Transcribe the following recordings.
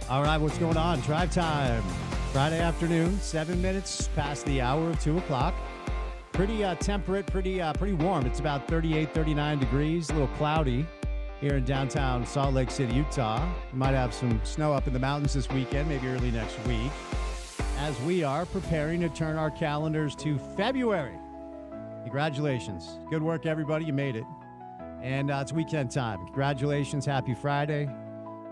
All right, what's going on? Drive time. Friday afternoon, 7 minutes past the hour of 2 o'clock. Pretty temperate, pretty warm. It's about 38, 39 degrees, a little cloudy here in downtown Salt Lake City, Utah. We might have some snow up in the mountains this weekend, maybe early next week, as we are preparing to turn our calendars to February. Congratulations. Good work, everybody. You made it. And it's weekend time. Congratulations. Happy Friday.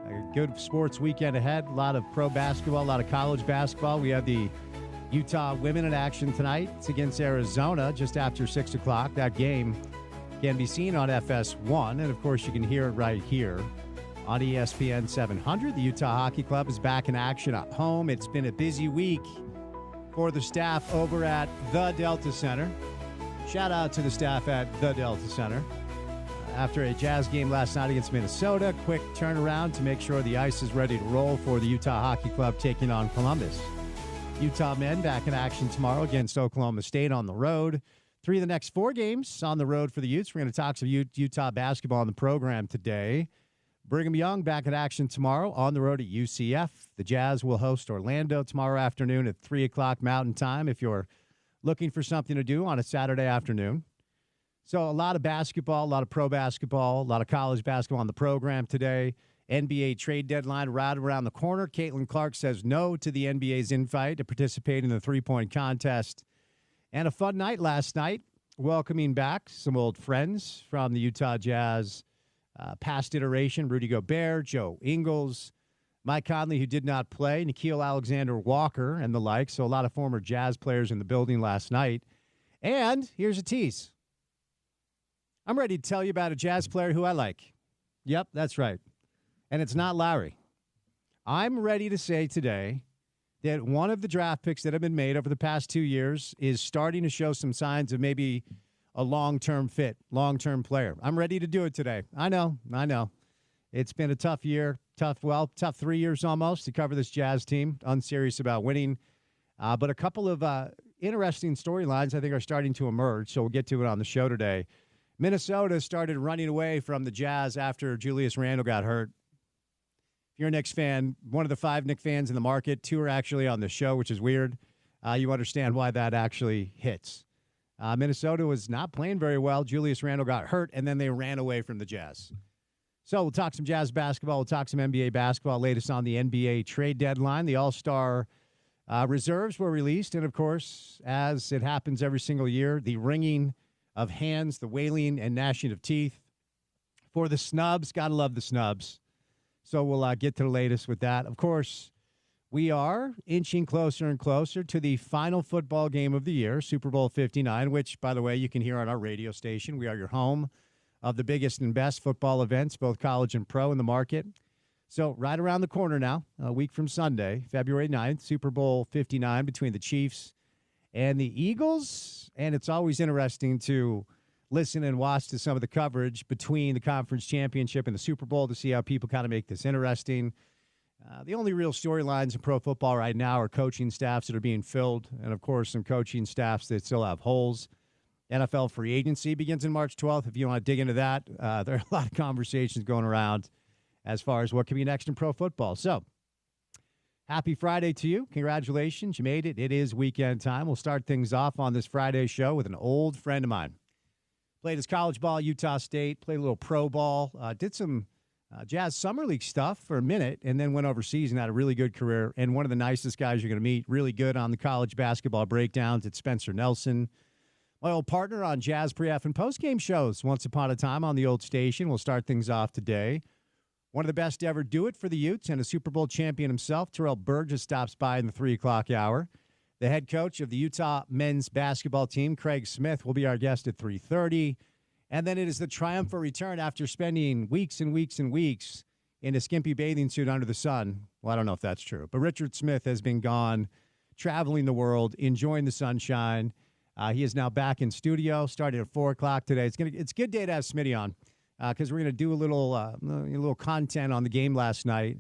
A good sports weekend ahead. A lot of pro basketball, a lot of college basketball. We have the Utah women in action tonight. It's against Arizona just after 6 o'clock. That game can be seen on FS1. And, of course, you can hear it right here on ESPN 700. The Utah Hockey Club is back in action at home. It's been a busy week for the staff over at the Delta Center. Shout out to the staff at the Delta Center. After a Jazz game last night against Minnesota, quick turnaround to make sure the ice is ready to roll for the Utah Hockey Club taking on Columbus. Utah men back in action tomorrow against Oklahoma State on the road. 3 of the next 4 games on the road for the Utes. We're going to talk some Utah basketball on the program today. Brigham Young back in action tomorrow on the road at UCF. The Jazz will host Orlando tomorrow afternoon at 3 o'clock Mountain Time if you're looking for something to do on a Saturday afternoon. So a lot of basketball, a lot of pro basketball, a lot of college basketball on the program today. NBA trade deadline right around the corner. Caitlin Clark says no to the NBA's invite to participate in the three-point contest. And a fun night last night, welcoming back some old friends from the Utah Jazz past iteration. Rudy Gobert, Joe Ingles, Mike Conley, who did not play, Nickeil Alexander-Walker, and the like. So a lot of former Jazz players in the building last night. And here's a tease. I'm ready to tell you about a Jazz player who I like. Yep, that's right. And it's not Lowry. I'm ready to say today that one of the draft picks that have been made over the past 2 years is starting to show some signs of maybe a long-term fit, long-term player. I'm ready to do it today. I know. It's been a tough year, tough 3 years almost to cover this Jazz team. Unserious about winning. But a couple of interesting storylines I think are starting to emerge, so we'll get to it on the show today. Minnesota started running away from the Jazz after Julius Randle got hurt. If you're a Knicks fan, one of the 5 Knicks fans in the market, 2 are actually on the show, which is weird. You understand why that actually hits. Minnesota was not playing very well. Julius Randle got hurt, and then they ran away from the Jazz. So we'll talk some Jazz basketball. We'll talk some NBA basketball. Latest on the NBA trade deadline. The All-Star reserves were released, and, of course, as it happens every single year, the ringing of hands, the wailing and gnashing of teeth for the snubs. Got to love the snubs. So we'll get to the latest with that. Of course, we are inching closer and closer to the final football game of the year, Super Bowl 59, which, by the way, you can hear on our radio station. We are your home of the biggest and best football events, both college and pro in the market. So right around the corner now, a week from Sunday, February 9th, Super Bowl 59 between the Chiefs and the Eagles. And it's always interesting to listen and watch to some of the coverage between the conference championship and the Super Bowl to see how people kind of make this interesting. The only real storylines in pro football right now are coaching staffs that are being filled, and, of course, some coaching staffs that still have holes. NFL free agency begins on March 12th. If you want to dig into that, there are a lot of conversations going around as far as what can be next in pro football. So, happy Friday to you. Congratulations. You made it. It is weekend time. We'll start things off on this Friday show with an old friend of mine. Played his college ball at Utah State, played a little pro ball, did some Jazz Summer League stuff for a minute, and then went overseas and had a really good career. And one of the nicest guys you're going to meet, really good on the college basketball breakdowns. It's Spencer Nelson, my old partner on Jazz pre-F and post-game shows once upon a time on the old station. We'll start things off today. One of the best to ever do it for the Utes and a Super Bowl champion himself, Terrell Burgess, stops by in the 3 o'clock hour. The head coach of the Utah men's basketball team, Craig Smith, will be our guest at 3:30. And then it is the triumphant return after spending weeks and weeks and weeks in a skimpy bathing suit under the sun. Well, I don't know if that's true. But Richard Smith has been gone, traveling the world, enjoying the sunshine. He is now back in studio, starting at 4 o'clock today. It's a good day to have Smitty on. Because we're going to do a little content on the game last night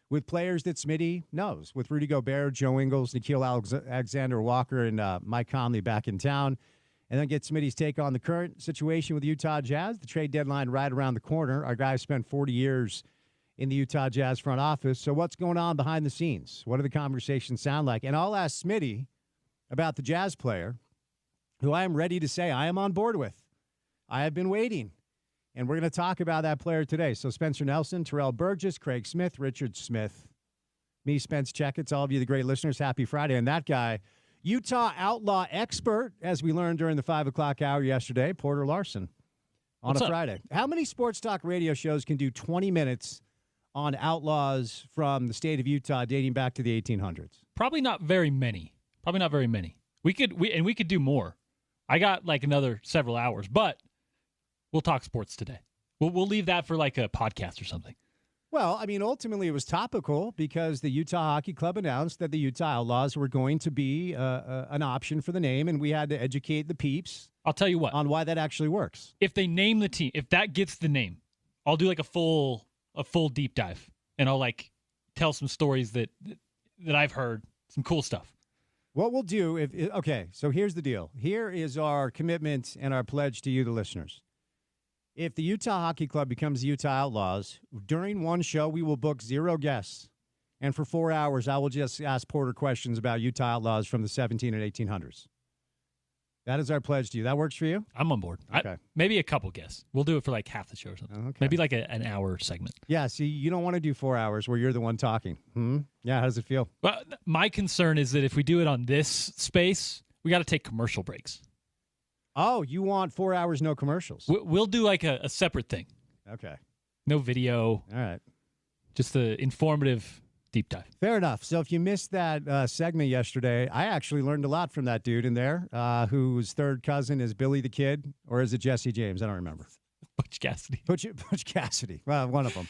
with players that Smitty knows, with Rudy Gobert, Joe Ingles, Nickeil Alexander-Walker, and Mike Conley back in town. And then get Smitty's take on the current situation with the Utah Jazz. The trade deadline right around the corner. Our guy spent 40 years in the Utah Jazz front office. So what's going on behind the scenes? What do the conversations sound like? And I'll ask Smitty about the Jazz player who I am ready to say I am on board with. I have been waiting. And we're going to talk about that player today. So Spencer Nelson, Terrell Burgess, Craig Smith, Richard Smith, me, Spence Checketts, all of you, the great listeners, happy Friday. And that guy, Utah outlaw expert, as we learned during the 5 o'clock hour yesterday, Porter Larson, on What's a up? Friday. How many sports talk radio shows can do 20 minutes on outlaws from the state of Utah dating back to the 1800s? Probably not very many. We could do more. I got like another several hours, but we'll talk sports today. We'll leave that for like a podcast or something. Well, I mean, ultimately it was topical because the Utah Hockey Club announced that the Utah Outlaws were going to be an option for the name, and we had to educate the peeps. I'll tell you what. On why that actually works. If they name the team, if that gets the name, I'll do like a full deep dive, and I'll like tell some stories that I've heard, some cool stuff. What we'll do okay, so here's the deal. Here is our commitment and our pledge to you, the listeners. If the Utah Hockey Club becomes the Utah Outlaws, during one show, we will book 0 guests. And for 4 hours, I will just ask Porter questions about Utah Outlaws from the 17 and 1800s. That is our pledge to you. That works for you? I'm on board. Okay. Maybe a couple guests. We'll do it for like half the show or something. Okay. Maybe like an hour segment. Yeah, see, you don't want to do 4 hours where you're the one talking. Yeah, how does it feel? Well, my concern is that if we do it on this space, we got to take commercial breaks. Oh, you want 4 hours, no commercials? We'll do like a separate thing. Okay. No video. All right. Just the informative deep dive. Fair enough. So if you missed that segment yesterday, I actually learned a lot from that dude in there, whose third cousin is Billy the Kid, or is it Jesse James? I don't remember. Butch Cassidy. Butch Cassidy. Well, one of them.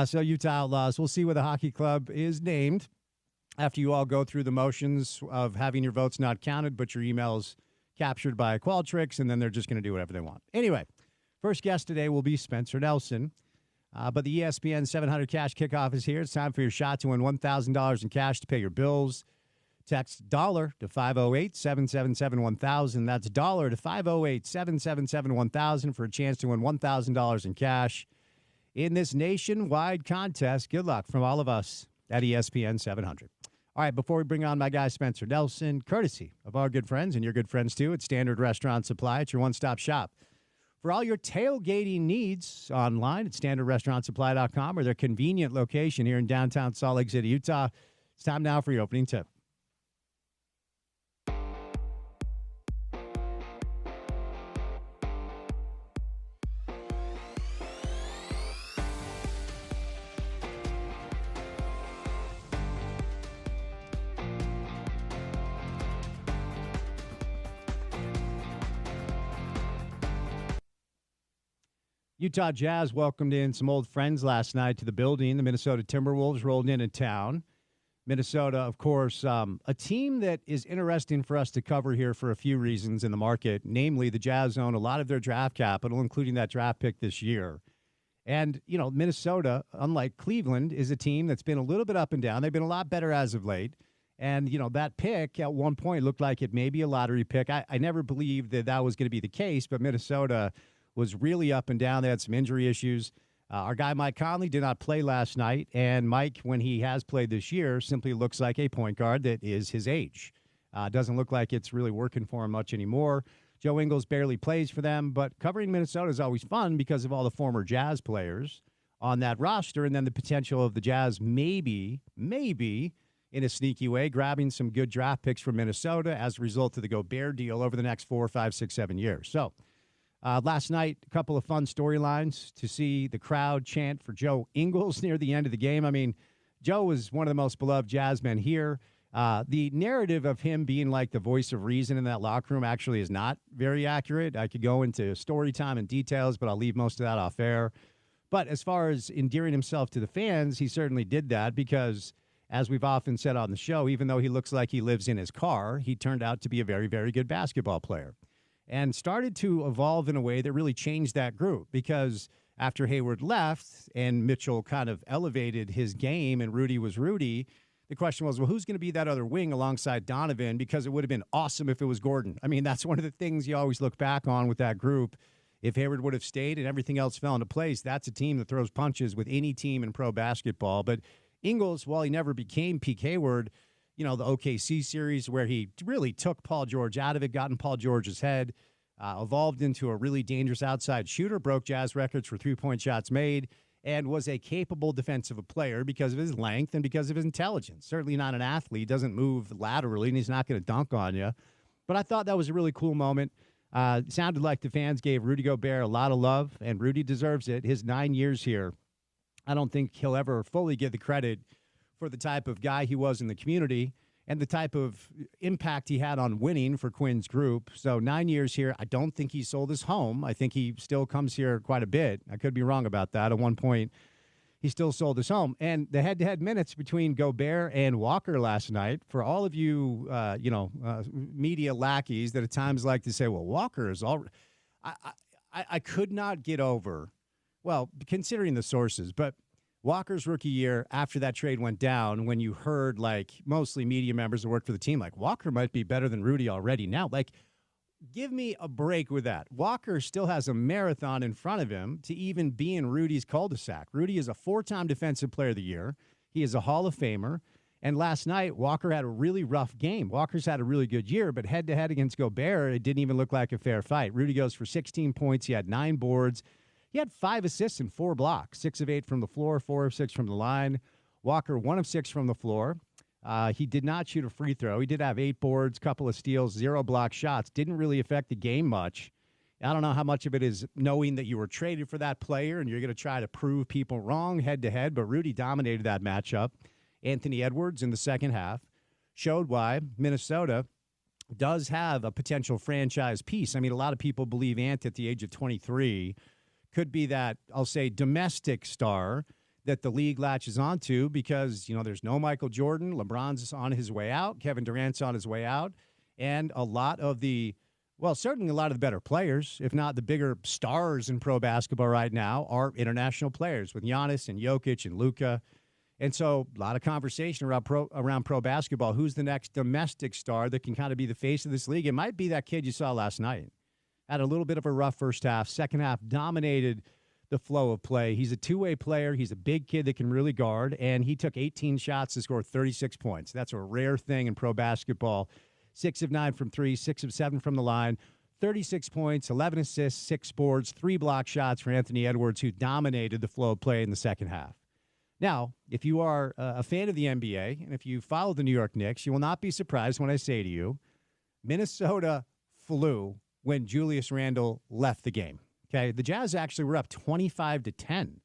So Utah Outlaws. We'll see what the hockey club is named after you all go through the motions of having your votes not counted, but your emails captured by Qualtrics, and then they're just going to do whatever they want. Anyway, first guest today will be Spencer Nelson. But the ESPN 700 cash kickoff is here. It's time for your shot to win $1,000 in cash to pay your bills. Text $$ to 508-777-1000. That's $$ to 508-777-1000 for a chance to win $1,000 in cash in this nationwide contest. Good luck from all of us at ESPN 700. All right, before we bring on my guy Spencer Nelson, courtesy of our good friends and your good friends too at Standard Restaurant Supply, it's your one-stop shop for all your tailgating needs online at standardrestaurantsupply.com or their convenient location here in downtown Salt Lake City, Utah. It's time now for your opening tip. Utah Jazz welcomed in some old friends last night to the building. The Minnesota Timberwolves rolled in town. Minnesota, of course, a team that is interesting for us to cover here for a few reasons in the market. Namely, the Jazz own a lot of their draft capital, including that draft pick this year. And, you know, Minnesota, unlike Cleveland, is a team that's been a little bit up and down. They've been a lot better as of late. And, you know, that pick at one point looked like it may be a lottery pick. I never believed that was going to be the case, but Minnesota was really up and down. They had some injury issues. Our guy Mike Conley did not play last night, and Mike, when he has played this year, simply looks like a point guard that is his age. Doesn't look like it's really working for him much anymore. Joe Ingles barely plays for them, but covering Minnesota is always fun because of all the former Jazz players on that roster, and then the potential of the Jazz maybe, in a sneaky way, grabbing some good draft picks from Minnesota as a result of the Gobert deal over the next 4, 5, 6, 7 years. So, last night, a couple of fun storylines to see the crowd chant for Joe Ingles near the end of the game. I mean, Joe was one of the most beloved Jazz men here. The narrative of him being like the voice of reason in that locker room actually is not very accurate. I could go into story time and details, but I'll leave most of that off air. But as far as endearing himself to the fans, he certainly did that because, as we've often said on the show, even though he looks like he lives in his car, he turned out to be a very, very good basketball player. And started to evolve in a way that really changed that group because after Hayward left and Mitchell kind of elevated his game and Rudy was Rudy, the question was, well, who's going to be that other wing alongside Donovan? Because it would have been awesome if it was Gordon. I mean, that's one of the things you always look back on with that group If Hayward would have stayed and everything else fell into place, that's a team that throws punches with any team in pro basketball. But Ingles, while he never became Peak Hayward, the OKC series where he really took Paul George out of it, got in Paul George's head, evolved into a really dangerous outside shooter, broke Jazz records for three-point shots made, and was a capable defensive player because of his length and because of his intelligence. Certainly not an athlete. He doesn't move laterally, and he's not going to dunk on you. But I thought that was a really cool moment. It sounded like the fans gave Rudy Gobert a lot of love, and Rudy deserves it. His 9 years here, I don't think he'll ever fully get the credit for the type of guy he was in the community and the type of impact he had on winning for Quinn's group. So 9 years here, I don't think he sold his home. I think he still comes here quite a bit. I could be wrong about that. At one point, he still sold his home. And the head-to-head minutes between Gobert and Walker last night, for all of you, media lackeys that at times like to say, well, Walker is all – I could not get over, well, considering the sources, but Walker's rookie year, after that trade went down, when you heard, like, mostly media members that worked for the team, like, Walker might be better than Rudy already now. Like, give me a break with that. Walker still has a marathon in front of him to even be in Rudy's cul-de-sac. Rudy is a 4-time Defensive Player of the Year. He is a Hall of Famer. And last night, Walker had a really rough game. Walker's had a really good year, but head-to-head against Gobert, it didn't even look like a fair fight. Rudy goes for 16 points. He had 9 boards. He had 5 assists and 4 blocks, 6 of 8 from the floor, 4 of 6 from the line. Walker, 1 of 6 from the floor. He did not shoot a free throw. He did have 8 boards, couple of steals, 0 block shots. Didn't really affect the game much. I don't know how much of it is knowing that you were traded for that player and you're going to try to prove people wrong head-to-head, but Rudy dominated that matchup. Anthony Edwards in the second half showed why Minnesota does have a potential franchise piece. I mean, a lot of people believe Ant at the age of 23 could be that, I'll say, domestic star that the league latches onto because, there's no Michael Jordan. LeBron's on his way out. Kevin Durant's on his way out. And certainly a lot of the better players, if not the bigger stars in pro basketball right now, are international players with Giannis and Jokic and Luka. And so a lot of conversation around pro basketball. Who's the next domestic star that can kind of be the face of this league? It might be that kid you saw last night. Had a little bit of a rough first half. Second half dominated the flow of play. He's a two-way player. He's a big kid that can really guard, and he took 18 shots to score 36 points. That's a rare thing in pro basketball. 6 of 9 from 3, 6 of 7 from the line, 36 points, 11 assists, 6 boards, 3 block shots for Anthony Edwards, who dominated the flow of play in the second half. Now, if you are a fan of the NBA, and if you follow the New York Knicks, you will not be surprised when I say to you, Minnesota flew when Julius Randle left the game. Okay, the Jazz actually were up 25-10.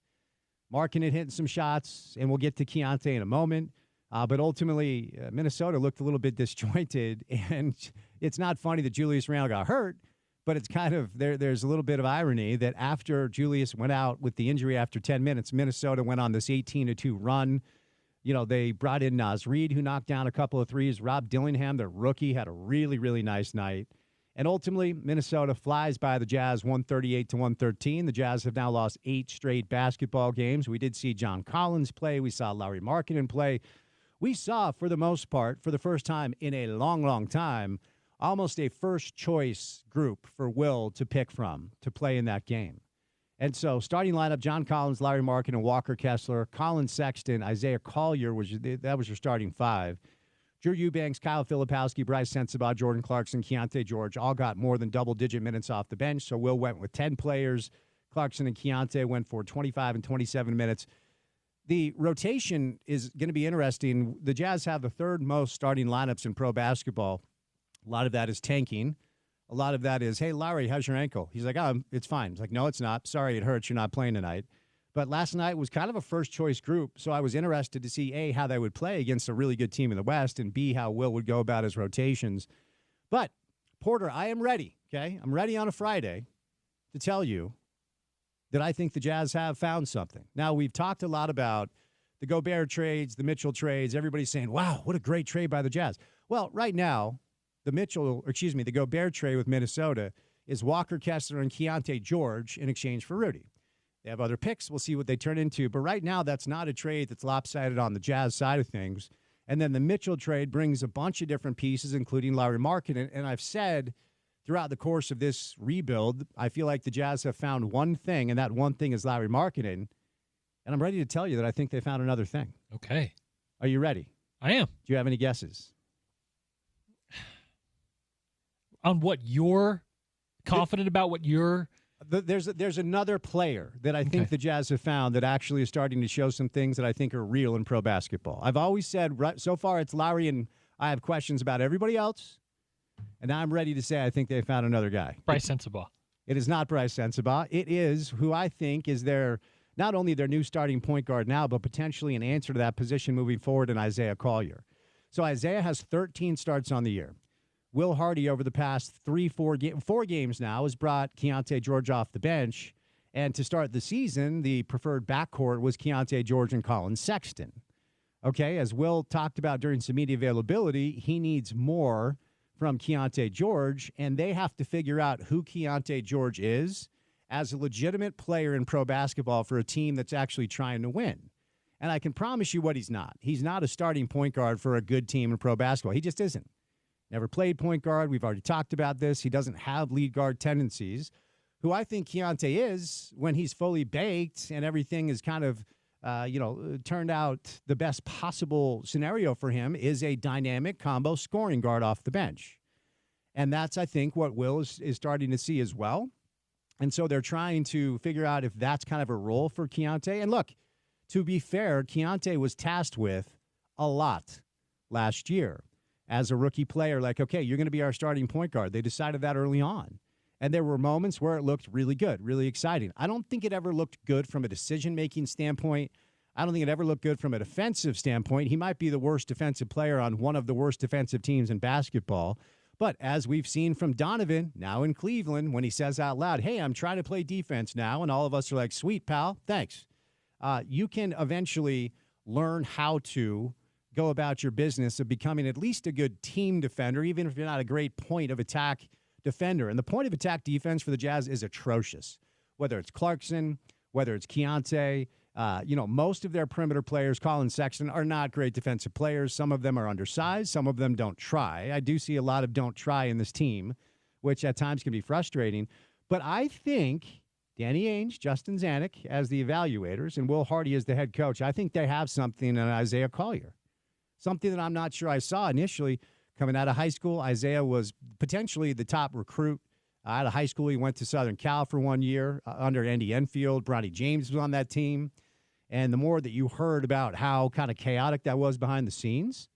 Markkanen hitting some shots, and we'll get to Keontae in a moment. But ultimately, Minnesota looked a little bit disjointed, and it's not funny that Julius Randle got hurt, but it's kind of there's a little bit of irony that after Julius went out with the injury after 10 minutes, Minnesota went on this 18-2 run. They brought in Naz Reid, who knocked down a couple of threes. Rob Dillingham, their rookie, had a really, really nice night. And ultimately, Minnesota flies by the Jazz 138-113. The Jazz have now lost 8 straight basketball games. We did see John Collins play. We saw Lauri Markkanen play. We saw, for the most part, for the first time in a long, long time, almost a first-choice group for Will to pick from to play in that game. And so, starting lineup, John Collins, Lauri Markkanen, Walker Kessler, Colin Sexton, Isaiah Collier, that was your starting 5. Drew Eubanks, Kyle Filipowski, Bryce Sensabaugh, Jordan Clarkson, Keontae George all got more than double-digit minutes off the bench. So Will went with 10 players. Clarkson and Keontae went for 25 and 27 minutes. The rotation is going to be interesting. The Jazz have the 3rd most starting lineups in pro basketball. A lot of that is tanking. A lot of that is, hey, Larry, how's your ankle? He's like, oh, it's fine. He's like, no, it's not. Sorry, it hurts. You're not playing tonight. But last night was kind of a first-choice group, so I was interested to see, A, how they would play against a really good team in the West, and B, how Will would go about his rotations. But, Porter, I am ready, okay? I'm ready on a Friday to tell you that I think the Jazz have found something. Now, we've talked a lot about the Gobert trades, the Mitchell trades. Everybody's saying, wow, what a great trade by the Jazz. Well, right now, the Gobert trade with Minnesota is Walker Kessler and Keontae George in exchange for Rudy. They have other picks. We'll see what they turn into. But right now, that's not a trade that's lopsided on the Jazz side of things. And then the Mitchell trade brings a bunch of different pieces, including Lauri Markkanen. And I've said throughout the course of this rebuild, I feel like the Jazz have found one thing, and that one thing is Larry Markkinen. And I'm ready to tell you that I think they found another thing. Okay. Are you ready? I am. Do you have any guesses? On what you're confident about, what you're... There's another player that I think the Jazz have found that actually is starting to show some things that I think are real in pro basketball. I've always said, so far it's Lowry, and I have questions about everybody else. And now I'm ready to say I think they found another guy. Bryce Sensabaugh. It is not Bryce Sensabaugh. It is who I think is not only their new starting point guard now, but potentially an answer to that position moving forward in Isaiah Collier. So Isaiah has 13 starts on the year. Will Hardy, over the past 4 games now, has brought Keontae George off the bench. And to start the season, the preferred backcourt was Keontae George and Colin Sexton. Okay, as Will talked about during some media availability, he needs more from Keontae George, and they have to figure out who Keontae George is as a legitimate player in pro basketball for a team that's actually trying to win. And I can promise you what he's not. He's not a starting point guard for a good team in pro basketball. He just isn't. Never played point guard. We've already talked about this. He doesn't have lead guard tendencies. Who I think Keontae is when he's fully baked and everything is kind of, turned out the best possible scenario for him is a dynamic combo scoring guard off the bench. And that's, I think, what Will is starting to see as well. And so they're trying to figure out if that's kind of a role for Keontae. And look, to be fair, Keontae was tasked with a lot last year. As a rookie player, like, okay, you're going to be our starting point guard. They decided that early on. And there were moments where it looked really good, really exciting. I don't think it ever looked good from a decision-making standpoint. I don't think it ever looked good from a defensive standpoint. He might be the worst defensive player on one of the worst defensive teams in basketball. But as we've seen from Donovan, now in Cleveland, when he says out loud, hey, I'm trying to play defense now, and all of us are like, sweet, pal, thanks. You can eventually learn how to go about your business of becoming at least a good team defender, even if you're not a great point of attack defender. And the point of attack defense for the Jazz is atrocious. Whether it's Clarkson, whether it's Keontae, most of their perimeter players, Colin Sexton, are not great defensive players. Some of them are undersized. Some of them don't try. I do see a lot of don't try in this team, which at times can be frustrating. But I think Danny Ainge, Justin Zanuck as the evaluators, and Will Hardy as the head coach, I think they have something in Isaiah Collier. Something that I'm not sure I saw initially coming out of high school. Isaiah was potentially the top recruit out of high school. He went to Southern Cal for 1 year under Andy Enfield. Bronny James was on that team. And the more that you heard about how kind of chaotic that was behind the scenes,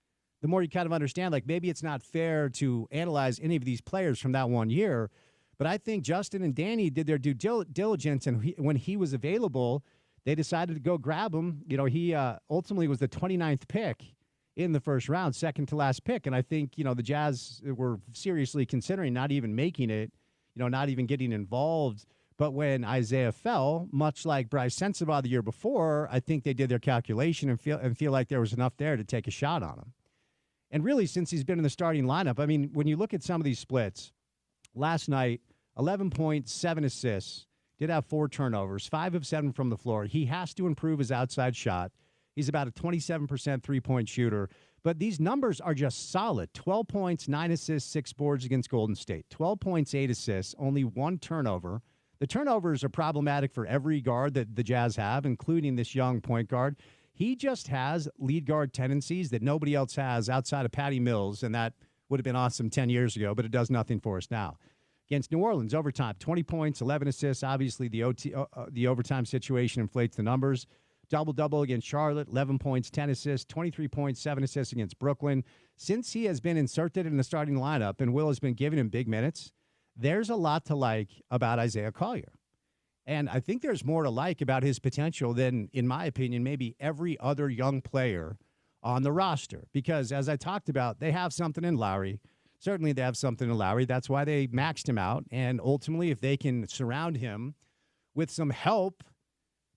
the more you kind of understand, like, maybe it's not fair to analyze any of these players from that 1 year. But I think Justin and Danny did their due diligence, and when he was available, they decided to go grab him. He ultimately was the 29th pick in the first round, second to last pick. And I think, the Jazz were seriously considering not even making it, not even getting involved. But when Isaiah fell, much like Bryce Sensabaugh the year before, I think they did their calculation and feel like there was enough there to take a shot on him. And really, since he's been in the starting lineup, I mean, when you look at some of these splits, last night, 11 points, 7 assists, did have 4 turnovers, 5 of 7 from the floor. He has to improve his outside shot. He's about a 27% three-point shooter. But these numbers are just solid. 12 points, 9 assists, 6 boards against Golden State. 12 points, 8 assists, only 1 turnover. The turnovers are problematic for every guard that the Jazz have, including this young point guard. He just has lead guard tendencies that nobody else has outside of Patty Mills, and that would have been awesome 10 years ago, but it does nothing for us now. Against New Orleans, overtime, 20 points, 11 assists. Obviously, the overtime situation inflates the numbers. Double-double against Charlotte, 11 points, 10 assists, 23 points, 7 assists against Brooklyn. Since he has been inserted in the starting lineup and Will has been giving him big minutes, there's a lot to like about Isaiah Collier. And I think there's more to like about his potential than, in my opinion, maybe every other young player on the roster. Because, as I talked about, they have something in Lowry. Certainly they have something in Lowry. That's why they maxed him out. And ultimately, if they can surround him with some help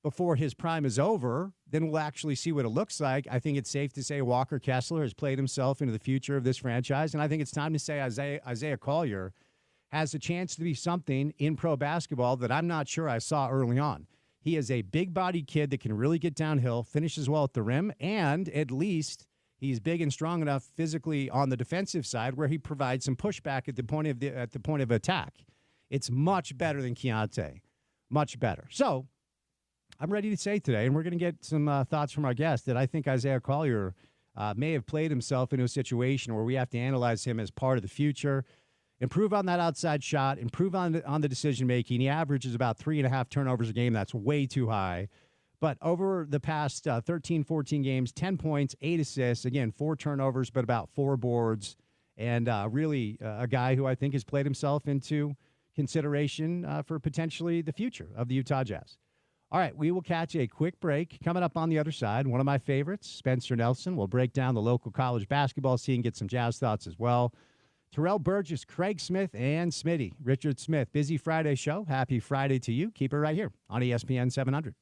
before his prime is over, then we'll actually see what it looks like. I think it's safe to say Walker Kessler has played himself into the future of this franchise, and I think it's time to say Isaiah Collier has a chance to be something in pro basketball that I'm not sure I saw early on. He is a big-bodied kid that can really get downhill, finishes well at the rim, and at least He's big and strong enough physically on the defensive side where he provides some pushback at the point of attack. It's much better than Keontae, much better. So I'm ready to say today, and we're going to get some thoughts from our guest, that I think Isaiah Collier may have played himself into a situation where we have to analyze him as part of the future, improve on that outside shot, improve on the decision-making. He averages about 3.5 turnovers a game. That's way too high. But over the past 13, 14 games, 10 points, 8 assists, again, 4 turnovers, but about 4 boards, and really a guy who I think has played himself into consideration for potentially the future of the Utah Jazz. All right, we will catch a quick break. Coming up on the other side, one of my favorites, Spencer Nelson, will break down the local college basketball scene, get some Jazz thoughts as well. Terrell Burgess, Craig Smith, and Smitty. Richard Smith, busy Friday show. Happy Friday to you. Keep it right here on ESPN 700.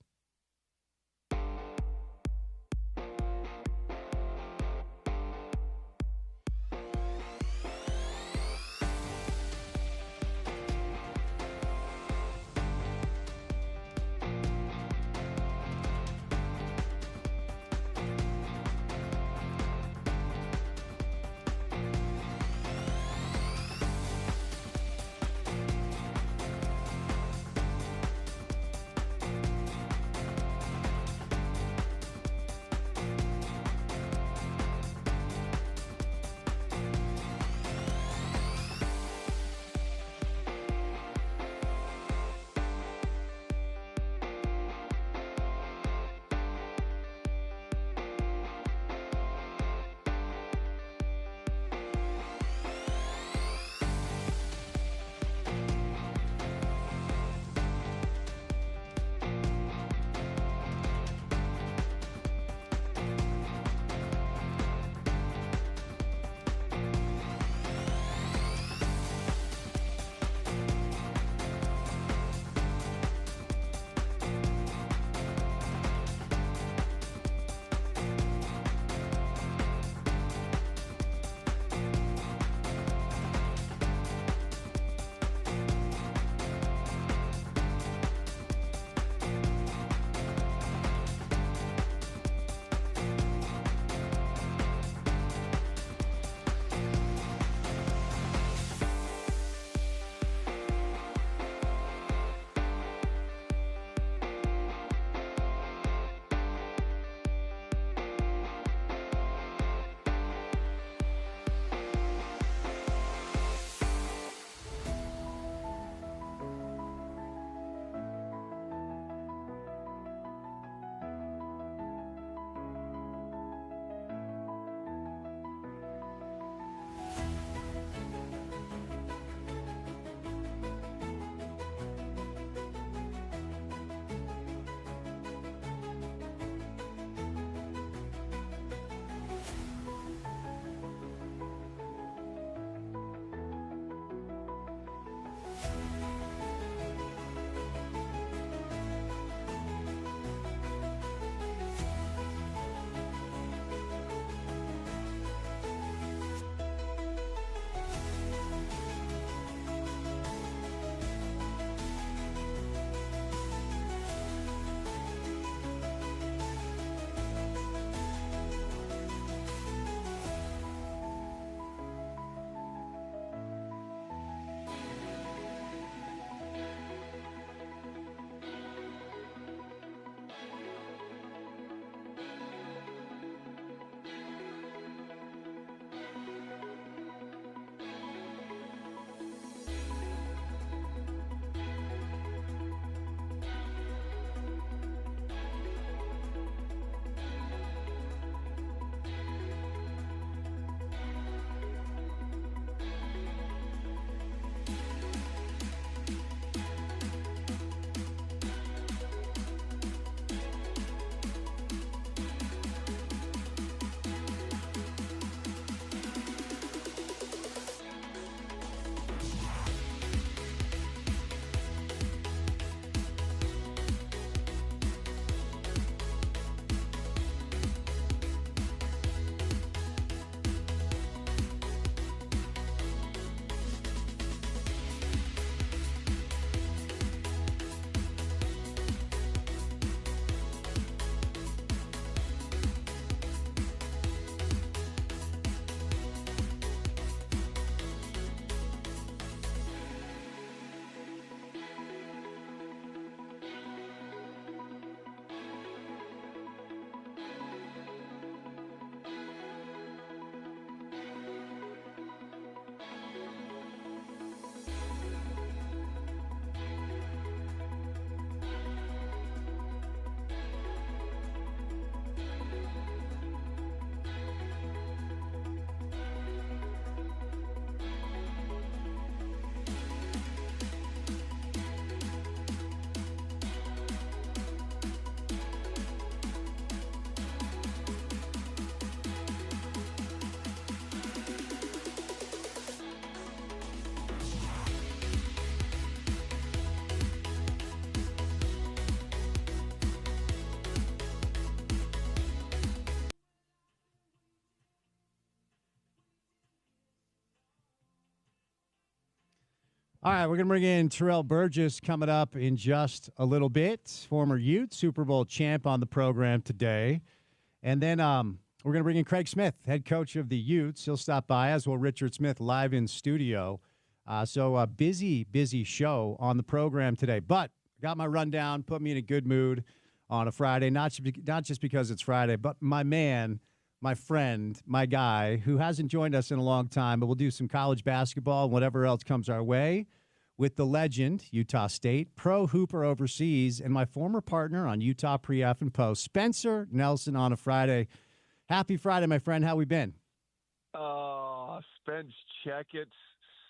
All right, we're going to bring in Terrell Burgess coming up in just a little bit. Former Ute, Super Bowl champ on the program today. And then we're going to bring in Craig Smith, head coach of the Utes. He'll stop by, as will Richard Smith, live in studio. So a busy show on the program today. But got my rundown, put me in a good mood on a Friday, not just because it's Friday, but my man, my friend, my guy, who hasn't joined us in a long time, but we'll do some college basketball and whatever else comes our way with the legend, Utah State, pro hooper overseas, and my former partner on Utah Pre-F and Post, Spencer Nelson, on a Friday. Happy Friday, my friend. How we been? Oh, Spence Checketts,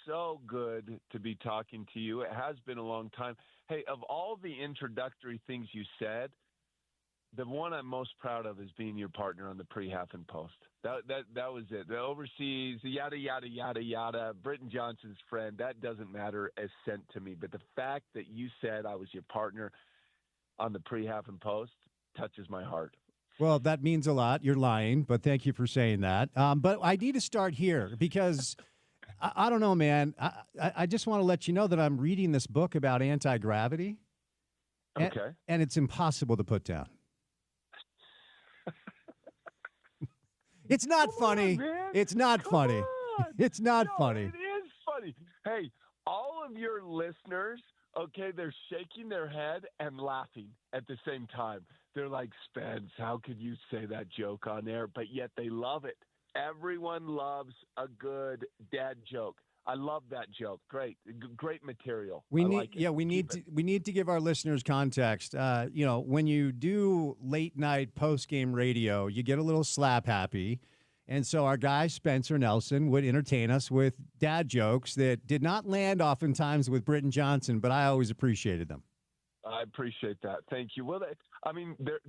so good to be talking to you. It has been a long time. Hey, of all the introductory things you said, the one I'm most proud of is being your partner on the pre-half and post. That was it. The overseas, yada, yada, yada, yada, Britton Johnson's friend, that doesn't matter a cent to me. But the fact that you said I was your partner on the pre-half and post touches my heart. Well, that means a lot. You're lying, but thank you for saying that. But I need to start here because I don't know, man. I just want to let you know that I'm reading this book about anti-gravity. Okay. And it's impossible to put down. It's not funny. It's not funny. It's not funny. It is funny. Hey, all of your listeners, okay, they're shaking their head and laughing at the same time. They're like, Spence, how could you say that joke on air? But yet they love it. Everyone loves a good dad joke. I love that joke. Great material. We need to give our listeners context. When you do late night post game radio, you get a little slap happy, and so our guy Spencer Nelson would entertain us with dad jokes that did not land oftentimes with Britton Johnson, but I always appreciated them. I appreciate that. Thank you. Well,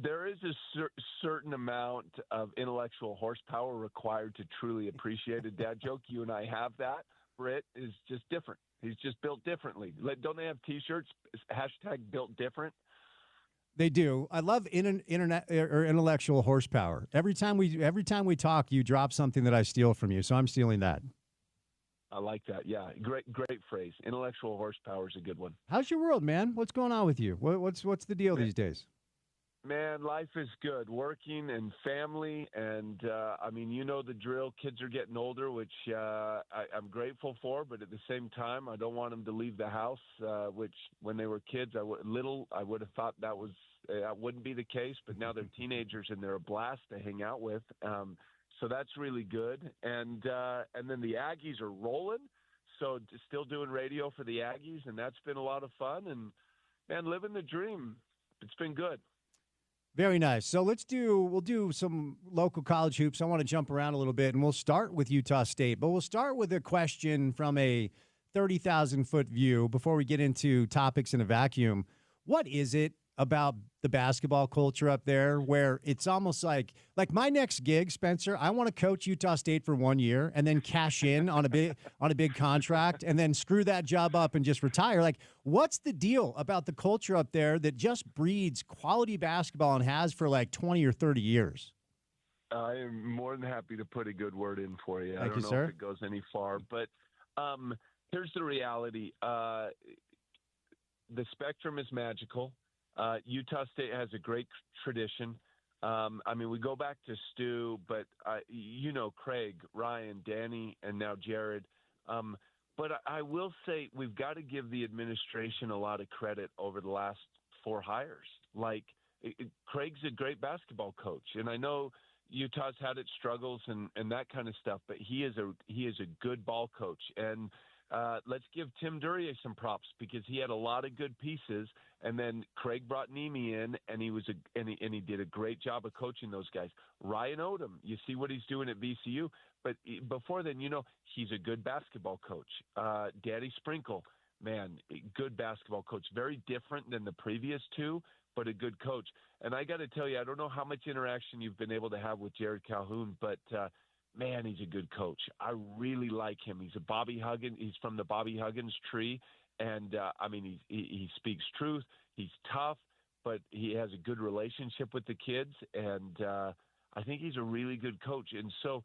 there is a certain amount of intellectual horsepower required to truly appreciate a dad joke. You and I have that. Britt is just different. He's just built differently. Don't they have T-shirts? #built different. They do. I love internet or intellectual horsepower. Every time we talk, you drop something that I steal from you. So I'm stealing that. I like that. Yeah, great phrase. Intellectual horsepower is a good one. How's your world, man? What's going on with you? What's the deal these days? Man, life is good. Working and family, and you know the drill. Kids are getting older, which I'm grateful for, but at the same time, I don't want them to leave the house. Which, when they were kids, I would have thought that wouldn't be the case. But now they're teenagers, and they're a blast to hang out with. So that's really good. And then the Aggies are rolling. So still doing radio for the Aggies, and that's been a lot of fun. And man, living the dream. It's been good. Very nice. So we'll do some local college hoops. I want to jump around a little bit, and we'll start with Utah State. But we'll start with a question from a 30,000-foot view before we get into topics in a vacuum. What is it about the basketball culture up there where it's almost like my next gig, Spencer, I want to coach Utah State for 1 year and then cash in on a big contract and then screw that job up and just retire? Like, what's the deal about the culture up there that just breeds quality basketball and has for like 20 or 30 years? I am more than happy to put a good word in for you. Thank I don't you, know sir. if it goes any far, but here's the reality. The spectrum is magical. Utah State has a great tradition. We go back to Stu, but Craig, Ryan, Danny, and now Jared. But I will say we've got to give the administration a lot of credit over the last 4 hires. Craig's a great basketball coach, and I know Utah's had its struggles and that kind of stuff, but he is a good ball coach. And let's give Tim Duryea some props because he had a lot of good pieces, and then Craig brought Nemi in, and he did a great job of coaching those guys. Ryan Odom, you see what he's doing at VCU, but before then, he's a good basketball coach. Daddy Sprinkle, man, good basketball coach, very different than the previous 2, but a good coach. And I got to tell you, I don't know how much interaction you've been able to have with Jared Calhoun, but man, he's a good coach. I really like him. He's he's from the Bobby Huggins tree. And he speaks truth. He's tough, but he has a good relationship with the kids. And I think he's a really good coach. And so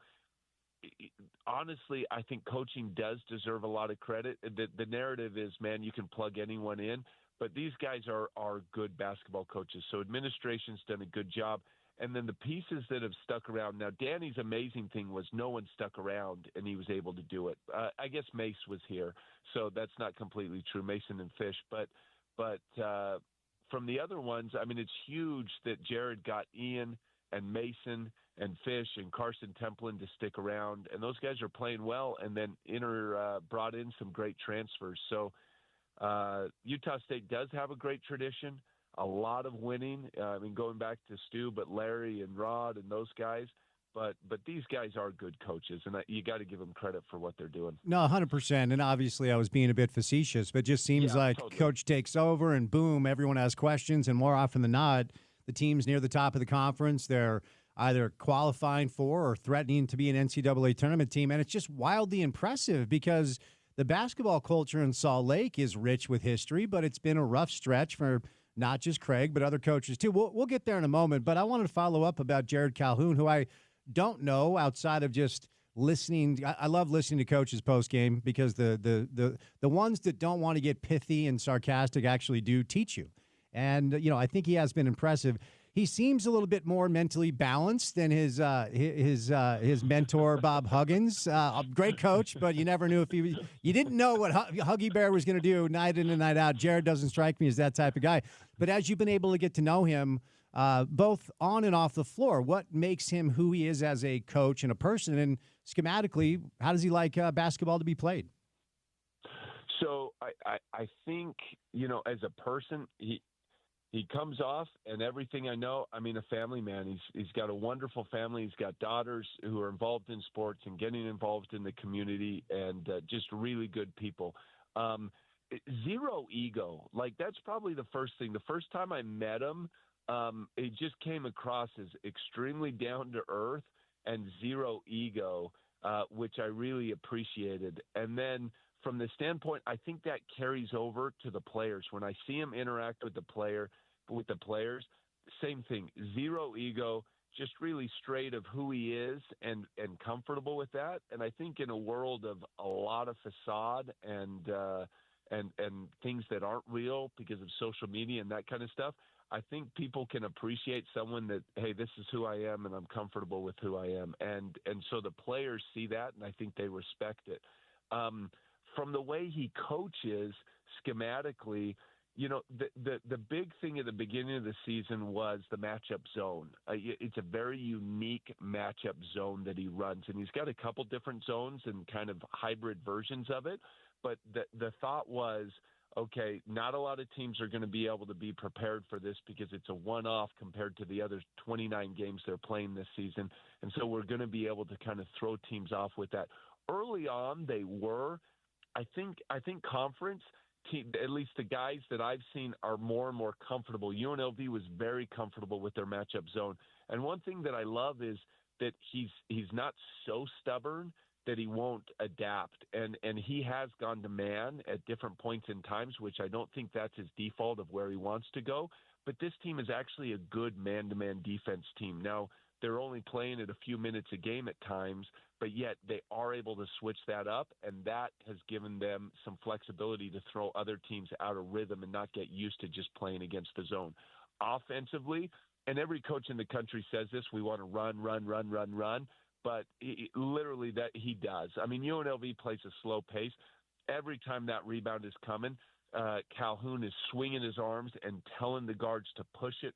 honestly, I think coaching does deserve a lot of credit. The narrative is, man, you can plug anyone in, but these guys are good basketball coaches. So administration's done a good job. And then the pieces that have stuck around. Now, Danny's amazing thing was no one stuck around, and he was able to do it. I guess Mace was here, so that's not completely true, Mason and Fish. But from the other ones, I mean, it's huge that Jared got Ian and Mason and Fish and Carson Templin to stick around, and those guys are playing well. And then brought in some great transfers. So Utah State does have a great tradition. A lot of winning. I mean, going back to Stu, but Larry and Rod and those guys. But these guys are good coaches, and you got to give them credit for what they're doing. No, 100%. And obviously, I was being a bit facetious, but it just seems like totally. Coach takes over, and boom, everyone has questions. And more often than not, the teams near the top of the conference, they're either qualifying for or threatening to be an NCAA tournament team. And it's just wildly impressive because the basketball culture in Salt Lake is rich with history, but it's been a rough stretch for not just Craig, but other coaches too. We'll get there in a moment, but I wanted to follow up about Jared Calhoun, who I don't know outside of just listening. I love listening to coaches post game because the ones that don't want to get pithy and sarcastic actually do teach you. And I think he has been impressive. He seems a little bit more mentally balanced than his mentor Bob Huggins. Great coach, but you never knew if you didn't know what Huggy Bear was going to do night in and night out. Jared doesn't strike me as that type of guy. But as you've been able to get to know him, both on and off the floor, what makes him who he is as a coach and a person? And schematically, how does he like basketball to be played? So I think as a person, he comes off, and everything I know, I mean, a family man. He's got a wonderful family. He's got daughters who are involved in sports and getting involved in the community, and just really good people. Zero ego. Like, that's probably the first thing. The first time I met him, it just came across as extremely down to earth and zero ego, which I really appreciated. And then from the standpoint, I think that carries over to the players. When I see him interact with the players, same thing. Zero ego, just really straight of who he is and comfortable with that. And I think in a world of a lot of facade and things that aren't real because of social media and that kind of stuff, I think people can appreciate someone that, hey, this is who I am and I'm comfortable with who I am. And so the players see that, and I think they respect it. From the way he coaches schematically, the big thing at the beginning of the season was the matchup zone. It's a very unique matchup zone that he runs, and he's got a couple different zones and kind of hybrid versions of it. But the thought was, okay, not a lot of teams are going to be able to be prepared for this because it's a one-off compared to the other 29 games they're playing this season. And so we're going to be able to kind of throw teams off with that. Early on, they were. I think conference team, at least the guys that I've seen, are more and more comfortable. UNLV was very comfortable with their matchup zone. And one thing that I love is that he's not so stubborn that he won't adapt. And he has gone to man at different points in times, which I don't think that's his default of where he wants to go. But this team is actually a good man-to-man defense team. Now, they're only playing it a few minutes a game at times, but yet they are able to switch that up, and that has given them some flexibility to throw other teams out of rhythm and not get used to just playing against the zone. Offensively, and every coach in the country says this, we want to run, but literally that he does. I mean, UNLV plays a slow pace. Every time that rebound is coming, Calhoun is swinging his arms and telling the guards to push it,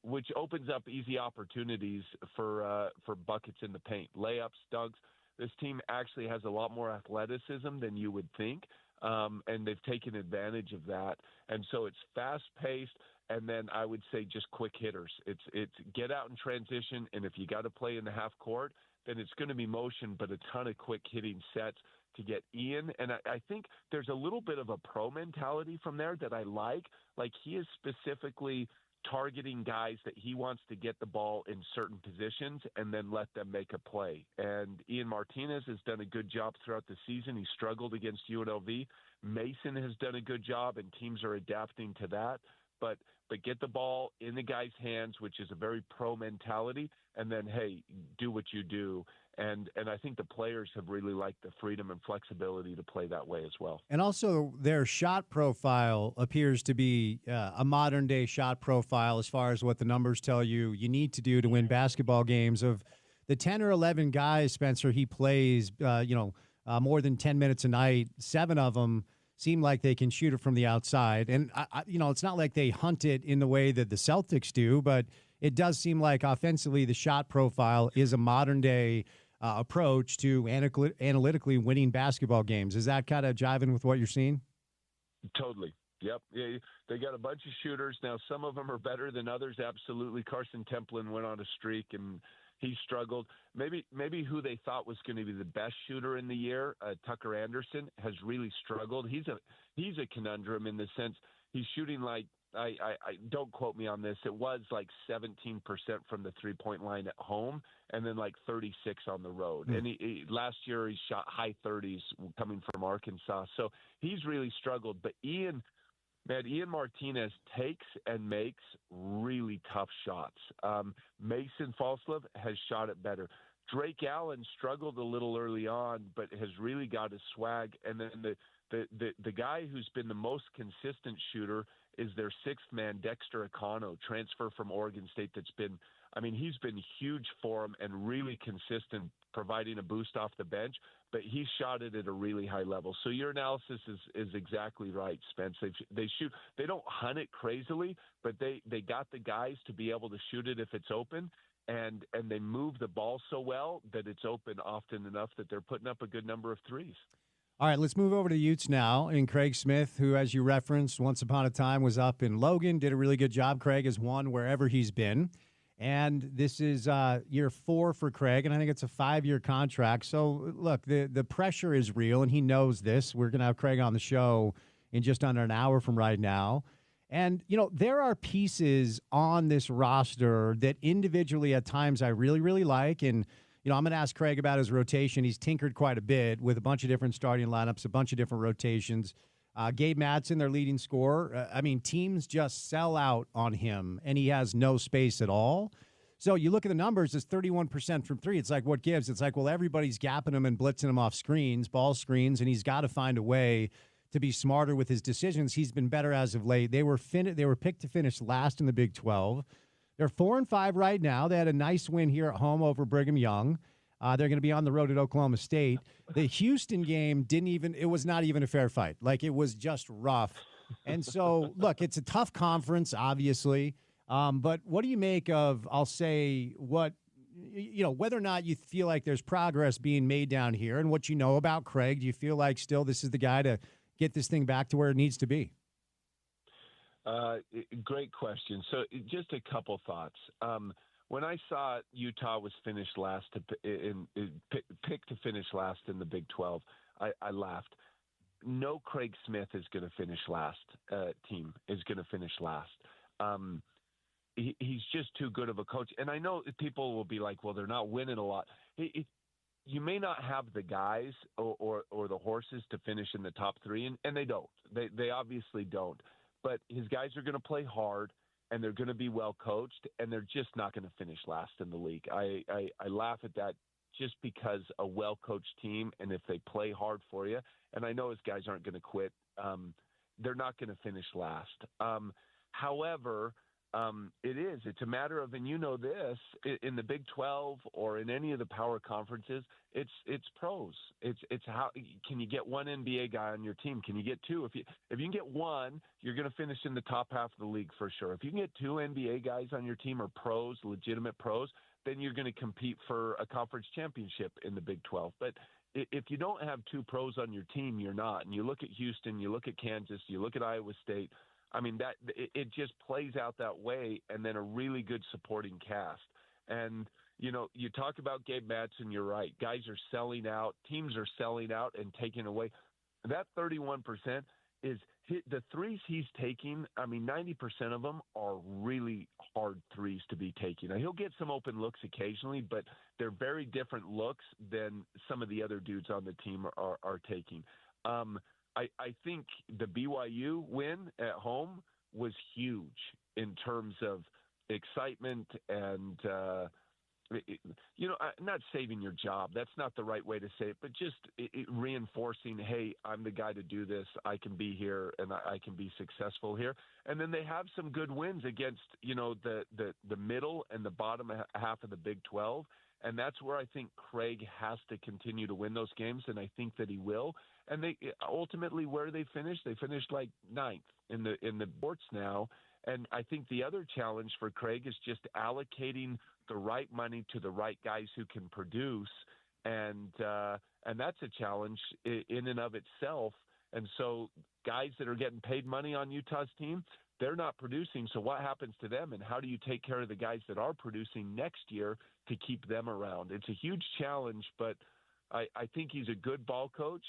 which opens up easy opportunities for buckets in the paint, layups, dunks. This team actually has a lot more athleticism than you would think, and they've taken advantage of that. And so it's fast-paced, and then I would say just quick hitters. It's get out in transition, and if you got to play in the half court, then it's going to be motion, but a ton of quick hitting sets to get Ian. And I think there's a little bit of a pro mentality from there that I like. Like, he is specifically targeting guys that he wants to get the ball in certain positions and then let them make a play. And Ian Martinez has done a good job throughout the season. He struggled against UNLV. Mason has done a good job, and teams are adapting to that. but get the ball in the guy's hands, which is a very pro mentality, and then, hey, do what you do. And I think the players have really liked the freedom and flexibility to play that way as well. And also, their shot profile appears to be a modern-day shot profile as far as what the numbers tell you need to do to win basketball games. Of the 10 or 11 guys, Spencer, he plays, more than 10 minutes a night, 7 of them seem like they can shoot it from the outside. And, it's not like they hunt it in the way that the Celtics do, but it does seem like offensively the shot profile is a modern-day approach to analytically winning basketball games. Is that kind of jiving with what you're seeing? Totally. Yep. Yeah, they got a bunch of shooters. Now, some of them are better than others. Absolutely. Carson Templin went on a streak and he struggled. Maybe who they thought was going to be the best shooter in the year, Tucker Anderson, has really struggled. He's a conundrum in the sense he's shooting like, I don't quote me on this. It was like 17% from the 3-point line at home, and then like 36 on the road. And he last year he shot high 30s coming from Arkansas. So he's really struggled. But Ian Martinez takes and makes really tough shots. Mason Falslove has shot it better. Drake Allen struggled a little early on, but has really got his swag. And then the guy who's been the most consistent shooter is their sixth man, Dexter Akano, transfer from Oregon State. He's been huge for him and really consistent, providing a boost off the bench, but he shot it at a really high level. So your analysis is exactly right, Spence. They don't hunt it crazily, but they got the guys to be able to shoot it if it's open, and they move the ball so well that it's open often enough that they're putting up a good number of threes. All right, let's move over to Utes now. And Craig Smith, who, as you referenced, once upon a time was up in Logan, did a really good job. Craig has won wherever he's been. And this is year 4 for Craig, and I think it's a 5-year contract. So, look, the pressure is real, and he knows this. We're going to have Craig on the show in just under an hour from right now. And, there are pieces on this roster that individually at times I really, really like. And, I'm going to ask Craig about his rotation. He's tinkered quite a bit with a bunch of different starting lineups, a bunch of different rotations. Gabe Madsen, their leading scorer. Teams just sell out on him, and he has no space at all. So you look at the numbers, it's 31% from 3. It's like, what gives? It's like, well, everybody's gapping him and blitzing him off screens, ball screens, and he's got to find a way to be smarter with his decisions. He's been better as of late. They were picked to finish last in the Big 12. They're 4-5 right now. They had a nice win here at home over Brigham Young. They're going to be on the road at Oklahoma State. The Houston game it was not even a fair fight. Like, it was just rough. And so, look, it's a tough conference, obviously. But what do you make of, I'll say, whether or not you feel like there's progress being made down here and what you know about Craig? Do you feel like still this is the guy to get this thing back to where it needs to be? Great question. So just a couple thoughts. When I saw Utah was finished last picked to finish last in the Big 12, I laughed. No Craig Smith is going to finish last. Team is going to finish last. He's just too good of a coach. And I know people will be like, well, they're not winning a lot. You may not have the guys or the horses to finish in the top 3, and they don't. They obviously don't. But his guys are going to play hard, and they're going to be well coached, and they're just not going to finish last in the league. I laugh at that just because a well-coached team, and if they play hard for you, and I know his guys aren't going to quit, they're not going to finish last. However, it's a matter of, and you know this, in the Big 12 or in any of the power conferences, it's pros. It's how can you get one NBA guy on your team? Can you get 2? If you can get 1, you're going to finish in the top half of the league for sure. If you can get 2 NBA guys on your team or pros, legitimate pros, then you're going to compete for a conference championship in the Big 12. But if you don't have 2 pros on your team, you're not. And you look at Houston, you look at Kansas, you look at Iowa State. That it just plays out that way, and then a really good supporting cast. And, you talk about Gabe Madsen, you're right. Guys are selling out. Teams are selling out and taking away. That 31% is the threes he's taking. 90% of them are really hard threes to be taking. Now, he'll get some open looks occasionally, but they're very different looks than some of the other dudes on the team are taking. I think the BYU win at home was huge in terms of excitement and not saving your job. That's not the right way to say it, but just reinforcing, hey, I'm the guy to do this. I can be here and I can be successful here. And then they have some good wins against, the middle and the bottom half of the Big 12. And that's where I think Craig has to continue to win those games, and I think that he will. And they ultimately, where they finished, they finished like ninth in the sports now. And I think the other challenge for Craig is just allocating the right money to the right guys who can produce, and that's a challenge in and of itself. And so guys that are getting paid money on Utah's team, they're not producing. So what happens to them, and how do you take care of the guys that are producing next year to keep them around? It's a huge challenge, but I think he's a good ball coach.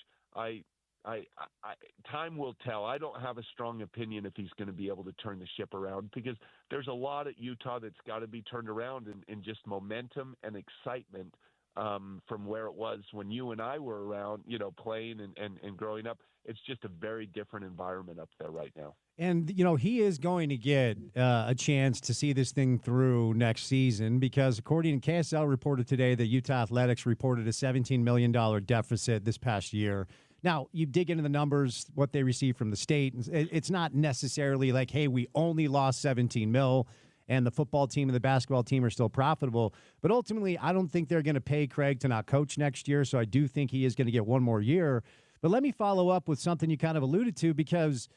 Time will tell. I don't have a strong opinion if he's going to be able to turn the ship around, because there's a lot at Utah that's got to be turned around in just momentum and excitement from where it was when you and I were around, playing and growing up. It's just a very different environment up there right now. And, he is going to get a chance to see this thing through next season, because according to KSL reported today that Utah Athletics reported a $17 million deficit this past year. Now, you dig into the numbers, what they received from the state. It's not necessarily like, hey, we only lost 17 mil and the football team and the basketball team are still profitable. But ultimately, I don't think they're going to pay Craig to not coach next year. So I do think he is going to get one more year. But let me follow up with something you kind of alluded to, because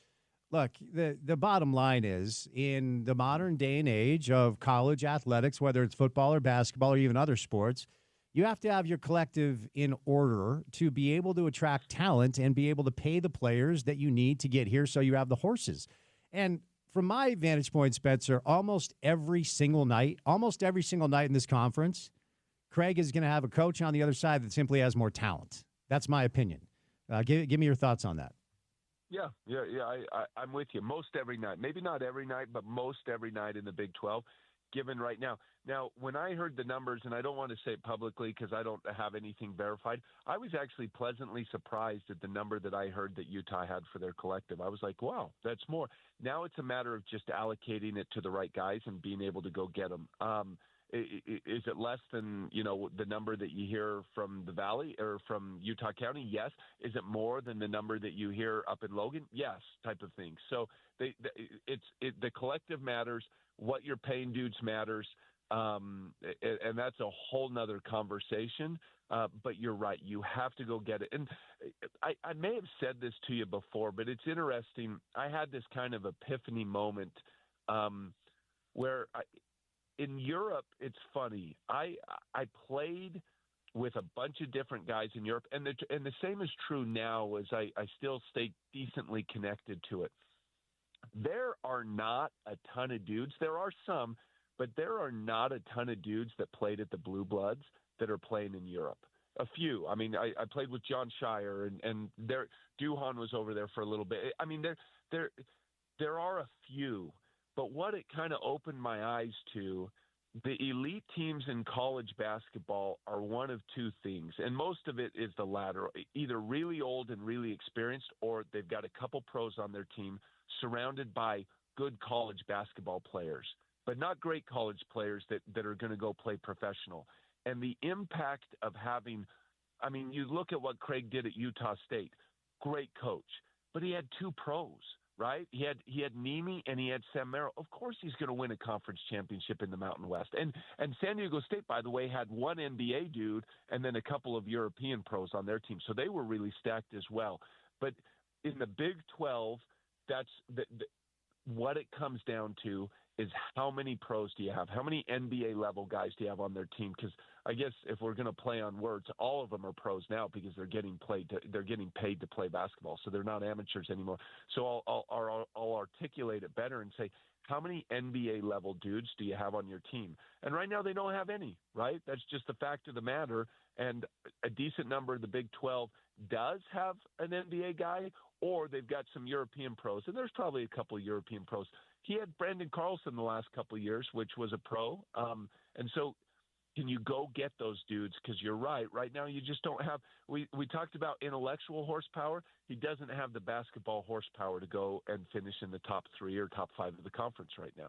look, the bottom line is, in the modern day and age of college athletics, whether it's football or basketball or even other sports, you have to have your collective in order to be able to attract talent and be able to pay the players that you need to get here, so you have the horses. And from my vantage point, Spencer, almost every single night in this conference, Craig is going to have a coach on the other side that simply has more talent. That's my opinion. Give me your thoughts on that. Yeah. I'm with you. Most every night, maybe not every night, but most every night in the Big 12, given right now. Now, when I heard the numbers, and I don't want to say it publicly because I don't have anything verified, I was actually pleasantly surprised at the number that I heard that Utah had for their collective. I was like, wow, that's more. Now it's a matter of just allocating it to the right guys and being able to go get them. Is it less than, the number that you hear from the Valley or from Utah County? Yes. Is it more than the number that you hear up in Logan? Yes, type of thing. So the collective matters. What you're paying dudes matters. And that's a whole nother conversation. But you're right. You have to go get it. And I may have said this to you before, but it's interesting. I had this kind of epiphany moment where in Europe, it's funny. I played with a bunch of different guys in Europe, and the same is true now, as I still stay decently connected to it. There are not a ton of dudes. There are some, but there are not a ton of dudes that played at the Blue Bloods that are playing in Europe. A few. I mean, I played with John Shire, and Duhan was over there for a little bit. I mean, there are a few. But what it kind of opened my eyes to, the elite teams in college basketball are one of two things, and most of it is the latter, either really old and really experienced, or they've got a couple pros on their team surrounded by good college basketball players, but not great college players that are going to go play professional. And the impact of having, I mean, you look at what Craig did at Utah State, great coach, but he had two pros. Right? He had Nimi and he had Sam Merrill. Of course he's going to win a conference championship in the Mountain West. And San Diego State, by the way, had one NBA dude and then a couple of European pros on their team. So they were really stacked as well. But in the Big 12, that's what it comes down to is how many pros do you have? How many NBA level guys do you have on their team? Because I guess if we're going to play on words, all of them are pros now because they're getting paid to play basketball. So they're not amateurs anymore. So I'll articulate it better and say, how many NBA level dudes do you have on your team? And right now they don't have any, right? That's just the fact of the matter. And a decent number of the Big 12 does have an NBA guy, or they've got some European pros. And there's probably a couple of European pros. He had Brandon Carlson the last couple of years, which was a pro. And so can you go get those dudes? Because you're right. Right now, you just don't have – we talked about intellectual horsepower. He doesn't have the basketball horsepower to go and finish in the top 3 or top 5 of the conference right now.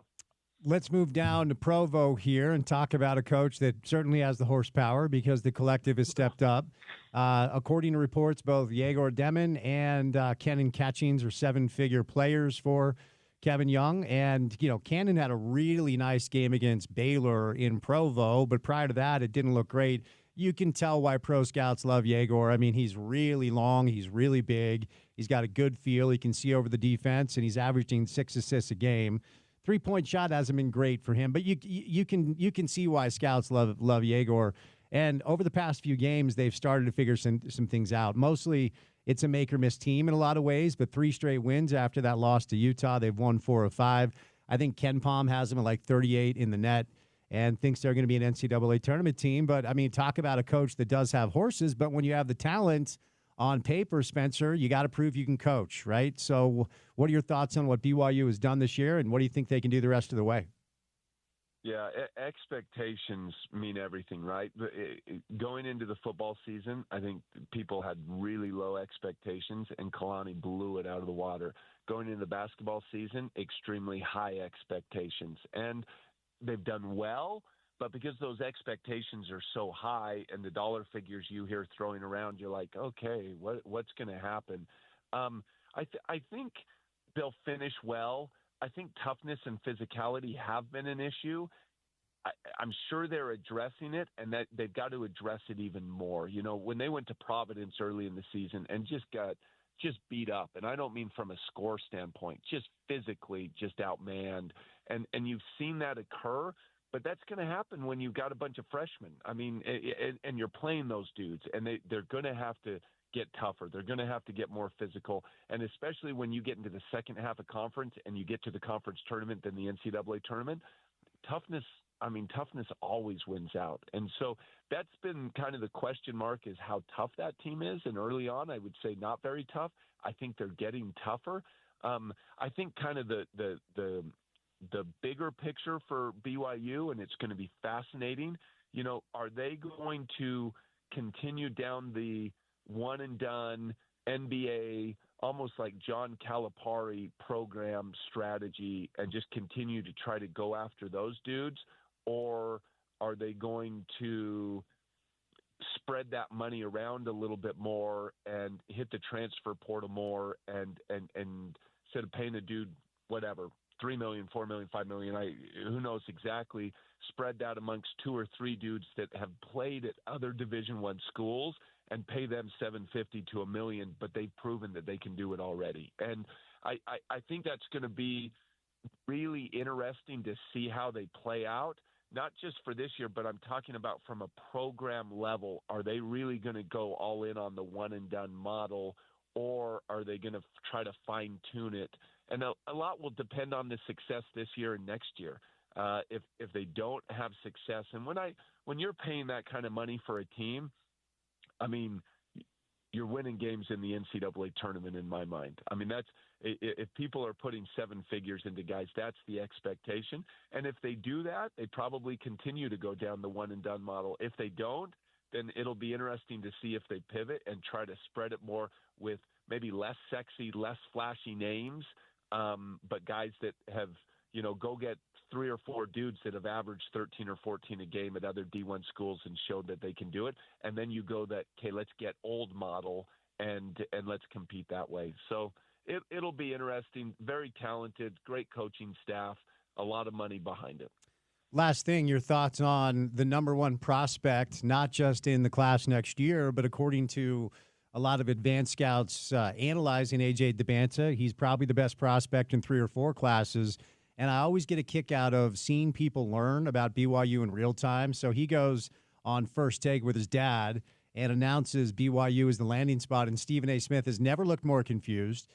Let's move down to Provo here and talk about a coach that certainly has the horsepower because the collective has stepped up. According to reports, both Yegor Demon and Kenan Catchings are 7-figure players for Kevin Young. And, Cannon had a really nice game against Baylor in Provo, but prior to that, it didn't look great. You can tell why pro scouts love Yegor. I mean, he's really long. He's really big. He's got a good feel. He can see over the defense, and he's averaging 6 assists a game. 3-point shot hasn't been great for him, but you can see why scouts love Yegor. And over the past few games, they've started to figure some things out. Mostly, it's a make-or-miss team in a lot of ways, but 3 straight wins after that loss to Utah. They've won 4 of 5. I think Ken Pom has them at like 38 in the net and thinks they're going to be an NCAA tournament team. But, I mean, talk about a coach that does have horses, but when you have the talent on paper, Spencer, you got to prove you can coach, right? So what are your thoughts on what BYU has done this year, and what do you think they can do the rest of the way? Yeah, expectations mean everything, right? Going into the football season, I think people had really low expectations, and Kalani blew it out of the water. Going into the basketball season, extremely high expectations. And they've done well, but because those expectations are so high and the dollar figures you hear throwing around, you're like, okay, what's going to happen? I think they'll finish well. I think toughness and physicality have been an issue. I'm sure they're addressing it, and that they've got to address it even more. When they went to Providence early in the season and just got beat up, and I don't mean from a score standpoint, just physically just outmanned, and you've seen that occur. But that's going to happen when you've got a bunch of freshmen. I mean, and you're playing those dudes, and they're going to have to get tougher. They're going to have to get more physical, and especially when you get into the second half of conference and you get to the conference tournament than the NCAA tournament, toughness always wins out. And so that's been kind of the question mark, is how tough that team is. And early on, I would say not very tough. I think they're getting tougher. I think kind of the bigger picture for BYU, and it's going to be fascinating, are they going to continue down the one and done NBA, almost like John Calipari program strategy, and just continue to try to go after those dudes? Or are they going to spread that money around a little bit more and hit the transfer portal more, and instead of paying a dude, whatever, $3 million, $4 million, $5 million, who knows exactly, spread that amongst 2 or 3 dudes that have played at other Division I schools and pay them $750,000 to $1 million, but they've proven that they can do it already. And I think that's going to be really interesting to see how they play out, not just for this year, but I'm talking about from a program level. Are they really going to go all in on the one-and-done model, or are they going to try to fine-tune it? And a lot will depend on the success this year and next year. If they don't have success, and when you're paying that kind of money for a team, I mean, you're winning games in the NCAA tournament in my mind. I mean, if people are putting 7 figures into guys, that's the expectation. And if they do that, they probably continue to go down the one-and-done model. If they don't, then it'll be interesting to see if they pivot and try to spread it more with maybe less sexy, less flashy names, but guys that have, go get 3 or 4 dudes that have averaged 13 or 14 a game at other D1 schools and showed that they can do it. And then you go that, okay, let's get old model and let's compete that way. So it'll be interesting. Very talented, great coaching staff, a lot of money behind it. Last thing, your thoughts on the number 1 prospect, not just in the class next year, but according to a lot of advanced scouts analyzing A.J. Debanta, he's probably the best prospect in 3 or 4 classes. And I always get a kick out of seeing people learn about BYU in real time. So he goes on First Take with his dad and announces BYU as the landing spot. And Stephen A. Smith has never looked more confused.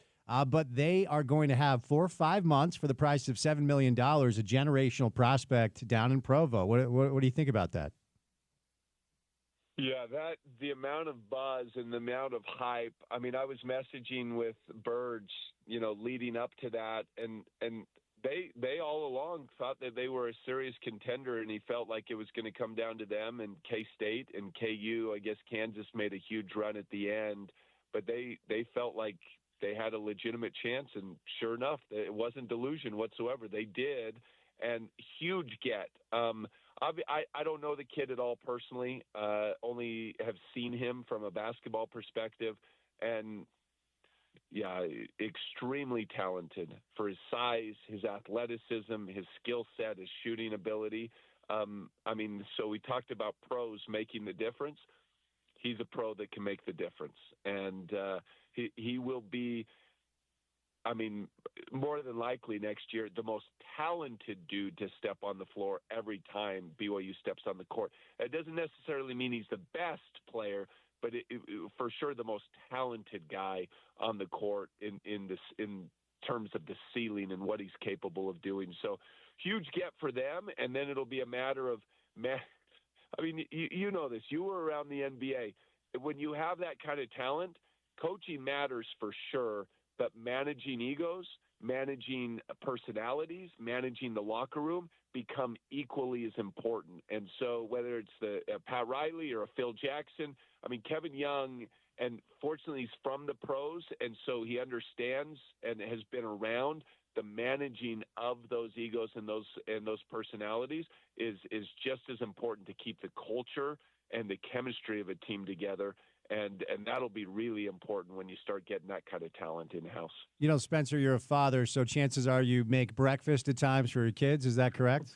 But they are going to have 4 or 5 months for the price of $7 million, a generational prospect down in Provo. What do you think about that? Yeah, the amount of buzz and the amount of hype. I mean, I was messaging with Birds, leading up to that, and they all along along thought that they were a serious contender, and he felt like it was going to come down to them and K-State and KU. I guess Kansas made a huge run at the end, but they felt like they had a legitimate chance, and sure enough, it wasn't delusion whatsoever. They did, and huge get. I don't know the kid at all personally, only have seen him from a basketball perspective, and yeah, extremely talented for his size, his athleticism, his skill set, his shooting ability. So we talked about pros making the difference. He's a pro that can make the difference, and he will be, more than likely next year, the most talented dude to step on the floor every time BYU steps on the court. It doesn't necessarily mean he's the best player, but for sure the most talented guy on the court in terms of the ceiling and what he's capable of doing. So huge get for them, and then it'll be a matter of, you know this. You were around the NBA. When you have that kind of talent, coaching matters for sure, but managing egos, managing personalities, managing the locker room become equally as important. And so whether it's the Pat Riley or a Phil Jackson, Kevin Young, and fortunately he's from the pros, and so he understands and has been around the managing of those egos and those personalities is just as important to keep the culture and the chemistry of a team together. And that'll be really important when you start getting that kind of talent in-house. You know, Spencer, you're a father, so chances are you make breakfast at times for your kids. Is that correct?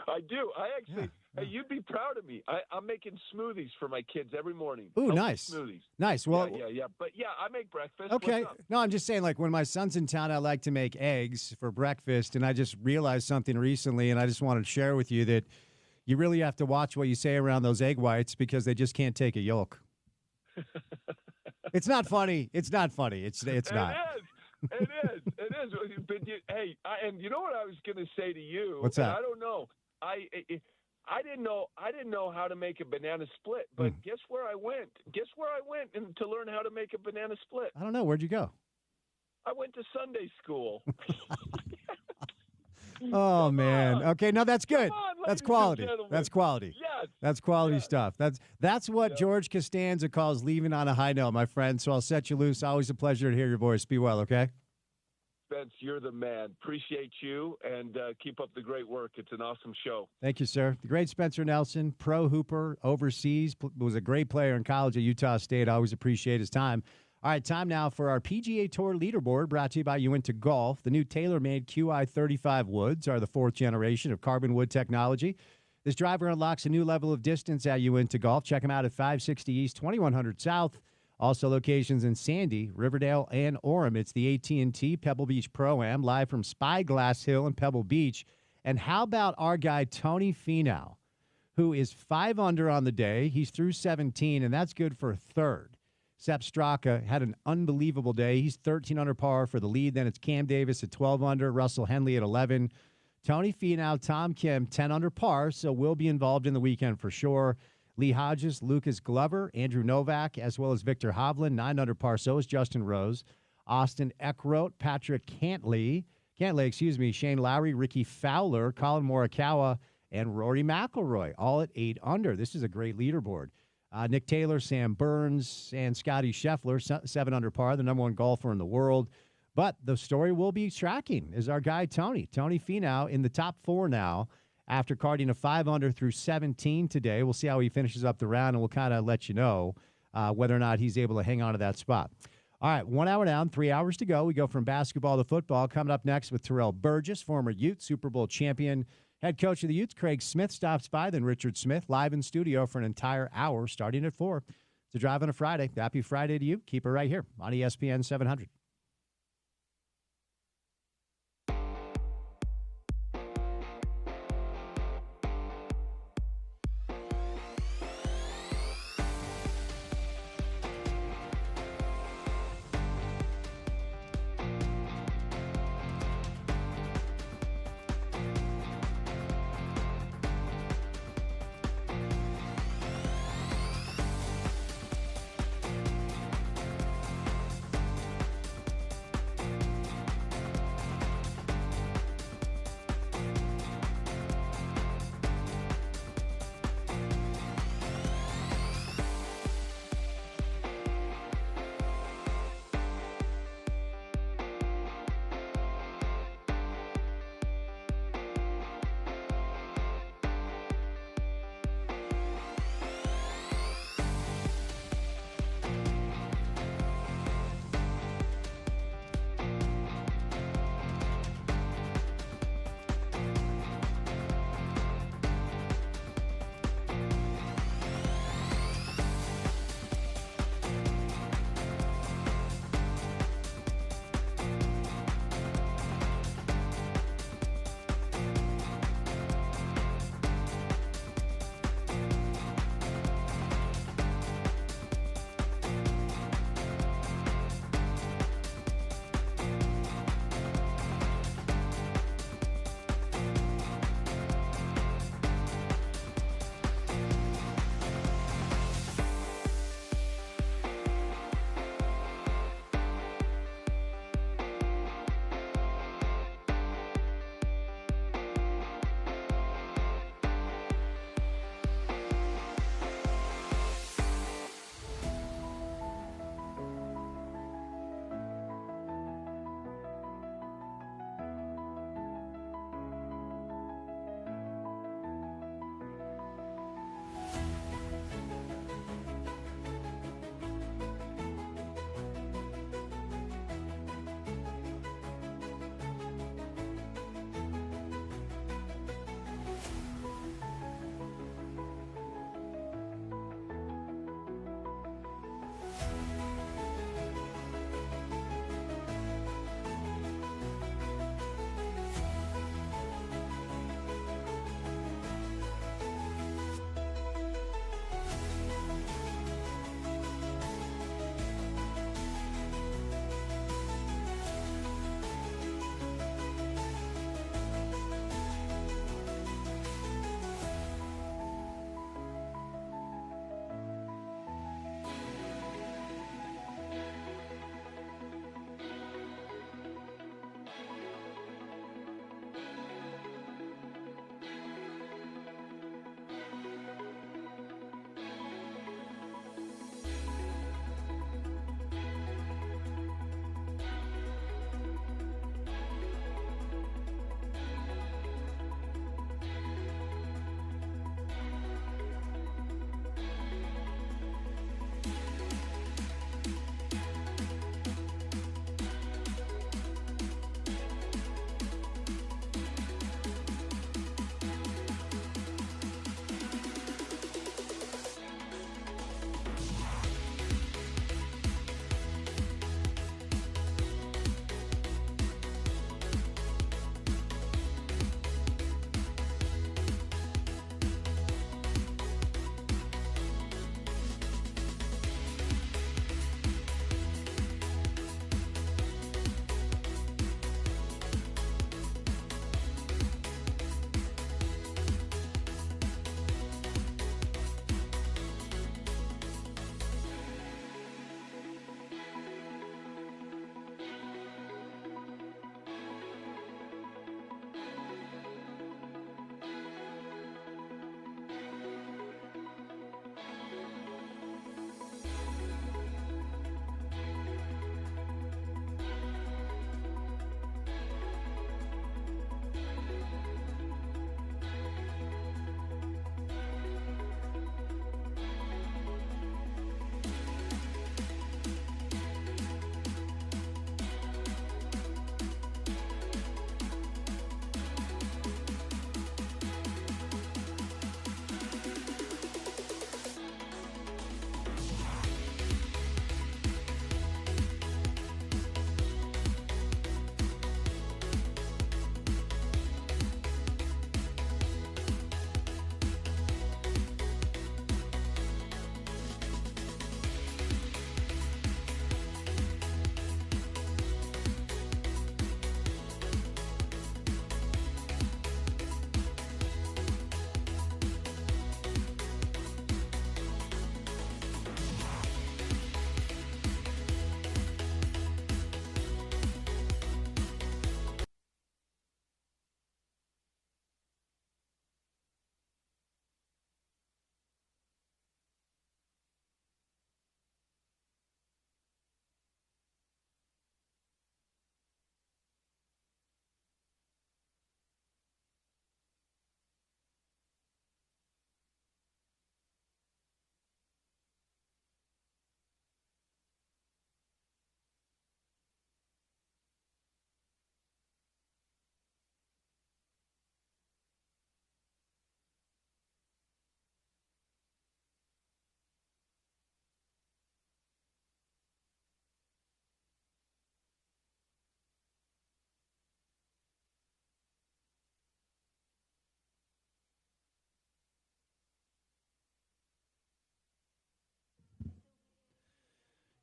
I do. I actually, hey, you'd be proud of me. I'm making smoothies for my kids every morning. Ooh, nice. Smoothies. Nice. Well, yeah. But yeah, I make breakfast. Okay. No, I'm just saying, like, when my son's in town, I like to make eggs for breakfast, and I just realized something recently, and I just wanted to share with you that you really have to watch what you say around those egg whites because they just can't take a yolk. It's not funny. It's not funny. It's not. It is. But and you know what I was going to say to you? What's that? I don't know. I didn't know how to make a banana split, but guess where I went? To learn how to make a banana split? I don't know. Where'd you go? I went to Sunday school. Oh, man. Okay, no, that's good. On, that's quality. That's quality. Yes. That's quality stuff. That's what George Costanza calls leaving on a high note, my friend. So I'll set you loose. Always a pleasure to hear your voice. Be well, okay? Spence, you're the man. Appreciate you, and keep up the great work. It's an awesome show. Thank you, sir. The great Spencer Nelson, pro hooper overseas, was a great player in college at Utah State. I always appreciate his time. All right, time now for our PGA Tour leaderboard, brought to you by Uinta Golf. The new TaylorMade QI35 woods are the fourth generation of carbon wood technology. This driver unlocks a new level of distance at Uinta Golf. Check them out at 560 East, 2100 South. Also locations in Sandy, Riverdale, and Orem. It's the AT&T Pebble Beach Pro-Am, live from Spyglass Hill in Pebble Beach. And how about our guy, Tony Finau, who is 5 under on the day. He's through 17, and that's good for third. Sepp Straka had an unbelievable day. He's 13 under par for the lead. Then it's Cam Davis at 12 under, Russell Henley at 11. Tony Finau, Tom Kim, 10 under par, so we'll be involved in the weekend for sure. Lee Hodges, Lucas Glover, Andrew Novak, as well as Victor Hovland, 9 under par. So is Justin Rose. Austin Eckroat, Patrick Cantlay, Shane Lowry, Ricky Fowler, Colin Morikawa, and Rory McIlroy, all at 8 under. This is a great leaderboard. Nick Taylor, Sam Burns, and Scotty Scheffler, 7 under par, the number one golfer in the world. But the story we'll be tracking is our guy, Tony Finau, in the top 4 now after carding a 5 under through 17 today. We'll see how he finishes up the round, and we'll kind of let you know whether or not he's able to hang on to that spot. All right, 1 hour down, 3 hours to go. We go from basketball to football. Coming up next with Terrell Burgess, former Ute Super Bowl champion. Head coach of the Utes, Craig Smith, stops by. Then Richard Smith, live in studio for an entire hour, starting at 4. It's a drive on a Friday. Happy Friday to you. Keep it right here on ESPN 700.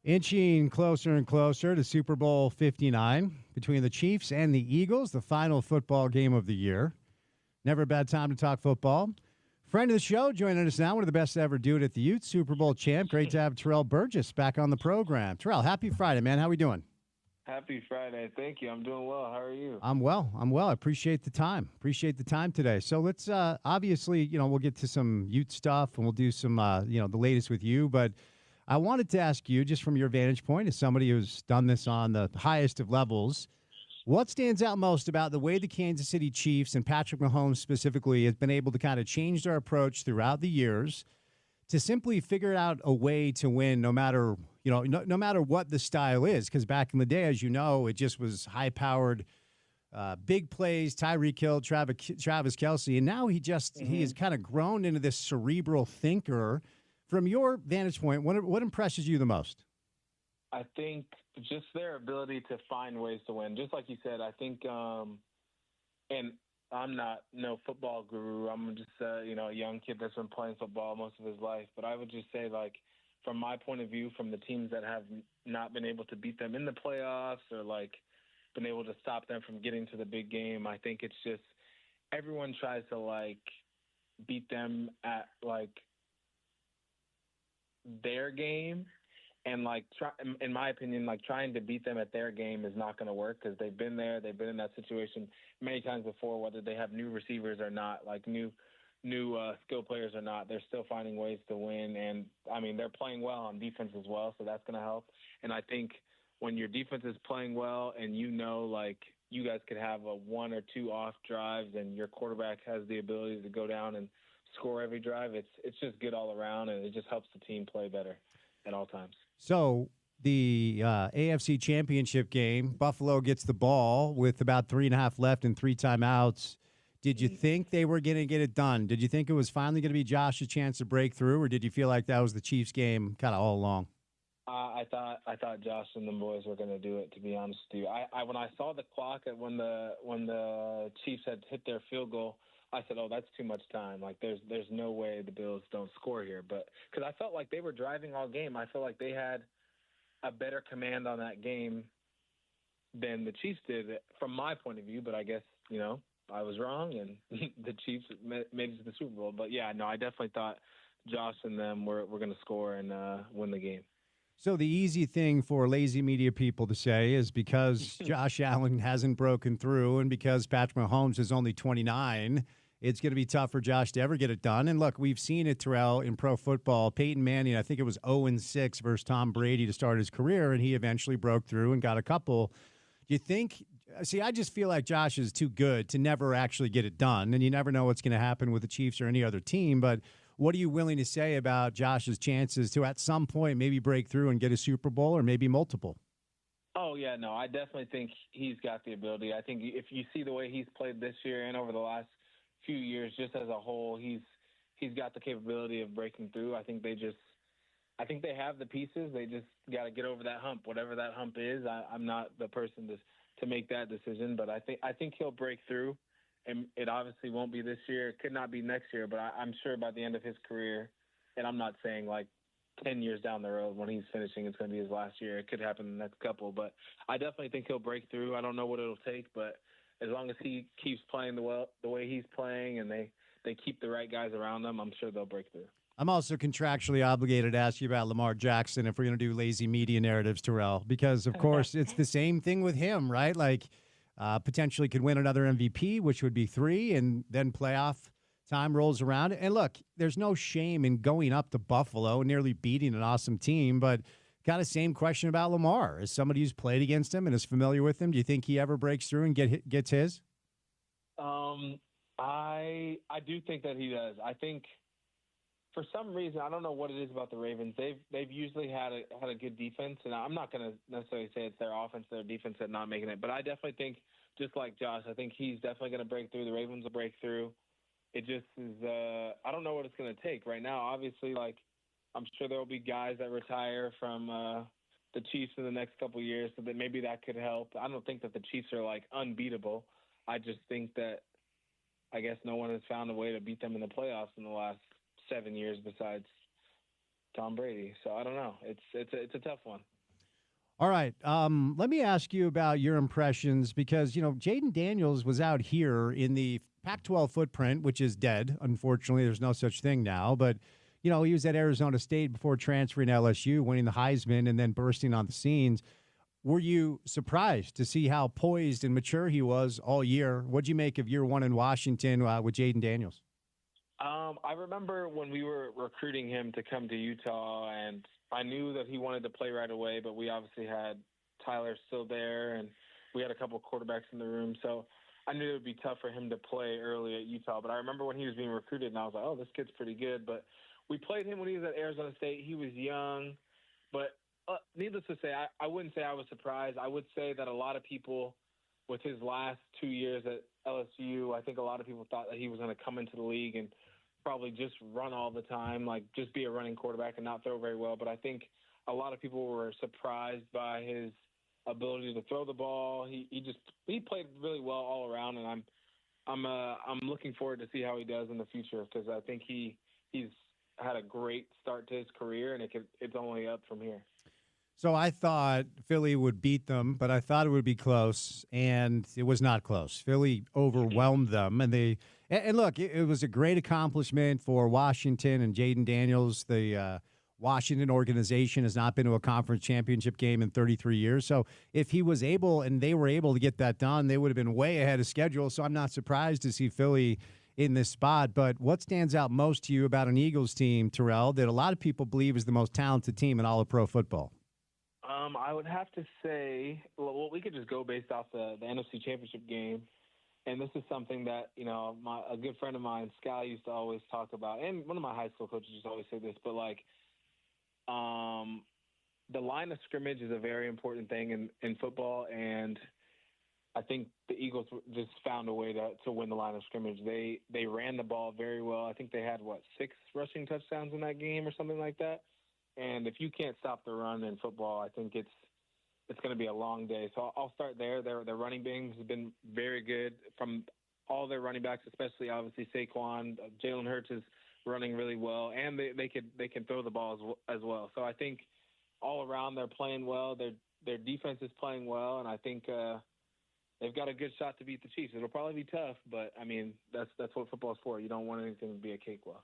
Inching closer and closer to Super Bowl 59 between the Chiefs and the Eagles, the final football game of the year. Never a bad time to talk football. Friend of the show joining us now, one of the best to ever do it at the Ute, Super Bowl champ. Great to have Terrell Burgess back on the program. Terrell, happy Friday, man. How we doing? Happy Friday. Thank you. I'm doing well. How are you? I'm well. I appreciate the time. Today. So let's obviously, we'll get to some Ute stuff and we'll do some, the latest with you. But I wanted to ask you, just from your vantage point, as somebody who's done this on the highest of levels, what stands out most about the way the Kansas City Chiefs and Patrick Mahomes specifically has been able to kind of change their approach throughout the years to simply figure out a way to win no matter no matter what the style is? Because back in the day, as you know, it just was high-powered, big plays, Tyreek Hill, Travis Kelce, and now he has kind of grown into this cerebral thinker. From your vantage point, what impresses you the most? I think just their ability to find ways to win. Just like you said, I think, and I'm not no football guru. I'm just a young kid that's been playing football most of his life. But I would just say, like, from my point of view, from the teams that have not been able to beat them in the playoffs or like been able to stop them from getting to the big game, I think it's just everyone tries to like beat them at like their game. And like, in my opinion, like trying to beat them at their game is not going to work because they've been there. They've been in that situation many times before, whether they have new receivers or not, like new skill players or not. They're still finding ways to win. And I mean, they're playing well on defense as well. So that's going to help. And I think when your defense is playing well and like you guys could have a 1 or 2 off drives and your quarterback has the ability to go down and score every drive, it's just good all around. And it just helps the team play better at all times. So the AFC Championship game, Buffalo gets the ball with about 3.5 left and 3 timeouts. Did you think they were going to get it done? Did you think it was finally going to be Josh's chance to break through, or did you feel like that was the Chiefs' game kind of all along? I thought Josh and the boys were going to do it. To be honest with you, I when I saw the clock at when the Chiefs had hit their field goal, I said, "Oh, that's too much time. Like, there's no way the Bills don't score here." But because I felt like they were driving all game, I felt like they had a better command on that game than the Chiefs did, from my point of view. But I guess I was wrong, and the Chiefs made it to the Super Bowl. But yeah, no, I definitely thought Josh and them were going to score and win the game. So the easy thing for lazy media people to say is because Josh Allen hasn't broken through and because Patrick Mahomes is only 29, it's going to be tough for Josh to ever get it done. And look, we've seen it, Terrell, in pro football. Peyton Manning, I think it was 0-6 versus Tom Brady to start his career, and he eventually broke through and got a couple. Do you think – see, I just feel like Josh is too good to never actually get it done, and you never know what's going to happen with the Chiefs or any other team. But what are you willing to say about Josh's chances to at some point maybe break through and get a Super Bowl or maybe multiple? Oh, yeah, no, I definitely think he's got the ability. I think if you see the way he's played this year and over the last few years just as a whole, he's got the capability of breaking through. I think they have the pieces. They just got to get over that hump, whatever that hump is. I'm not the person to make that decision, but I think he'll break through. And it obviously won't be this year. It could not be next year, but I'm sure by the end of his career, and I'm not saying like 10 years down the road when he's finishing, it's going to be his last year. It could happen in the next couple, but I definitely think he'll break through. I don't know what it'll take, but as long as he keeps playing the way he's playing and they keep the right guys around them, I'm sure they'll break through. I'm also contractually obligated to ask you about Lamar Jackson if we're going to do lazy media narratives, Terrell, because, of course, it's the same thing with him, right? Like, potentially could win another MVP, which would be 3, and then playoff time rolls around. And look, there's no shame in going up to Buffalo and nearly beating an awesome team, but kind of same question about Lamar. As somebody who's played against him and is familiar with him, do you think he ever breaks through and gets his? I do think that he does. I think for some reason, I don't know what it is about the Ravens. They've usually had a good defense, and I'm not going to necessarily say it's their offense, their defense that's not making it. But I definitely think, just like Josh, I think he's definitely going to break through. The Ravens will break through. It just is. I don't know what it's going to take right now. Obviously, like I'm sure there will be guys that retire from the Chiefs in the next couple of years, so that maybe that could help. I don't think that the Chiefs are like unbeatable. I just think that I guess no one has found a way to beat them in the playoffs in the last 7 years besides Tom Brady. So I don't know. It's a tough one. All right. Let me ask you about your impressions because, Jaden Daniels was out here in the Pac-12 footprint, which is dead. Unfortunately, there's no such thing now. But, he was at Arizona State before transferring to LSU, winning the Heisman, and then bursting on the scenes. Were you surprised to see how poised and mature he was all year? What'd you make of year one in Washington with Jaden Daniels? I remember when we were recruiting him to come to Utah, and I knew that he wanted to play right away, but we obviously had Tyler still there, and we had a couple of quarterbacks in the room, so I knew it would be tough for him to play early at Utah. But I remember when he was being recruited, and I was like, oh, this kid's pretty good. But we played him when he was at Arizona State. He was young, but needless to say, I wouldn't say I was surprised. I would say that a lot of people, with his last 2 years at LSU, I think a lot of people thought that he was going to come into the league and probably just run all the time, like just be a running quarterback and not throw very well. But I think a lot of people were surprised by his ability to throw the ball. He played really well all around, and I'm looking forward to see how he does in the future because I think he's had a great start to his career, and it's only up from here. So I thought Philly would beat them, but I thought it would be close, and it was not close. Philly overwhelmed them, and look, it was a great accomplishment for Washington and Jaden Daniels. The Washington organization has not been to a conference championship game in 33 years. So if he was able and they were able to get that done, they would have been way ahead of schedule. So I'm not surprised to see Philly in this spot. But what stands out most to you about an Eagles team, Terrell, that a lot of people believe is the most talented team in all of pro football? I would have to say, well, we could just go based off the NFC Championship game. And this is something that, a good friend of mine, Sky, used to always talk about. And one of my high school coaches used to always say this. But, the line of scrimmage is a very important thing in football. And I think the Eagles just found a way to win the line of scrimmage. They ran the ball very well. I think they had, 6 rushing touchdowns in that game or something like that. And if you can't stop the run in football, I think it's going to be a long day. So I'll start there. Their running backs have been very good from all their running backs, especially obviously Saquon. Jalen Hurts is running really well, and they can throw the ball as well. So I think all around they're playing well. Their defense is playing well, and I think they've got a good shot to beat the Chiefs. It'll probably be tough, but I mean that's what football's for. You don't want anything to be a cakewalk.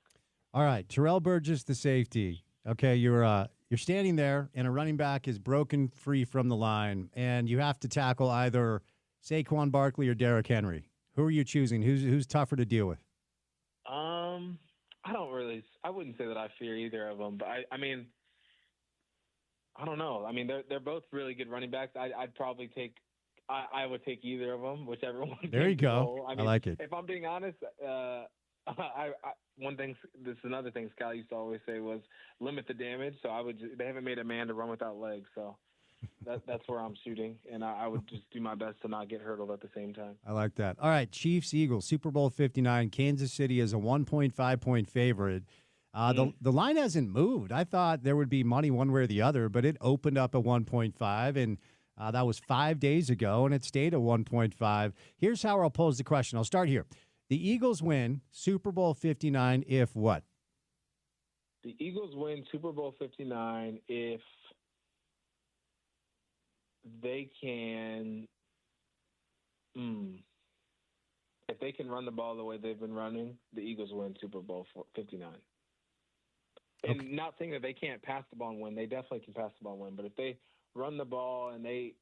All right, Terrell Burgess, the safety. Okay, you're standing there, and a running back is broken free from the line, and you have to tackle either Saquon Barkley or Derrick Henry. Who are you choosing? Who's tougher to deal with? I wouldn't say that I fear either of them, but I mean, I don't know. I mean, they're both really good running backs. I'd probably take. I would take either of them, whichever one. There you go. I like it. If I'm being honest, this is another thing Scott used to always say was limit the damage. So they haven't made a man to run without legs. So that's where I'm shooting. And I would just do my best to not get hurdled at the same time. I like that. All right. Chiefs, Eagles, Super Bowl 59. Kansas City is a 1.5 point favorite. The line hasn't moved. I thought there would be money one way or the other, but it opened up at 1.5 and that was 5 days ago, and it stayed at 1.5. Here's how I'll pose the question. I'll start here. The Eagles win Super Bowl 59 if what? The Eagles win Super Bowl 59 if they can if they can run the ball the way they've been running, the Eagles win Super Bowl 59. And Okay. not saying that they can't pass the ball and win. They definitely can pass the ball and win. But if they run the ball and they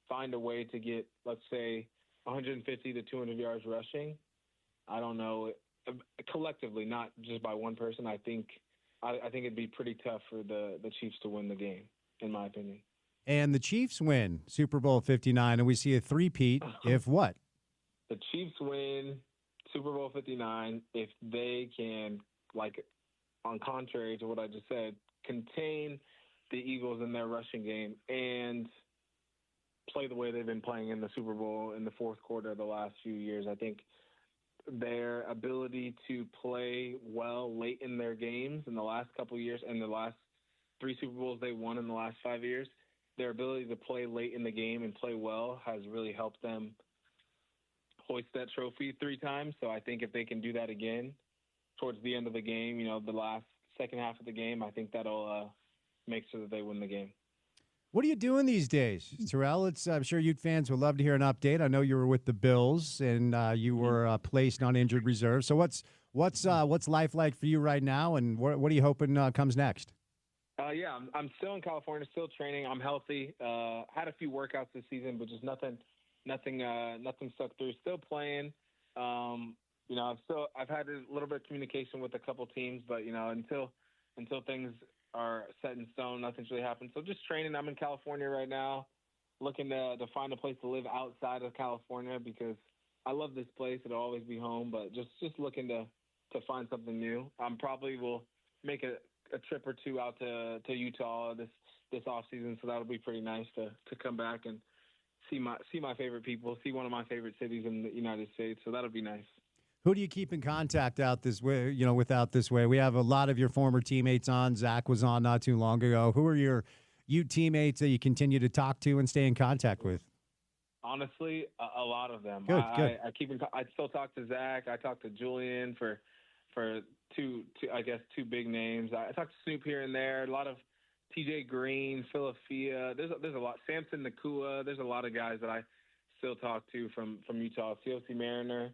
find a way to get, let's say, 150 to 200 yards rushing, I don't know, collectively, not just by one person, I think it'd be pretty tough for the Chiefs to win the game, in my opinion. And the Chiefs win Super Bowl 59, and we see a three-peat if what? The Chiefs win Super Bowl 59 if they can, on contrary to what I just said, contain the Eagles in their rushing game and play the way they've been playing in the Super Bowl in the fourth quarter of the last few years. I think their ability to play well late in their games in the last couple of years and the last 3 Super Bowls they won in the last 5 years, their ability to play late in the game and play well has really helped them hoist that trophy 3 times. So I think if they can do that again towards the end of the game, the last second half of the game, I think that'll make sure that they win the game. What are you doing these days, Terrell? I'm sure Ute fans would love to hear an update. I know you were with the Bills and you were placed on injured reserve. So what's life like for you right now, and what are you hoping comes next? Yeah, I'm still in California, still training. I'm healthy. Had a few workouts this season, but just nothing stuck through. Still playing. I've had a little bit of communication with a couple teams, but until things are set in stone, nothing's really happened. So just training. I'm in California right now, looking to find a place to live outside of California because I love this place. It'll always be home, but just looking to find something new. Probably will make a trip or two out to Utah this off season, so that'll be pretty nice to come back and see my favorite people, see one of my favorite cities in the United States. So that'll be nice. Who do you keep in contact out this way? Without this way, we have a lot of your former teammates on. Zach was on not too long ago. Who are your teammates that you continue to talk to and stay in contact with? Honestly, a lot of them. Good. I still talk to Zach. I talk to Julian for two big names. I talk to Snoop here and there. A lot of TJ Green, Philadelphia. There's a lot. Samson Nakua. There's a lot of guys that I still talk to from Utah. COC Mariner.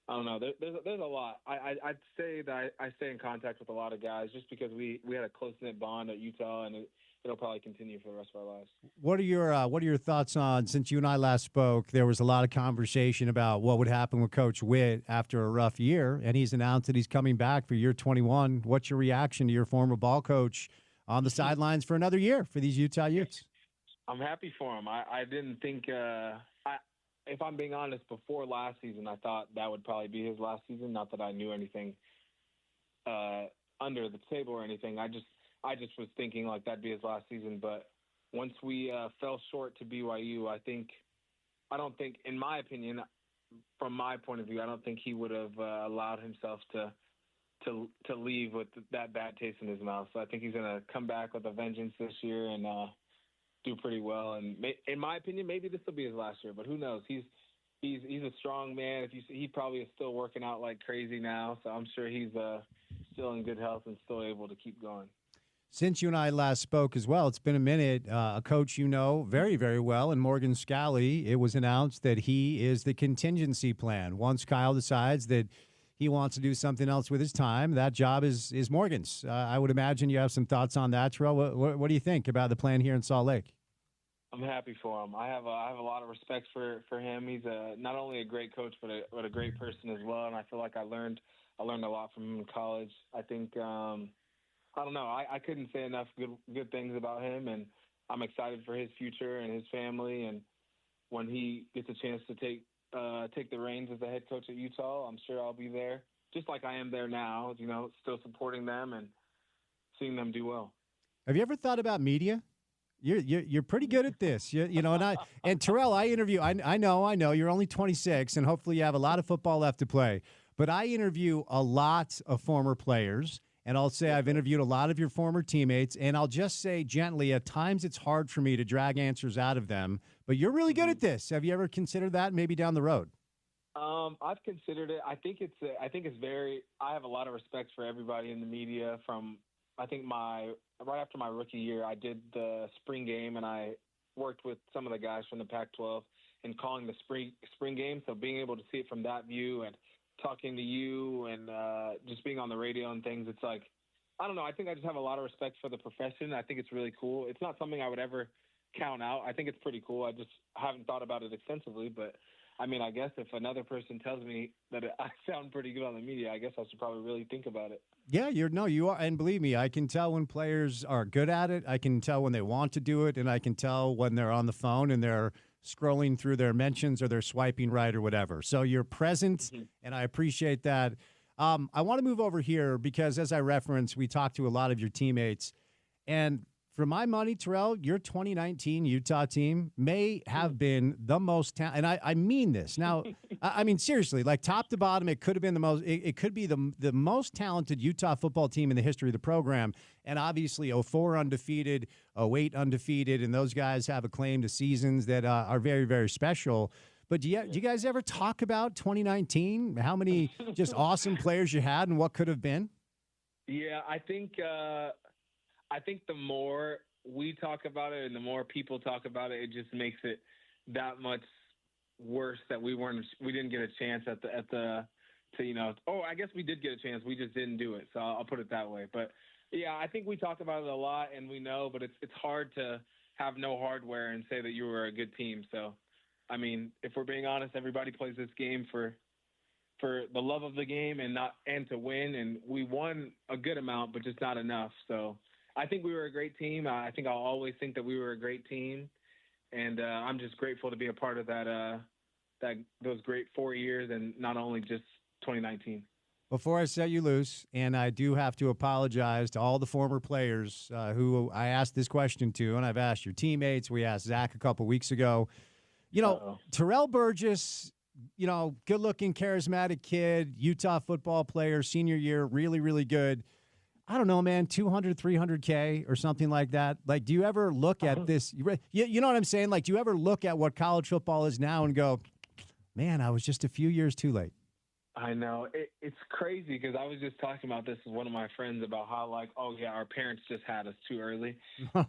I don't know. There's a lot. I'd say that I stay in contact with a lot of guys just because we had a close-knit bond at Utah, and it'll probably continue for the rest of our lives. What are your thoughts on, since you and I last spoke, there was a lot of conversation about what would happen with Coach Witt after a rough year, and he's announced that he's coming back for year 21. What's your reaction to your former ball coach on the sidelines for another year for these Utah Utes? I'm happy for him. I didn't think if I'm being honest, before last season, I thought that would probably be his last season. Not that I knew anything under the table or anything. I just was thinking like that'd be his last season. But once we fell short to BYU, I don't think, in my opinion, from my point of view, I don't think he would have allowed himself to leave with that bad taste in his mouth. So I think he's going to come back with a vengeance this year and do pretty well. And in my opinion, maybe this will be his last year, but who knows? He's a strong man. He probably is still working out like crazy now, so I'm sure he's still in good health and still able to keep going. Since you and I last spoke as well, it's been a minute. A coach you know very, very well, and Morgan Scally, it was announced that he is the contingency plan. Once Kyle decides that he wants to do something else with his time, that job is Morgan's. I would imagine you have some thoughts on that, Terrell. What do you think about the plan here in Salt Lake? I'm happy for him. I have a lot of respect for him. He's not only a great coach, but a great person as well. And I feel like I learned a lot from him in college. I think I don't know. I couldn't say enough good things about him, and I'm excited for his future and his family. And when he gets a chance to take the reins as the head coach at Utah, I'm sure I'll be there, just like I am there now. Still supporting them and seeing them do well. Have you ever thought about media? You're pretty good at this, and Terrell, I interview. I know you're only 26, and hopefully you have a lot of football left to play. But I interview a lot of former players, and I'll say I've interviewed a lot of your former teammates, and I'll just say gently, at times it's hard for me to drag answers out of them. But you're really good at this. Have you ever considered that maybe down the road? I've considered it. I think it's very. I have a lot of respect for everybody in the media. I think right after my rookie year, I did the spring game, and I worked with some of the guys from the Pac-12 in calling the spring game. So being able to see it from that view and talking to you and just being on the radio and things, it's like, I don't know. I think I just have a lot of respect for the profession. I think it's really cool. It's not something I would ever count out. I think it's pretty cool. I just haven't thought about it extensively, but I mean, I guess if another person tells me that I sound pretty good on the media, I guess I should probably really think about it. Yeah, you are. And believe me, I can tell when players are good at it. I can tell when they want to do it. And I can tell when they're on the phone and they're scrolling through their mentions or they're swiping right or whatever. So you're present, and I appreciate that. I want to move over here because, as I referenced, we talked to a lot of your teammates. And for my money, Terrell, your 2019 Utah team may have been the most talented. And I mean this. Now, I mean, seriously, like top to bottom, it could have been the most – it could be the most talented Utah football team in the history of the program. And obviously 04 undefeated, 08 undefeated, and those guys have a claim to seasons that are very, very special. But do you guys ever talk about 2019, how many just awesome players you had and what could have been? Yeah, I think the more we talk about it and the more people talk about it, it just makes it that much worse that we didn't get a chance I guess we did get a chance. We just didn't do it. So I'll put it that way. But yeah, I think we talk about it a lot and we know, but it's hard to have no hardware and say that you were a good team. So, I mean, if we're being honest, everybody plays this game for the love of the game and to win. And we won a good amount, but just not enough. So I think we were a great team. I think I'll always think that we were a great team. And I'm just grateful to be a part of those great 4 years and not only just 2019. Before I set you loose, and I do have to apologize to all the former players who I asked this question to, and I've asked your teammates. We asked Zach a couple weeks ago. Terrell Burgess, good-looking, charismatic kid, Utah football player, senior year, really, really good. I don't know, man, 200, 300K or something like that. Like, do you ever look at this? You know what I'm saying? Like, do you ever look at what college football is now and go, man, I was just a few years too late? I know. It's crazy because I was just talking about this with one of my friends about how, our parents just had us too early. But,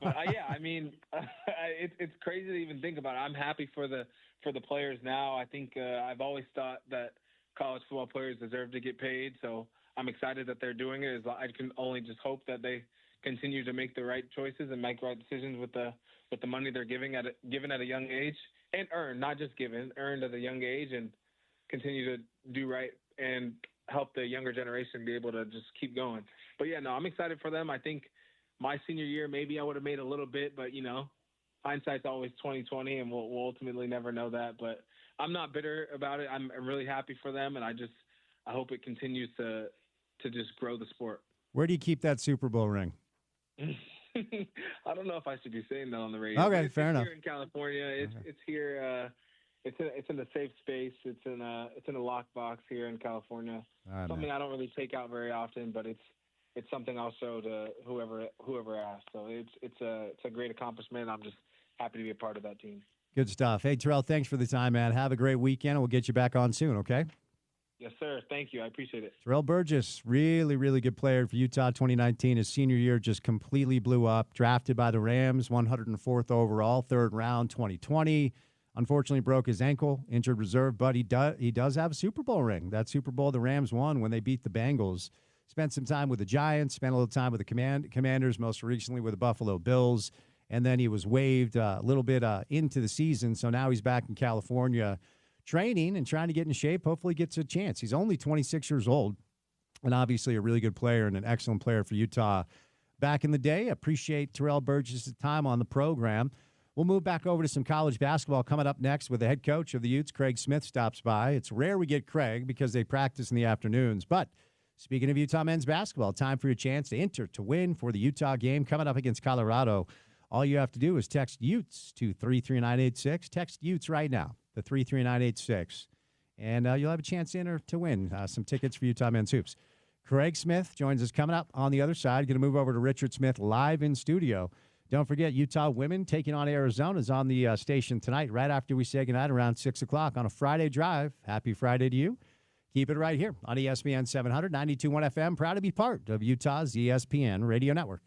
it's crazy to even think about it. I'm happy for the players now. I think I've always thought that college football players deserve to get paid, so I'm excited that they're doing it. I can only just hope that they continue to make the right choices and make right decisions with the money they're given at a young age and earned at a young age and continue to do right and help the younger generation be able to just keep going. But yeah, no, I'm excited for them. I think my senior year, maybe I would have made a little bit, but hindsight's always 20/20 and we'll ultimately never know that, but I'm not bitter about it. I'm really happy for them. And I hope it continues to just grow the sport. Where do you keep that Super Bowl ring? I don't know if I should be saying that on the radio. Okay, fair enough. Here in California, it's here. It's in a safe space. It's in a lockbox here in California. Right, something man. I don't really take out very often, but it's something I'll show to whoever asks. So it's a great accomplishment. I'm just happy to be a part of that team. Good stuff. Hey, Terrell, thanks for the time, man. Have a great weekend, and we'll get you back on soon, okay? Yes, sir. Thank you. I appreciate it. Terrell Burgess, really, really good player for Utah 2019. His senior year just completely blew up. Drafted by the Rams, 104th overall, third round, 2020. Unfortunately, broke his ankle, injured reserve, but he does have a Super Bowl ring. That Super Bowl the Rams won when they beat the Bengals. Spent some time with the Giants, spent a little time with the Commanders, most recently with the Buffalo Bills, and then he was waived a little bit into the season, so now he's back in California training and trying to get in shape. Hopefully gets a chance. He's only 26 years old and obviously a really good player and an excellent player for Utah back in the day. Appreciate Terrell Burgess' time on the program. We'll move back over to some college basketball coming up next with the head coach of the Utes, Craig Smith, stops by. It's rare we get Craig because they practice in the afternoons. But speaking of Utah men's basketball, time for your chance to enter to win for the Utah game coming up against Colorado. All you have to do is text Utes to 33986. Text Utes right now, the 33986. And you'll have a chance to enter to win some tickets for Utah men's hoops. Craig Smith joins us coming up on the other side. Going to move over to Richard Smith live in studio. Don't forget, Utah women taking on Arizona is on the station tonight, right after we say goodnight around 6 o'clock on a Friday drive. Happy Friday to you. Keep it right here on ESPN 700, 92.1 FM. Proud to be part of Utah's ESPN radio network.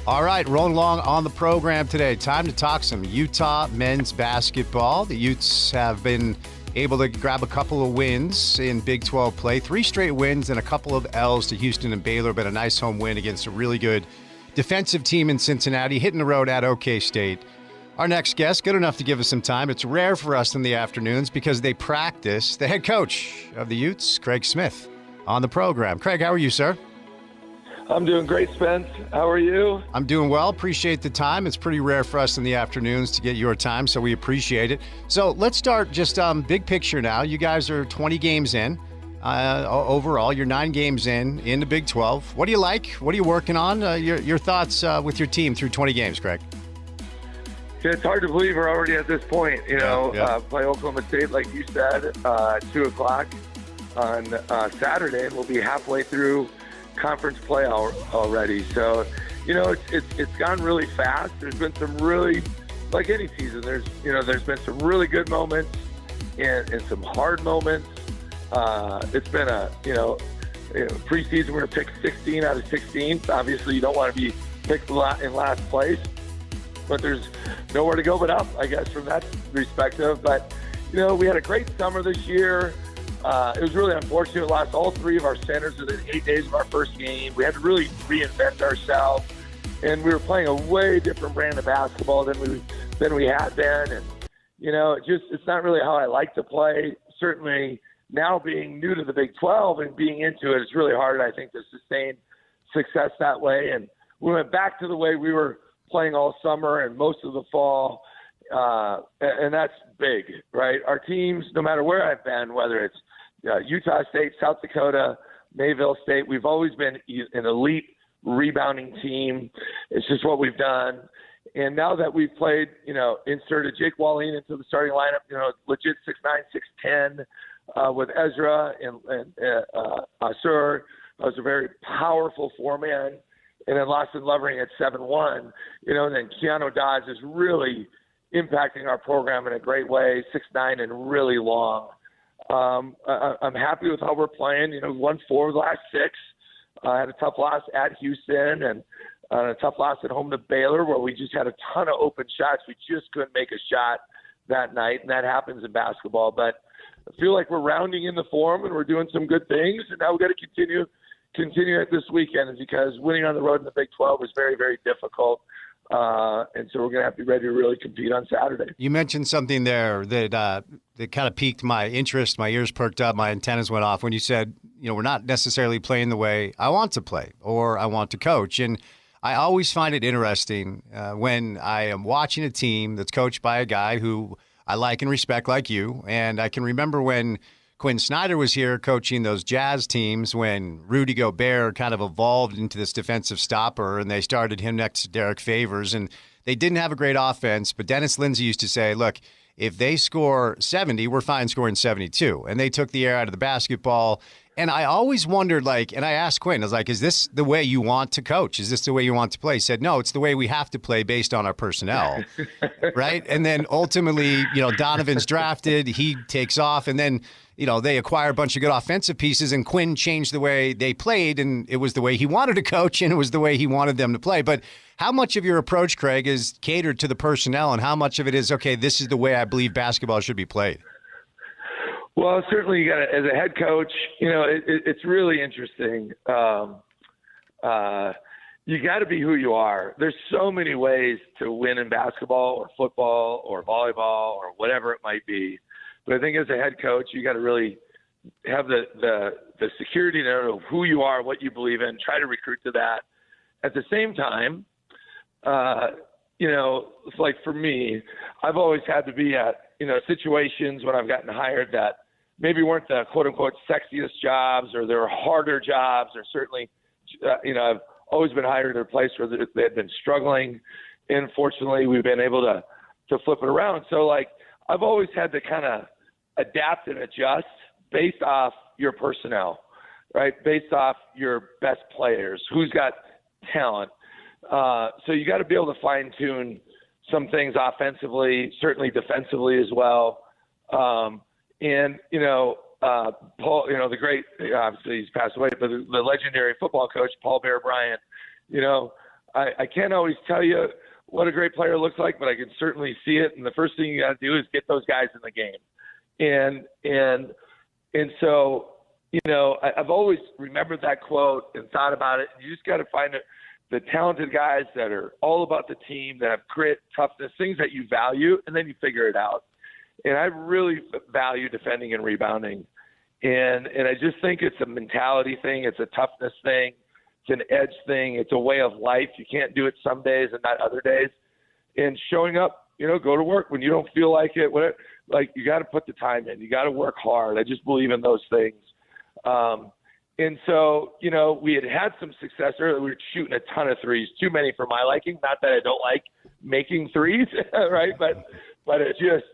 All right, rolling along on the program today. Time to talk some Utah men's basketball. The Utes have been able to grab a couple of wins in Big 12 play. 3 straight wins and a couple of L's to Houston and Baylor, but a nice home win against a really good defensive team in Cincinnati, hitting the road at OK State. Our next guest, good enough to give us some time. It's rare for us in the afternoons because they practice. The head coach of the Utes, Craig Smith, on the program. Craig, how are you, sir? I'm doing great, Spence. How are you? I'm doing well. Appreciate the time. It's pretty rare for us in the afternoons to get your time, so we appreciate it. So let's start just big picture now. You guys are 20 games in. Overall, you're 9 games in the Big 12. What do you like? What are you working on? Your thoughts with your team through 20 games, Craig? It's hard to believe we're already at this point. Play Oklahoma State, like you said, 2 o'clock on Saturday, and we'll be halfway through conference play already. So, it's gone really fast. There's been some really, like any season, there's been some really good moments and some hard moments. It's been preseason, we're going to pick 16 out of 16. Obviously, you don't want to be picked in last place, but there's nowhere to go but up, I guess, from that perspective. But, we had a great summer this year. It was really unfortunate. We lost all 3 of our centers within 8 days of our first game. We had to really reinvent ourselves, and we were playing a way different brand of basketball than we had been. And it's not really how I like to play. Certainly, now being new to the Big 12 and being into it, it's really hard, I think, to sustain success that way. And we went back to the way we were playing all summer and most of the fall, and that's big, right? Our teams, no matter where I've been, whether it's Utah State, South Dakota, Mayville State, we've always been an elite rebounding team. It's just what we've done. And now that we've played, inserted Jake Wallin into the starting lineup, legit 6'9", 6'10", with Ezra and Asur. That was a very powerful 4-man. And then Lawson Lovering at 7'1", and then Keanu Dodds is really impacting our program in a great way, 6'9" and really long. I'm happy with how we're playing. Won 4 of the last 6. Had a tough loss at Houston and a tough loss at home to Baylor, where we just had a ton of open shots. We just couldn't make a shot that night, and that happens in basketball. But I feel like we're rounding in the form and we're doing some good things, and now we've got to continue it this weekend, because winning on the road in the Big 12 is very, very difficult. And so we're going to have to be ready to really compete on Saturday. You mentioned something there that kind of piqued my interest. My ears perked up. My antennas went off when you said, we're not necessarily playing the way I want to play or I want to coach. And I always find it interesting when I am watching a team that's coached by a guy who I like and respect like you. And I can remember when Quinn Snyder was here coaching those Jazz teams, when Rudy Gobert kind of evolved into this defensive stopper, and they started him next to Derek Favors, and they didn't have a great offense. But Dennis Lindsay used to say, look, if they score 70, we're fine scoring 72. And they took the air out of the basketball. And I always wondered, and I asked Quinn, I was like, is this the way you want to coach? Is this the way you want to play? He said, no, it's the way we have to play based on our personnel, right? And then ultimately, Donovan's drafted, he takes off, and then, they acquire a bunch of good offensive pieces, and Quinn changed the way they played, and it was the way he wanted to coach, and it was the way he wanted them to play. But how much of your approach, Craig, is catered to the personnel, and how much of it is, okay, this is the way I believe basketball should be played? Well, certainly you got to, as a head coach, it's really interesting. You got to be who you are. There's so many ways to win in basketball or football or volleyball or whatever it might be. But I think as a head coach, you got to really have the security to know who you are, what you believe in, try to recruit to that. At the same time, it's like for me, I've always had to be at, situations when I've gotten hired that maybe weren't the quote unquote sexiest jobs, or there were harder jobs, or certainly, I've always been hired at a place where they had been struggling. And fortunately, we've been able to flip it around. So I've always had to kind of adapt and adjust based off your personnel, right? Based off your best players, who's got talent. So you got to be able to fine tune some things offensively, certainly defensively as well. Paul, the great, obviously he's passed away, but the legendary football coach, Paul Bear Bryant, I can't always tell you what a great player looks like, but I can certainly see it. And the first thing you got to do is get those guys in the game. And so, I've always remembered that quote and thought about it. You just got to find the talented guys that are all about the team, that have grit, toughness, things that you value, and then you figure it out. And I really value defending and rebounding. And I just think it's a mentality thing. It's a toughness thing. It's an edge thing. It's a way of life. You can't do it some days and not other days. And showing up, go to work when you don't feel like it. Whatever, you got to put the time in. You got to work hard. I just believe in those things. And so, we had some success earlier. We were shooting a ton of threes, too many for my liking. Not that I don't like making threes, right? But it just,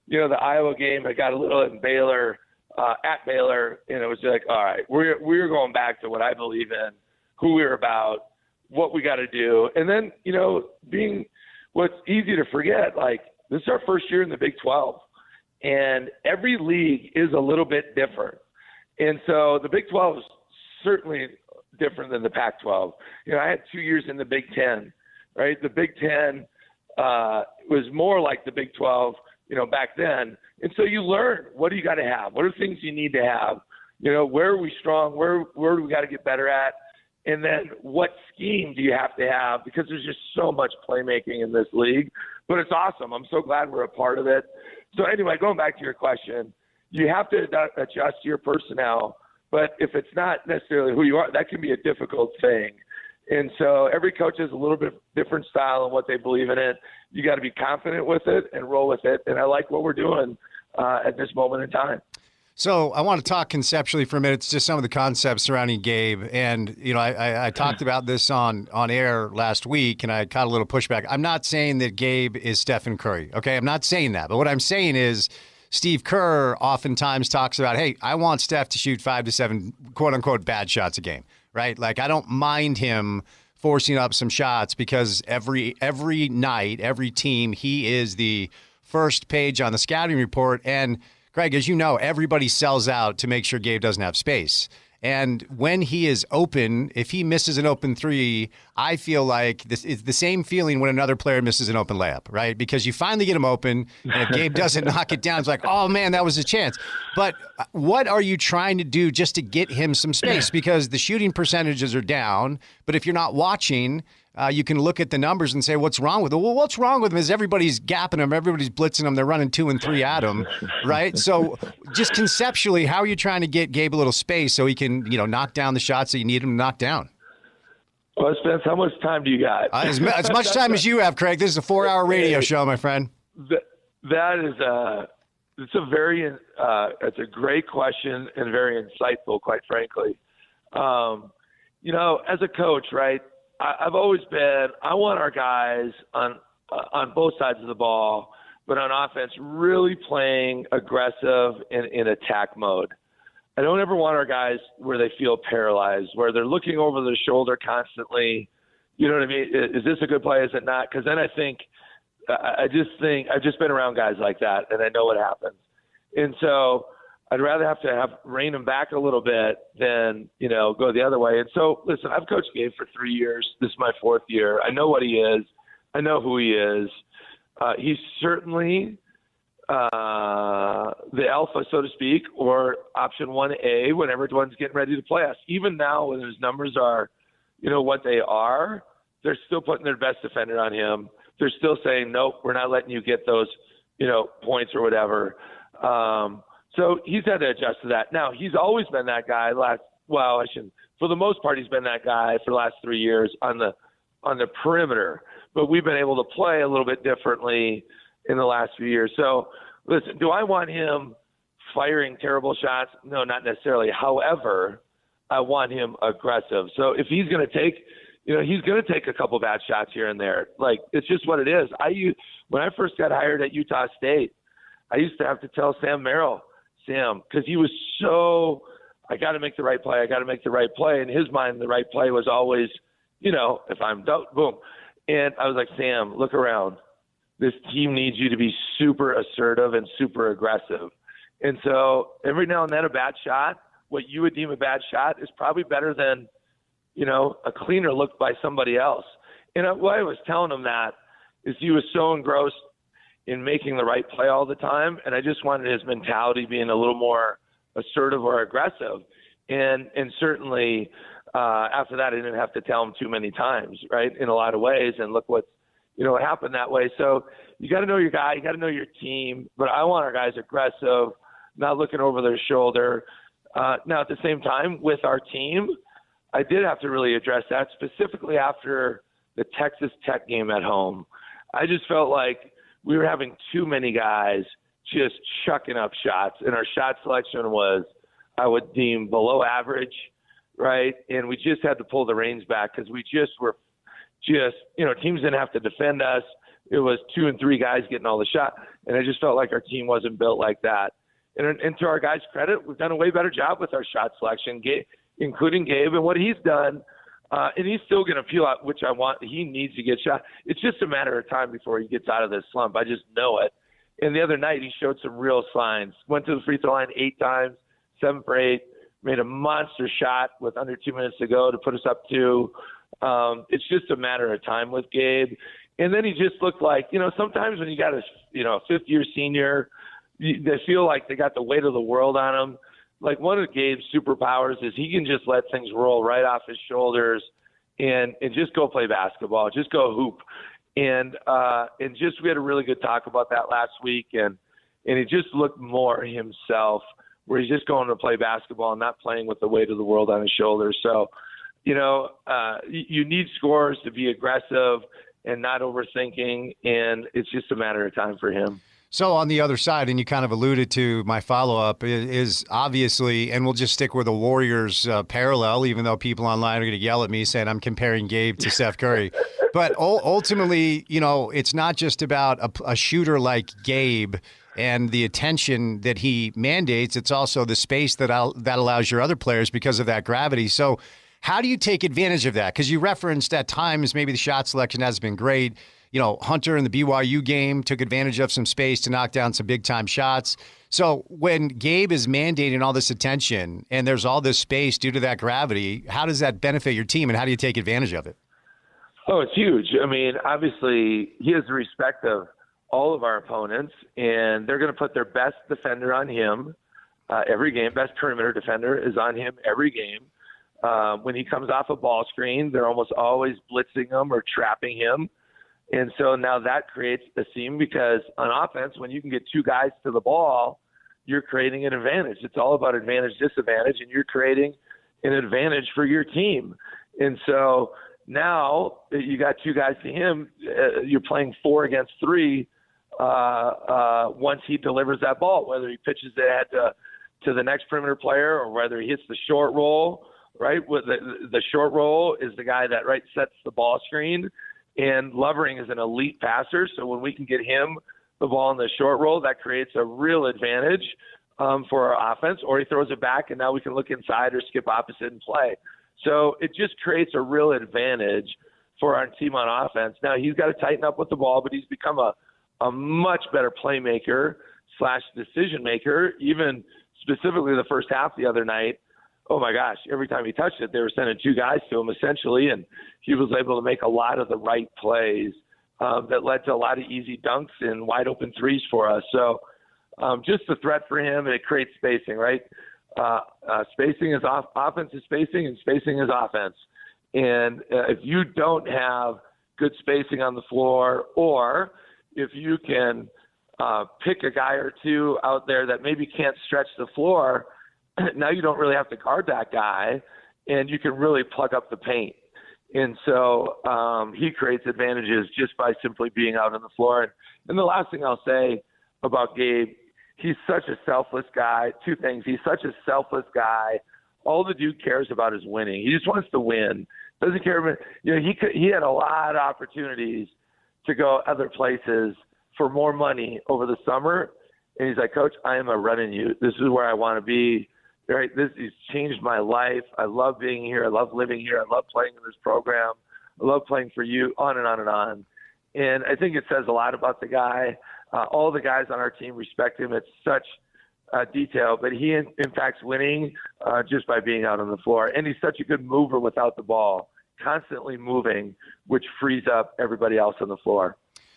the Iowa game, I got a little in Baylor, at Baylor, and it was like, all right, we're going back to what I believe in, who we're about, what we got to do. And then, being what's easy to forget, this is our first year in the Big 12, and every league is a little bit different. And so the Big 12 is certainly different than the Pac-12. I had 2 years in the Big 10, right? The Big 10 was more like the Big 12, back then. And so you learn, what do you got to have? What are things you need to have? Where are we strong? Where do we got to get better at? And then what scheme do you have to have? Because there's just so much playmaking in this league. But it's awesome. I'm so glad we're a part of it. So anyway, going back to your question, you have to adjust your personnel. But if it's not necessarily who you are, that can be a difficult thing. And so every coach has a little bit different style and what they believe in it. You got to be confident with it and roll with it. And I like what we're doing at this moment in time. So I want to talk conceptually for a minute. It's just some of the concepts surrounding Gabe. And, I talked about this on air last week, and I caught a little pushback. I'm not saying that Gabe is Stephen Curry, okay? I'm not saying that. But what I'm saying is Steve Kerr oftentimes talks about, hey, I want Steph to shoot 5 to 7, quote-unquote, bad shots a game, right? I don't mind him forcing up some shots because every night, every team, he is the first page on the scouting report. And Greg, as you know, everybody sells out to make sure Gabe doesn't have space. And when he is open, if he misses an open three, I feel like this is the same feeling when another player misses an open layup, right? Because you finally get him open, and if Gabe doesn't knock it down, it's like, oh, man, that was a chance. But what are you trying to do just to get him some space? Because the shooting percentages are down, but if you're not watching, you can look at the numbers and say, what's wrong with him? Well, what's wrong with him is everybody's gapping him. Everybody's blitzing him. They're running 2 and 3 at him, right? So just conceptually, how are you trying to get Gabe a little space so he can, knock down the shots that you need him to knock down? Well, Spence, how much time do you got? As much time as you have, Craig. This is a 4-hour radio show, my friend. That is it's a great question and very insightful, quite frankly. As a coach, right, I've always been, I want our guys on both sides of the ball, but on offense, really playing aggressive in attack mode. I don't ever want our guys where they feel paralyzed, where they're looking over their shoulder constantly. You know what I mean? Is this a good play? Is it not? Because then I just think I've just been around guys like that, and I know what happens. And so I'd rather have to rein them back a little bit than, go the other way. And so, listen, I've coached Gabe for 3 years. This is my 4th year. I know what he is. I know who he is. He's certainly the alpha, so to speak, or option 1A when everyone's getting ready to play us. Even now when his numbers are, what they are, they're still putting their best defender on him. They're still saying, nope, we're not letting you get those, points or whatever. So he's had to adjust to that. Now, he's always been that guy for the most part, he's been that guy for the last 3 years on the perimeter. But we've been able to play a little bit differently in the last few years. So, listen, do I want him firing terrible shots? No, not necessarily. However, I want him aggressive. So if he's going to take, he's going to take a couple bad shots here and there. It's just what it is. When I first got hired at Utah State, I used to have to tell Sam Merrill, because he was I got to make the right play. I got to make the right play. In his mind, the right play was always, if I'm done, boom. And I was like, Sam, look around. This team needs you to be super assertive and super aggressive. And so every now and then a bad shot, what you would deem a bad shot, is probably better than, a cleaner look by somebody else. And what I was telling him that is he was so engrossed in making the right play all the time, and I just wanted his mentality being a little more assertive or aggressive. And certainly after that, I didn't have to tell him too many times, right, in a lot of ways. And look what happened that way. So you got to know your guy. You got to know your team. But I want our guys aggressive, not looking over their shoulder. Now, at the same time, with our team, I did have to really address that, specifically after the Texas Tech game at home. I just felt like we were having too many guys just chucking up shots, and our shot selection was, I would deem, below average, right? And we just had to pull the reins back because we just were teams didn't have to defend us. It was 2 and 3 guys getting all the shots, and I just felt like our team wasn't built like that. And to our guys' credit, we've done a way better job with our shot selection, including Gabe, and what he's done. And he's still going to peel out, which I want. He needs to get shot. It's just a matter of time before he gets out of this slump. I just know it. And the other night, he showed some real signs. Went to the free throw line 8 times, 7 for 8, made a monster shot with under 2 minutes to go to put us up 2. It's just a matter of time with Gabe. And then he just looked like, sometimes when you got a fifth-year senior, they feel like they got the weight of the world on them. Like, one of Gabe's superpowers is he can just let things roll right off his shoulders and just go play basketball, just go hoop. And just we had a really good talk about that last week, and he just looked more himself, where he's just going to play basketball and not playing with the weight of the world on his shoulders. So, you need scorers to be aggressive and not overthinking, and it's just a matter of time for him. So on the other side, and you kind of alluded to my follow-up, is obviously, and we'll just stick with the Warriors parallel, even though people online are going to yell at me saying I'm comparing Gabe to Steph Curry. But ultimately, it's not just about a shooter like Gabe and the attention that he mandates. It's also the space that allows your other players because of that gravity. So how do you take advantage of that? Because you referenced at times maybe the shot selection hasn't been great. Hunter in the BYU game took advantage of some space to knock down some big-time shots. So when Gabe is mandating all this attention and there's all this space due to that gravity, how does that benefit your team, and how do you take advantage of it? Oh, it's huge. I mean, obviously, he has the respect of all of our opponents, and they're going to put their best defender on him every game. Best perimeter defender is on him every game. When he comes off a ball screen, they're almost always blitzing him or trapping him. And so now that creates a seam, because on offense, when you can get 2 guys to the ball, you're creating an advantage. It's all about advantage, disadvantage, and you're creating an advantage for your team. And so now that you got 2 guys to him, you're playing 4 against 3 once he delivers that ball, whether he pitches it to the next perimeter player or whether he hits the short roll, right? The short roll is the guy that sets the ball screen. And Lovering is an elite passer, so when we can get him the ball in the short roll, that creates a real advantage for our offense. Or he throws it back, and now we can look inside or skip opposite and play. So it just creates a real advantage for our team on offense. Now, he's got to tighten up with the ball, but he's become a much better playmaker / decision maker, even specifically the first half the other night. Oh, my gosh, every time he touched it, they were sending 2 guys to him, essentially, and he was able to make a lot of the right plays that led to a lot of easy dunks and wide-open threes for us. So just the threat for him, and it creates spacing, right? Spacing is offense is spacing, and spacing is offense. And if you don't have good spacing on the floor, or if you can pick a guy or 2 out there that maybe can't stretch the floor, now you don't really have to guard that guy, and you can really plug up the paint. And so he creates advantages just by simply being out on the floor. And the last thing I'll say about Gabe, he's such a selfless guy. 2 things. He's such a selfless guy. All the dude cares about is winning. He just wants to win. Doesn't care about, he had a lot of opportunities to go other places for more money over the summer. And he's like, Coach, I am a running you. This is where I want to be. Right, this has changed my life. I love being here. I love living here. I love playing in this program. I love playing for you, on and on and on. And I think it says a lot about the guy. All the guys on our team respect him at such detail, but he impacts winning just by being out on the floor. And he's such a good mover without the ball. constantly moving, which frees up everybody else on the floor.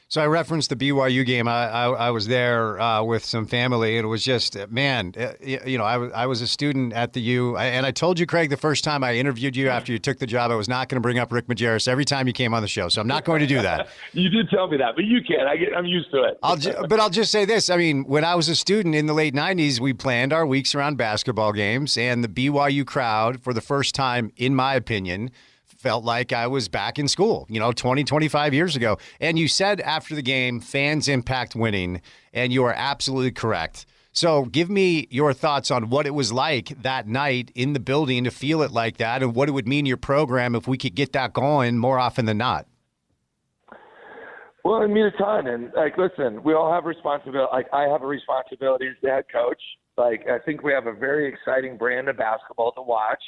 So I referenced the BYU game. I was there with some family, and it was just, man, I was a student at the U, and I told you, Craig, the first time I interviewed you after you took the job, I was not going to bring up Rick Majerus every time you came on the show, so I'm not going to do that. You did tell me that, but you can. I'm used to it. But I'll just say this. I mean, when I was a student in the late 90s, we planned our weeks around basketball games, and the BYU crowd, for the first time, in my opinion, felt like I was back in school, 20, 25 years ago. And you said after the game, fans impact winning, and you are absolutely correct. So give me your thoughts on what it was like that night in the building to feel it like that, and what it would mean to your program if we could get that going more often than not. Well, it means a ton. And, listen, we all have responsibility. I have a responsibility as the head coach. I think we have a very exciting brand of basketball to watch.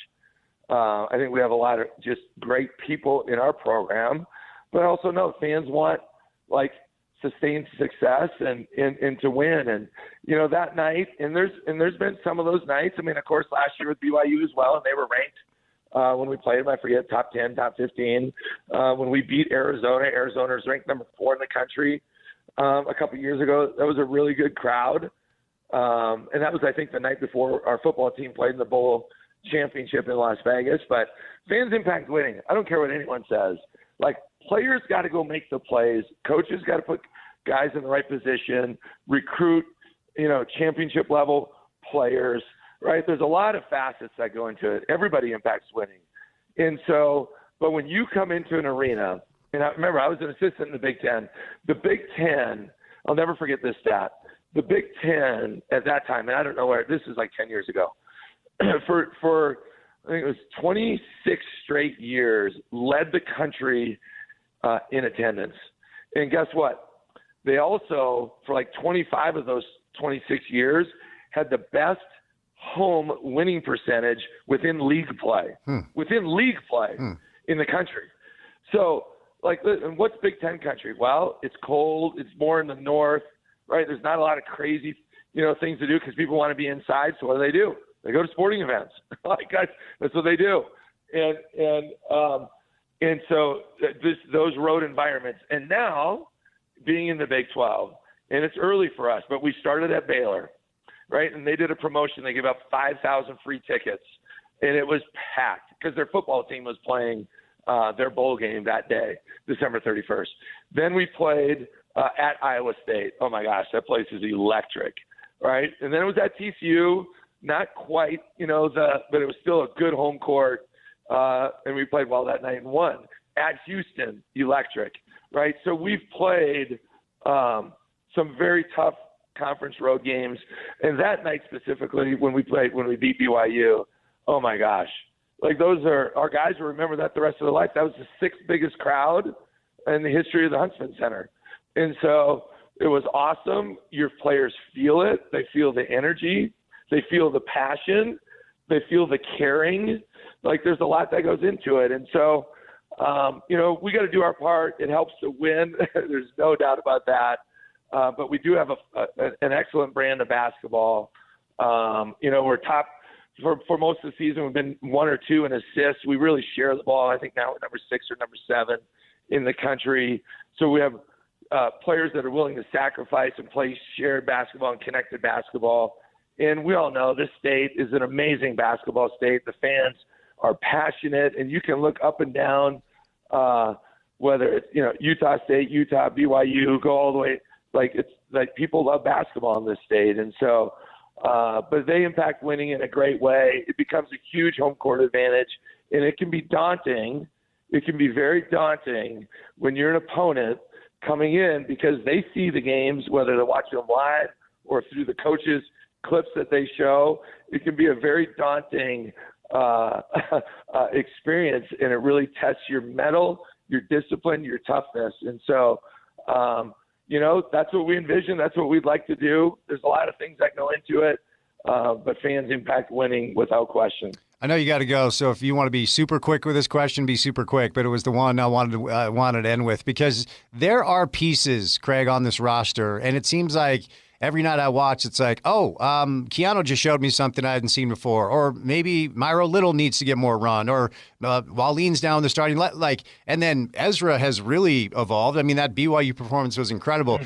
I think we have a lot of just great people in our program, but I also know fans want sustained success and to win. And, that night, and there's been some of those nights. I mean, of course, last year with BYU as well, and they were ranked when we played them, I forget, top 10, top 15. When we beat Arizona was ranked number 4 in the country a couple of years ago. That was a really good crowd. And that was, I think, the night before our football team played in the bowl championship in Las Vegas. But fans impact winning. I don't care what anyone says. Players got to go make the plays. Coaches got to put guys in the right position, recruit, championship level players, right? There's a lot of facets that go into it. Everybody impacts winning. And so, but when you come into an arena, and I remember I was an assistant in the Big Ten. The Big Ten, I'll never forget this stat. The Big Ten at that time, and I don't know where, this is 10 years ago, for I think it was 26 straight years, led the country in attendance. And guess what? They also, for 25 of those 26 years, had the best home winning percentage within league play. Within league play in the country. So, and what's Big Ten country? Well, it's cold. It's more in the north, right? There's not a lot of crazy, things to do because people want to be inside. So what do? They go to sporting events. That's what they do. And so those road environments. And now, being in the Big 12, and it's early for us, but we started at Baylor, right? And they did a promotion. They gave up 5,000 free tickets, and it was packed because their football team was playing their bowl game that day, December 31st. Then we played at Iowa State. Oh, my gosh, that place is electric, right? And then it was at TCU. Not quite, but it was still a good home court, and we played well that night and won. At Houston, electric, right? So we've played some very tough conference road games, and that night specifically when we beat BYU, oh my gosh, those are our guys will remember that the rest of their life. That was the 6th biggest crowd in the history of the Huntsman Center, and so it was awesome. Your players feel it; they feel the energy. They feel the passion. They feel the caring. There's a lot that goes into it. And so, we got to do our part. It helps to win. There's no doubt about that. But we do have an excellent brand of basketball. We're top for most of the season. We've been 1 or 2 in assists. We really share the ball. I think now we're number 6 or number 7 in the country. So we have players that are willing to sacrifice and play shared basketball and connected basketball. And we all know this state is an amazing basketball state. The fans are passionate, and you can look up and down, whether it's Utah State, Utah, BYU, go all the way. It's people love basketball in this state, and so, but they impact winning in a great way. It becomes a huge home court advantage, and it can be daunting. It can be very daunting when you're an opponent coming in because they see the games, whether they're watching them live or through the coaches' clips that they show. It can be a very daunting experience, and it really tests your mettle, your discipline, your toughness. And so, that's what we envision. That's what we'd like to do. There's a lot of things that go into it, but fans impact winning without question. I know you got to go, so if you want to be super quick with this question, be super quick. But it was the one I wanted to end with because there are pieces, Craig, on this roster, and it seems like every night I watch, it's like, Keanu just showed me something I hadn't seen before, or maybe Myro Little needs to get more run, or Waleen's down the starting and then Ezra has really evolved. I mean, that BYU performance was incredible.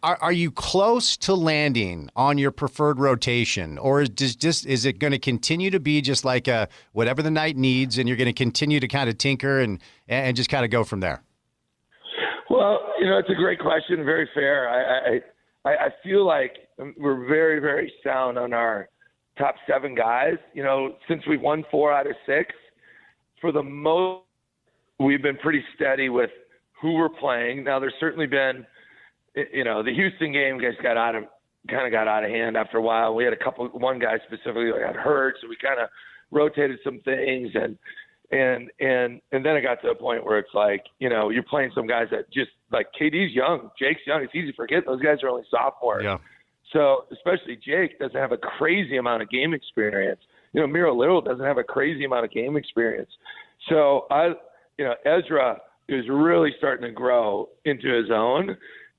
Are you close to landing on your preferred rotation, or is it going to continue to be just like whatever the night needs, and you're going to continue to kind of tinker and just kind of go from there? Well, it's a great question, very fair. I feel like we're very, very sound on our top 7 guys. Since we've won 4 out of 6, for the most, we've been pretty steady with who we're playing. Now, there's certainly been, the Houston game got out of hand after a while. We had one guy specifically that got hurt, so we kind of rotated some things, and then it got to a point where it's like, you're playing some guys that just like KD's young, Jake's young. It's easy to forget those guys are only sophomores. Yeah. So especially Jake doesn't have a crazy amount of game experience. Miro Little doesn't have a crazy amount of game experience. So Ezra is really starting to grow into his own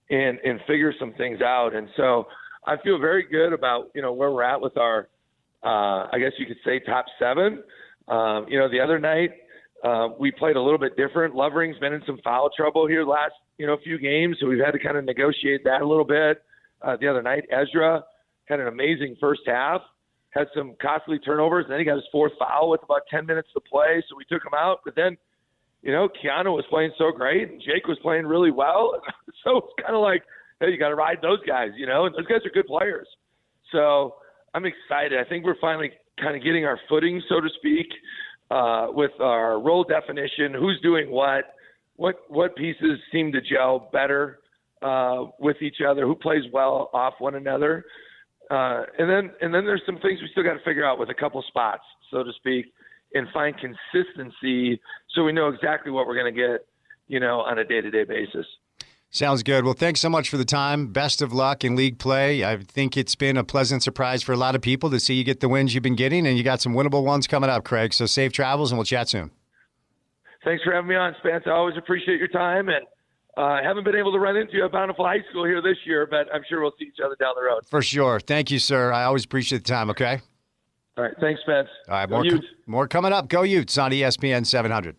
and figure some things out. And so I feel very good about, where we're at with our, I guess you could say top 7. The other night we played a little bit different. Lovering's been in some foul trouble here last, few games. So we've had to kind of negotiate that a little bit. The other night, Ezra had an amazing first half, had some costly turnovers, and then he got his 4th foul with about 10 minutes to play. So we took him out, but then, Keanu was playing so great, and Jake was playing really well. So it's kind of like, hey, you got to ride those guys, and those guys are good players. So I'm excited. I think we're finally kind of getting our footing, so to speak, with our role definition, who's doing what pieces seem to gel better with each other, who plays well off one another. And then there's some things we still got to figure out with a couple spots, so to speak, and find consistency so we know exactly what we're going to get, on a day-to-day basis. Sounds good. Well, thanks so much for the time. Best of luck in league play. I think it's been a pleasant surprise for a lot of people to see you get the wins you've been getting, and you got some winnable ones coming up, Craig. So safe travels, and we'll chat soon. Thanks for having me on, Spence. I always appreciate your time, and haven't been able to run into you at Bountiful High School here this year, but I'm sure we'll see each other down the road. For sure. Thank you, sir. I always appreciate the time, okay? All right. Thanks, Spence. All right. More coming up. Go Utes on ESPN 700.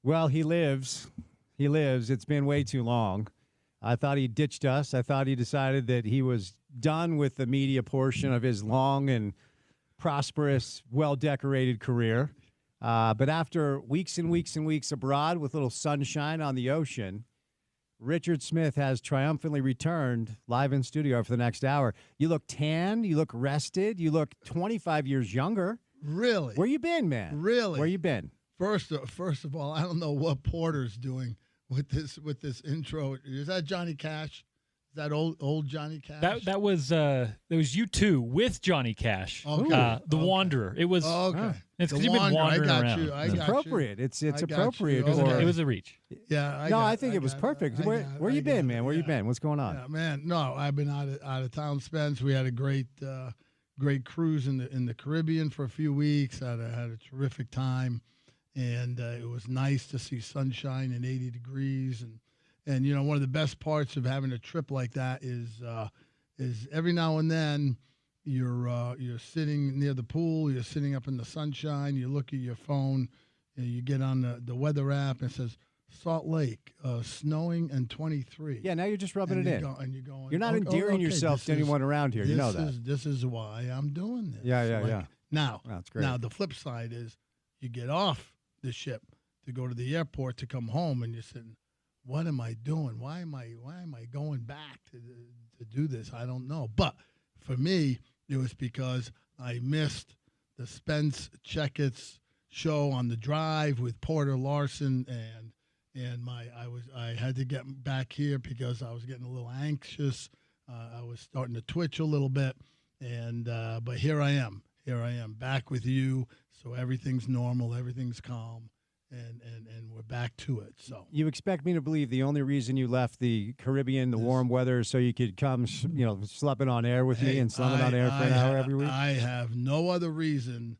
Well, he lives. He lives. It's been way too long. I thought he ditched us. I thought he decided that he was done with the media portion of his long and prosperous, well-decorated career. But after weeks and weeks and weeks abroad with little sunshine on the ocean, Richard Smith has triumphantly returned live in studio for the next hour. You look tan. You look rested. You look 25 years younger. Really? Where you been, man? Really? Where you been? First of all, I don't know what Porter's doing with this intro. Is that Johnny Cash? Is that old Johnny Cash? That was U2 with Johnny Cash. Okay. The Wanderer. It was okay. It's because you've been wandering around. It's appropriate. It's appropriate. Okay. It was a reach. Yeah. I think it was perfect. Where you been, man? Where you been? What's going on? Yeah, man. No, I've been out of town, Spence. We had a great cruise in the Caribbean for a few weeks. Had a terrific time, and it was nice to see sunshine and 80 degrees. And one of the best parts of having a trip like that is every now and then you're sitting near the pool, you're sitting up in the sunshine, you look at your phone, and you get on the weather app and it says Salt Lake snowing and 23. Yeah, now you're just rubbing it in. And you're going. You're not endearing yourself to anyone around here. You know that. This is why I'm doing this. Yeah. Now, that's great. Now the flip side is you get off the ship to go to the airport to come home, and you're sitting. What am I doing? Why am I going back to do this? I don't know. But for me, it was because I missed the Spence Checketts show on the drive with Porter Larson, and I had to get back here because I was getting a little anxious. I was starting to twitch a little bit, and but here I am back with you. So everything's normal, everything's calm. And we're back to it. So you expect me to believe the only reason you left the Caribbean, the warm weather, so you could come, slumming on air with me and slumming on air for an hour every week? I have no other reason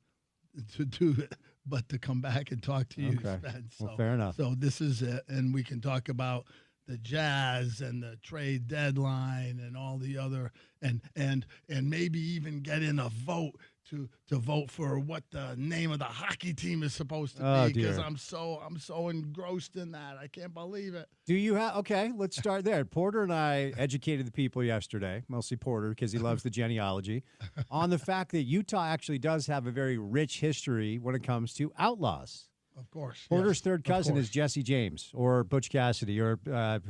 to do it but to come back and talk to you, Spence. Well, fair enough. So this is it, and we can talk about the Jazz and the trade deadline and all the other, and maybe even get in a vote to vote for what the name of the hockey team is supposed to be, because I'm so engrossed in that. I can't believe it. Do you have? Okay, let's start there. Porter and I educated the people yesterday, mostly Porter because he loves the genealogy, on the fact that Utah actually does have a very rich history when it comes to outlaws. Of course. Porter's third cousin is Jesse James or Butch Cassidy, or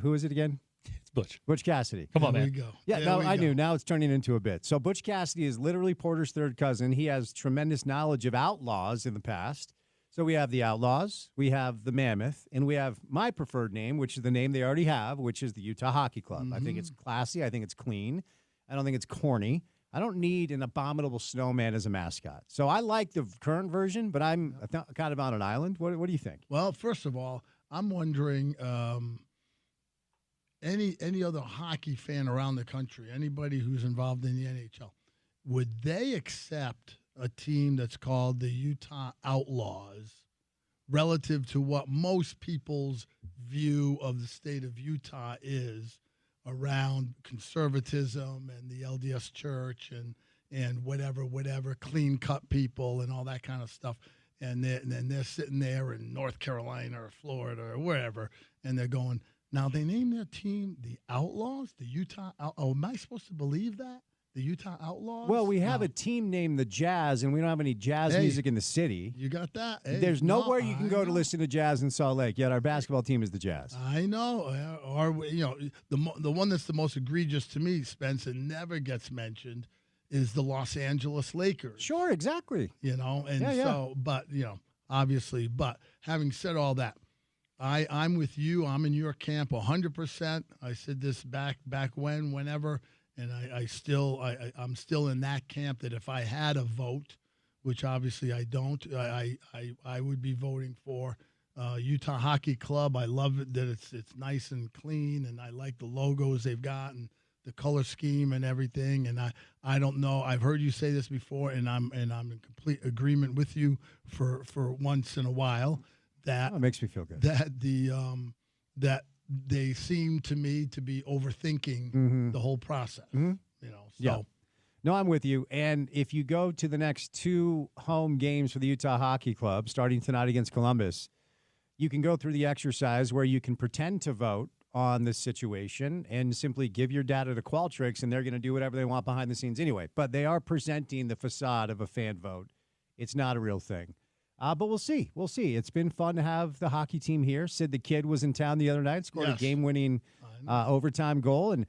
who is it again? It's Butch. Butch Cassidy. Come on, man. There we go. Yeah, no, I knew. Now it's turning into a bit. So Butch Cassidy is literally Porter's third cousin. He has tremendous knowledge of outlaws in the past. So we have the Outlaws, we have the Mammoth, and we have my preferred name, which is the name they already have, which is the Utah Hockey Club. Mm-hmm. I think it's classy. I think it's clean. I don't think it's corny. I don't need an abominable snowman as a mascot. So I like the current version, but I'm kind of on an island. What do you think? Well, first of all, I'm wondering any other hockey fan around the country, anybody who's involved in the NHL, would they accept a team that's called the Utah Outlaws relative to what most people's view of the state of Utah is around conservatism and the LDS Church and whatever clean cut people and all that kind of stuff, and then they're sitting there in North Carolina or Florida or wherever, and they're going, now they name their team the Outlaws, the Utah. Oh, am I supposed to believe that? The Utah Outlaws? Well, we have a team named the Jazz, and we don't have any jazz music in the city. You got that? Hey, there's nowhere you can go to listen to jazz in Salt Lake, yet our basketball team is the Jazz. I know. Or, the one that's the most egregious to me, Spence, and never gets mentioned, is the Los Angeles Lakers. Sure, exactly. But, obviously. But having said all that, I'm with you. I'm in your camp 100%. I said this back whenever. And I'm still in that camp that if I had a vote, which obviously I don't, I would be voting for Utah Hockey Club. I love it that it's nice and clean, and I like the logos they've got and the color scheme and everything. And I don't know. I've heard you say this before, and I'm in complete agreement with you for once in a while. That it makes me feel good. That they seem to me to be overthinking the whole process. Mm-hmm. Yeah. No, I'm with you. And if you go to the next two home games for the Utah Hockey Club, starting tonight against Columbus, you can go through the exercise where you can pretend to vote on this situation and simply give your data to Qualtrics, and they're going to do whatever they want behind the scenes anyway. But they are presenting the facade of a fan vote. It's not a real thing. But we'll see. We'll see. It's been fun to have the hockey team here. Sid the Kid was in town the other night, scored a game-winning overtime goal. And,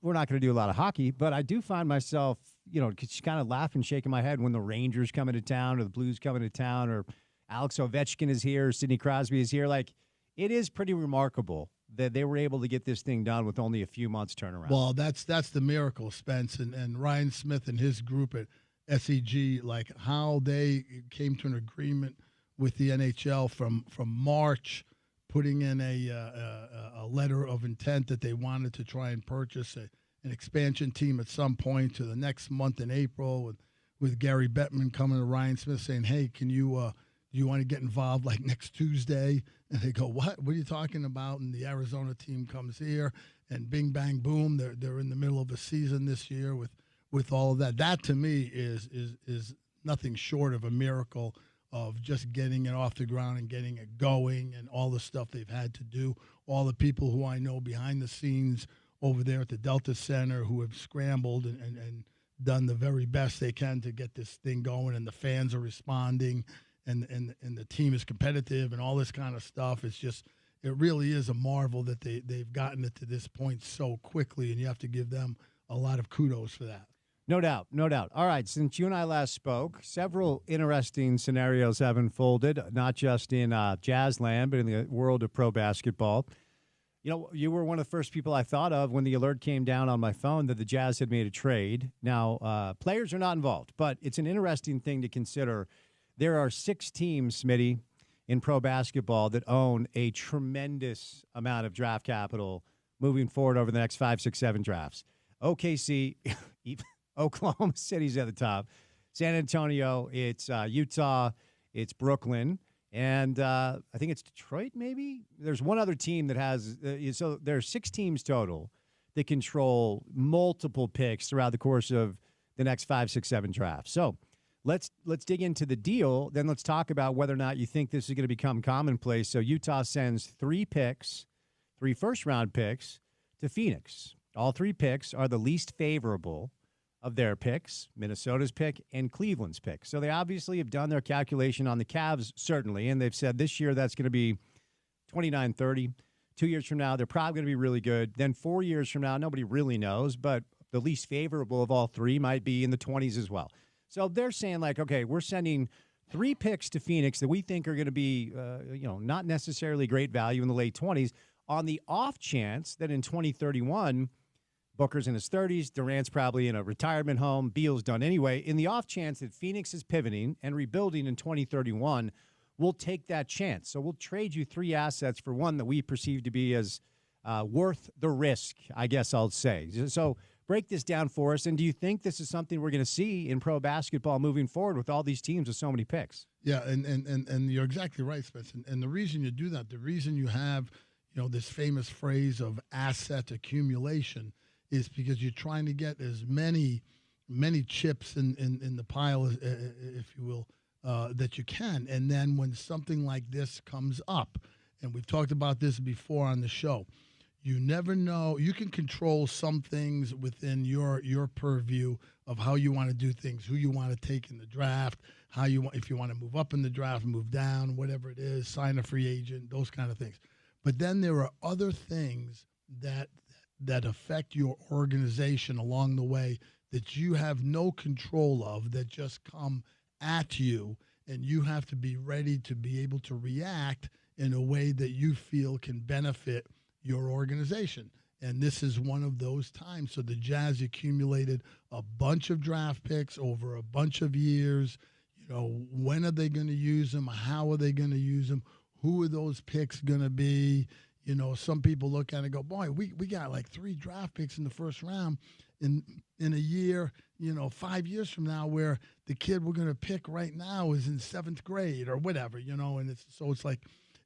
we're not going to do a lot of hockey, but I do find myself, just kind of laughing, shaking my head when the Rangers come into town or the Blues come into town or Alex Ovechkin is here, or Sidney Crosby is here. Like, it is pretty remarkable that they were able to get this thing done with only a few months turnaround. Well, that's the miracle, Spence, and Ryan Smith and his group at SEG, like how they came to an agreement with the NHL from March, putting in a letter of intent that they wanted to try and purchase an expansion team at some point to the next month in April with Gary Bettman coming to Ryan Smith saying, hey, can you do you want to get involved like next Tuesday? And they go, what are you talking about? And the Arizona team comes here and bing, bang, boom. They're in the middle of a season this year with all of that. That to me is nothing short of a miracle of just getting it off the ground and getting it going and all the stuff they've had to do. All the people who I know behind the scenes over there at the Delta Center who have scrambled and done the very best they can to get this thing going, and the fans are responding and the team is competitive and all this kind of stuff. It's just, it really is a marvel that they've gotten it to this point so quickly, and you have to give them a lot of kudos for that. No doubt, no doubt. All right, since you and I last spoke, several interesting scenarios have unfolded, not just in Jazzland, but in the world of pro basketball. You were one of the first people I thought of when the alert came down on my phone that the Jazz had made a trade. Now, players are not involved, but it's an interesting thing to consider. There are 6 teams, Smitty, in pro basketball that own a tremendous amount of draft capital moving forward over the next 5, 6, 7 drafts. OKC, Oklahoma City's at the top. San Antonio, it's Utah, it's Brooklyn, and I think it's Detroit maybe? There's one other team that has so there are 6 teams total that control multiple picks throughout the course of the next 5, 6, 7 drafts. So let's dig into the deal. Then let's talk about whether or not you think this is going to become commonplace. So Utah sends 3 picks, 3 first-round picks to Phoenix. All 3 picks are the least favorable of their picks, Minnesota's pick and Cleveland's pick. So they obviously have done their calculation on the Cavs, certainly, and they've said this year that's going to be 29-30. 2 years from now, they're probably going to be really good. Then 4 years from now, nobody really knows, but the least favorable of all 3 might be in the 20s as well. So they're saying, like, okay, we're sending 3 picks to Phoenix that we think are going to be, not necessarily great value in the late 20s, on the off chance that in 2031, Booker's in his 30s, Durant's probably in a retirement home, Beal's done anyway. In the off chance that Phoenix is pivoting and rebuilding in 2031, we'll take that chance. So we'll trade you 3 assets for one that we perceive to be as worth the risk, I guess I'll say. So break this down for us. And do you think this is something we're going to see in pro basketball moving forward with all these teams with so many picks? Yeah, and you're exactly right, Spence. And the reason you do that, the reason you have, this famous phrase of asset accumulation is because you're trying to get as many chips in the pile, if you will, that you can. And then when something like this comes up, and we've talked about this before on the show, you never know. You can control some things within your purview of how you want to do things, who you want to take in the draft, if you want to move up in the draft, move down, whatever it is, sign a free agent, those kind of things. But then there are other things that affect your organization along the way that you have no control of, that just come at you, and you have to be ready to be able to react in a way that you feel can benefit your organization. And this is one of those times. So the Jazz accumulated a bunch of draft picks over a bunch of years. When are they going to use them? How are they going to use them? Who are those picks going to be? Some people look at it and go, boy, we got like 3 draft picks in the first round in a year, 5 years from now, where the kid we're going to pick right now is in 7th grade or whatever, and it's like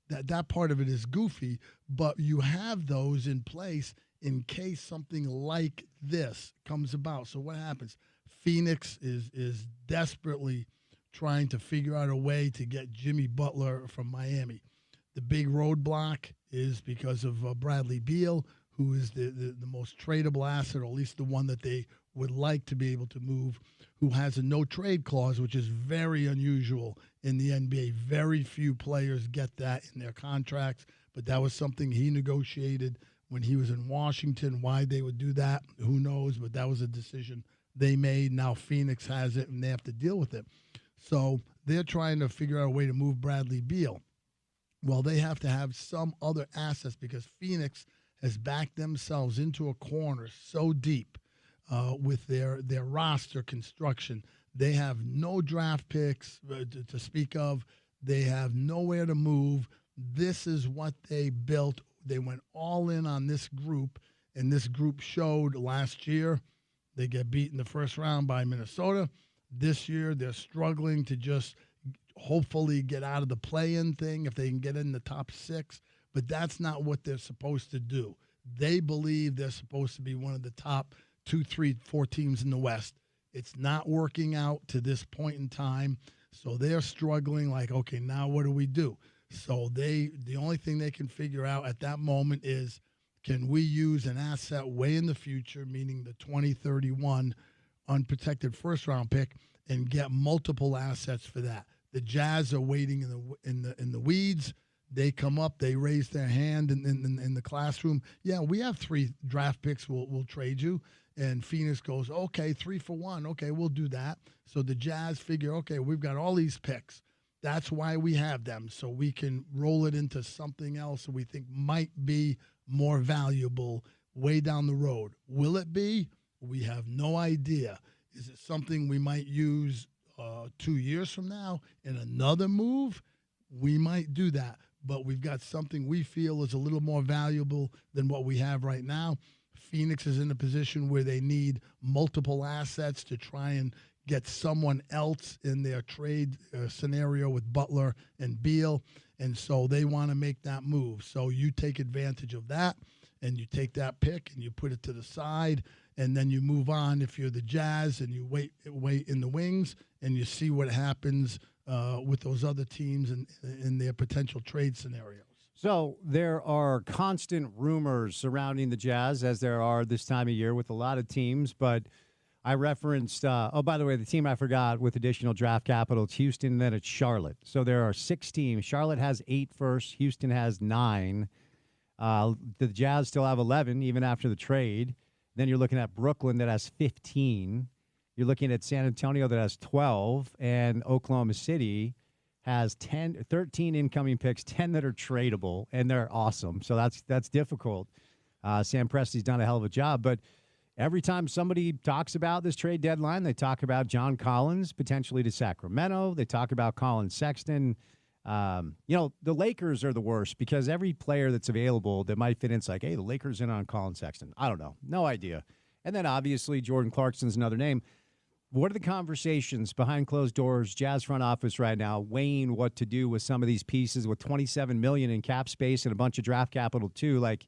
that part of it is goofy, but you have those in place in case something like this comes about. So what happens? Phoenix is desperately trying to figure out a way to get Jimmy Butler from Miami. The big roadblock is because of Bradley Beal, who is the most tradable asset, or at least the one that they would like to be able to move, who has a no-trade clause, which is very unusual in the NBA. Very few players get that in their contracts, but that was something he negotiated when he was in Washington. Why they would do that, who knows, but that was a decision they made. Now Phoenix has it, and they have to deal with it. So they're trying to figure out a way to move Bradley Beal. Well, they have to have some other assets because Phoenix has backed themselves into a corner so deep with their roster construction. They have no draft picks to speak of. They have nowhere to move. This is what they built. They went all in on this group, and this group showed last year. They get beat in the first round by Minnesota. This year, they're struggling to just hopefully get out of the play-in thing if they can get in the top 6. But that's not what they're supposed to do. They believe they're supposed to be one of the top 2, 3, 4 teams in the West. It's not working out to this point in time. So they're struggling like, okay, now what do we do? So the only thing they can figure out at that moment is, can we use an asset way in the future, meaning the 2031 unprotected first-round pick, and get multiple assets for that? The Jazz are waiting in the weeds. They come up, they raise their hand in the classroom. Yeah, we have 3 draft picks. We'll trade you. And Phoenix goes, okay, 3 for 1. Okay, we'll do that. So the Jazz figure, okay, we've got all these picks. That's why we have them, so we can roll it into something else that we think might be more valuable way down the road. Will it be? We have no idea. Is it something we might use 2 years from now in another move? We might do that, but we've got something we feel is a little more valuable than what we have right now. Phoenix is in a position where they need multiple assets to try and get someone else in their trade scenario with Butler and Beal, and so they want to make that move. So you take advantage of that, and you take that pick, and you put it to the side, and then you move on if you're the Jazz, and you wait in the wings, and you see what happens with those other teams in their potential trade scenarios. So there are constant rumors surrounding the Jazz, as there are this time of year with a lot of teams, but I referenced, by the way, the team I forgot with additional draft capital, it's Houston, and then it's Charlotte. So there are 6 teams. Charlotte has 8 first. Houston has 9. The Jazz still have 11, even after the trade. Then you're looking at Brooklyn that has 15. You're looking at San Antonio that has 12. And Oklahoma City has 13 incoming picks, 10 that are tradable, and they're awesome. So that's difficult. Sam Presti's done a hell of a job. But every time somebody talks about this trade deadline, they talk about John Collins potentially to Sacramento. They talk about Colin Sexton. The Lakers are the worst because every player that's available that might fit in, it's like, hey, the Lakers in on Colin Sexton. I don't know. No idea. And then obviously Jordan Clarkson's another name. What are the conversations behind closed doors, Jazz front office right now, weighing what to do with some of these pieces with $27 million in cap space and a bunch of draft capital too? Like,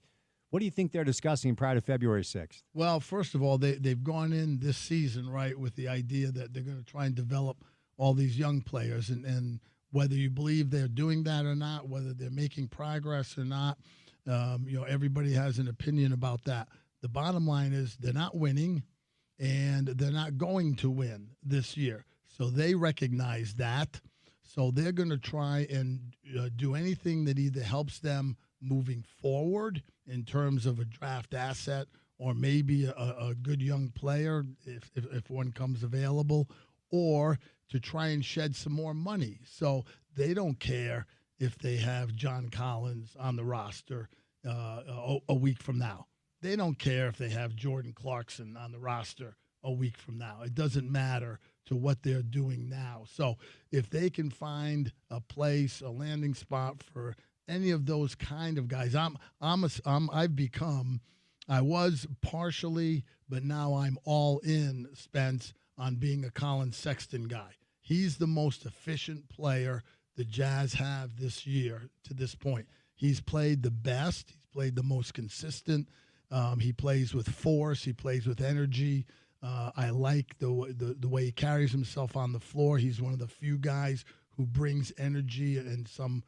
what do you think they're discussing prior to February 6th? Well, first of all, they've gone in this season, right, with the idea that they're going to try and develop all these young players. And whether you believe they're doing that or not, whether they're making progress or not, everybody has an opinion about that. The bottom line is they're not winning, and they're not going to win this year. So they recognize that. So they're going to try and do anything that either helps them moving forward in terms of a draft asset or maybe a good young player if one comes available, or to try and shed some more money. So they don't care if they have John Collins on the roster a week from now. They don't care if they have Jordan Clarkson on the roster a week from now. It doesn't matter to what they're doing now. So if they can find a place, a landing spot for any of those kind of guys, I was partially, but now I'm all in, Spence, on being a Colin Sexton guy. He's the most efficient player the Jazz have this year to this point. He's played the best. He's played the most consistent. He plays with force. He plays with energy. I like the way he carries himself on the floor. He's one of the few guys who brings energy and some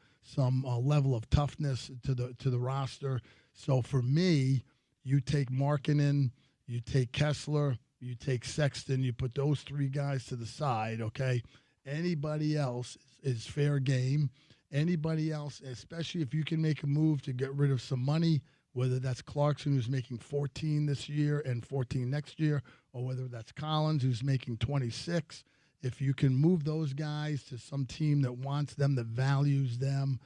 level of toughness to the roster. So for me, you take Markkanen, you take Kessler, you take Sexton, you put those three guys to the side, okay? Anybody else is fair game. Anybody else, especially if you can make a move to get rid of some money, whether that's Clarkson, who's making 14 this year and 14 next year, or whether that's Collins, who's making 26. If you can move those guys to some team that wants them, that values them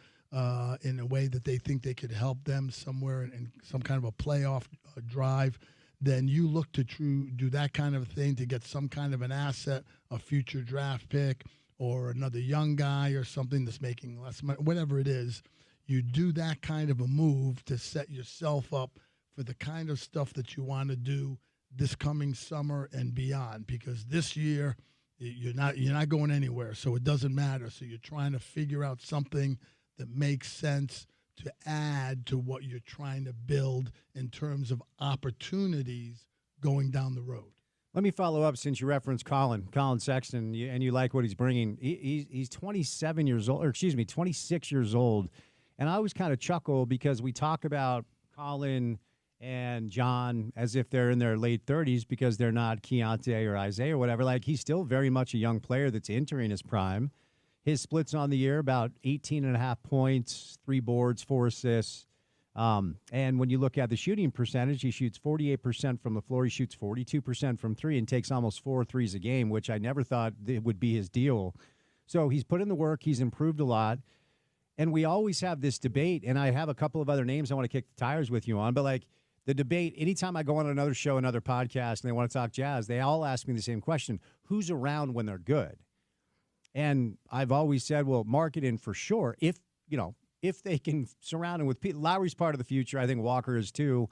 in a way that they think they could help them somewhere in some kind of a playoff drive, then you look to do that kind of thing to get some kind of an asset, a future draft pick, or another young guy or something that's making less money, whatever it is. You do that kind of a move to set yourself up for the kind of stuff that you want to do this coming summer and beyond. Because this year you're not going anywhere, so it doesn't matter. So you're trying to figure out something that makes sense to add to what you're trying to build in terms of opportunities going down the road. Let me follow up since you referenced Colin Sexton, and you like what he's bringing. He's 27 years old, or excuse me, 26 years old. And I always kind of chuckle because we talk about Colin and John as if they're in their late 30s because they're not Keontae or Isaiah or whatever. Like, he's still very much a young player that's entering his prime. His splits on the year, about 18.5 points, 3 boards, 4 assists. And when you look at the shooting percentage, he shoots 48% from the floor. He shoots 42% from 3 and takes almost 4 threes a game, which I never thought it would be his deal. So he's put in the work. He's improved a lot. And we always have this debate, and I have a couple of other names I want to kick the tires with you on, but like the debate, anytime I go on another show, another podcast, and they want to talk Jazz, they all ask me the same question: who's around when they're good? And I've always said, well, Markkanen for sure. If they can surround him with people. Lowry's part of the future. I think Walker is too.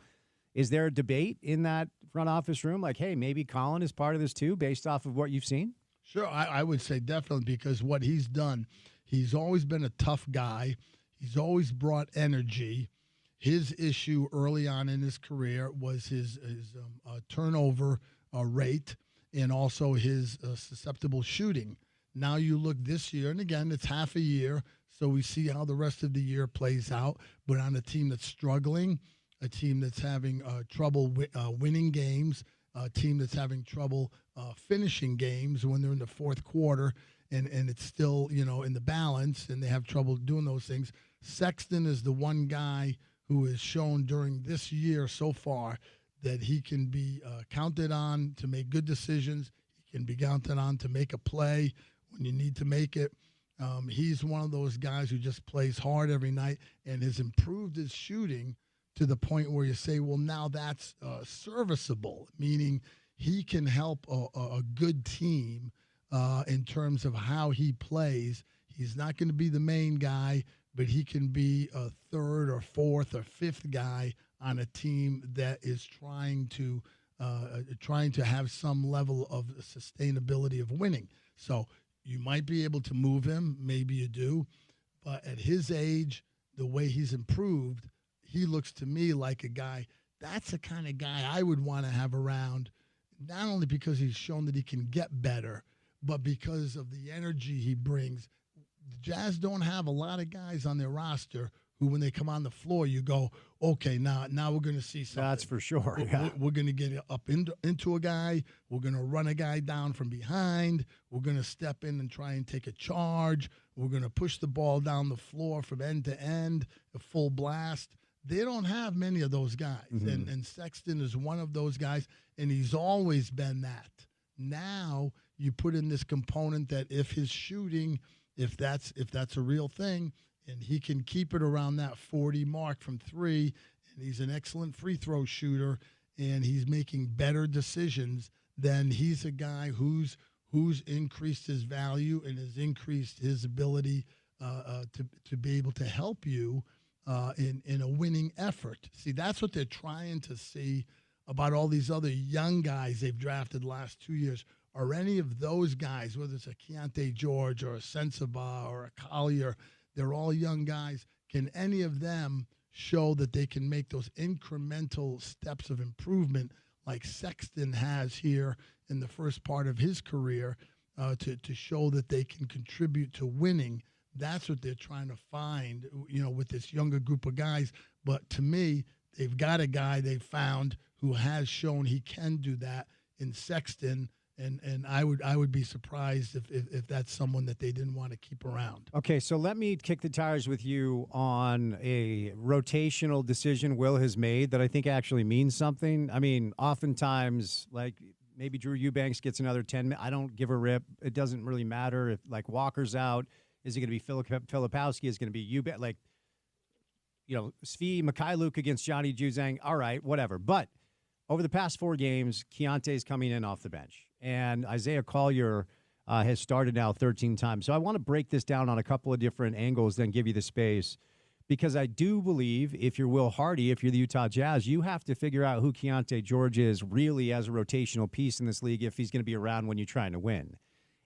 Is there a debate in that front office room? Like, hey, maybe Colin is part of this too, based off of what you've seen? Sure, I would say definitely, because what he's done, he's always been a tough guy. He's always brought energy. His issue early on in his career was his turnover rate and also his susceptible shooting. Now you look this year, and again, it's half a year, so we see how the rest of the year plays out. But on a team that's struggling, a team that's having trouble winning games, a team that's having trouble finishing games when they're in the fourth quarter, and it's still, in the balance, and they have trouble doing those things. Sexton is the one guy who has shown during this year so far that he can be counted on to make good decisions. He can be counted on to make a play when you need to make it. He's one of those guys who just plays hard every night and has improved his shooting to the point where you say, well, now that's serviceable, meaning he can help a good team in terms of how he plays. He's not going to be the main guy, but he can be a third or fourth or fifth guy on a team that is trying to have some level of sustainability of winning. So you might be able to move him, maybe you do, but at his age, the way he's improved, he looks to me like a guy. That's the kind of guy I would want to have around, not only because he's shown that he can get better, but because of the energy he brings. The Jazz don't have a lot of guys on their roster who, when they come on the floor, you go, okay, now we're going to see something. That's for sure. We're going to get up into a guy. We're going to run a guy down from behind. We're going to step in and try and take a charge. We're going to push the ball down the floor from end to end, a full blast. They don't have many of those guys, and Sexton is one of those guys, and he's always been that. Now you put in this component that if his shooting, if that's a real thing, and he can keep it around that 40 mark from 3, and he's an excellent free throw shooter, and he's making better decisions, then he's a guy who's increased his value and has increased his ability to be able to help you in a winning effort. See, that's what they're trying to see about all these other young guys they've drafted the last 2 years. Are any of those guys, whether it's a Keontae George or a Sensabaugh or a Collier, they're all young guys. Can any of them show that they can make those incremental steps of improvement like Sexton has here in the first part of his career to show that they can contribute to winning. That's what they're trying to find, with this younger group of guys. But to me, they've got a guy they found who has shown he can do that in Sexton. And I would be surprised if that's someone that they didn't want to keep around. Okay, so let me kick the tires with you on a rotational decision Will has made that I think actually means something. I mean, oftentimes, like maybe Drew Eubanks gets another 10 minutes. I don't give a rip. It doesn't really matter if, like, Walker's out. Is it going to be Filipowski? Is it going to be Eubanks? Like, Svi Mikhailuk against Johnny Juzang. All right, whatever. But over the past 4 games, Keontae's coming in off the bench. And Isaiah Collier has started now 13 times. So I want to break this down on a couple of different angles, then give you the space. Because I do believe if you're Will Hardy, if you're the Utah Jazz, you have to figure out who Keontae George is really as a rotational piece in this league if he's going to be around when you're trying to win.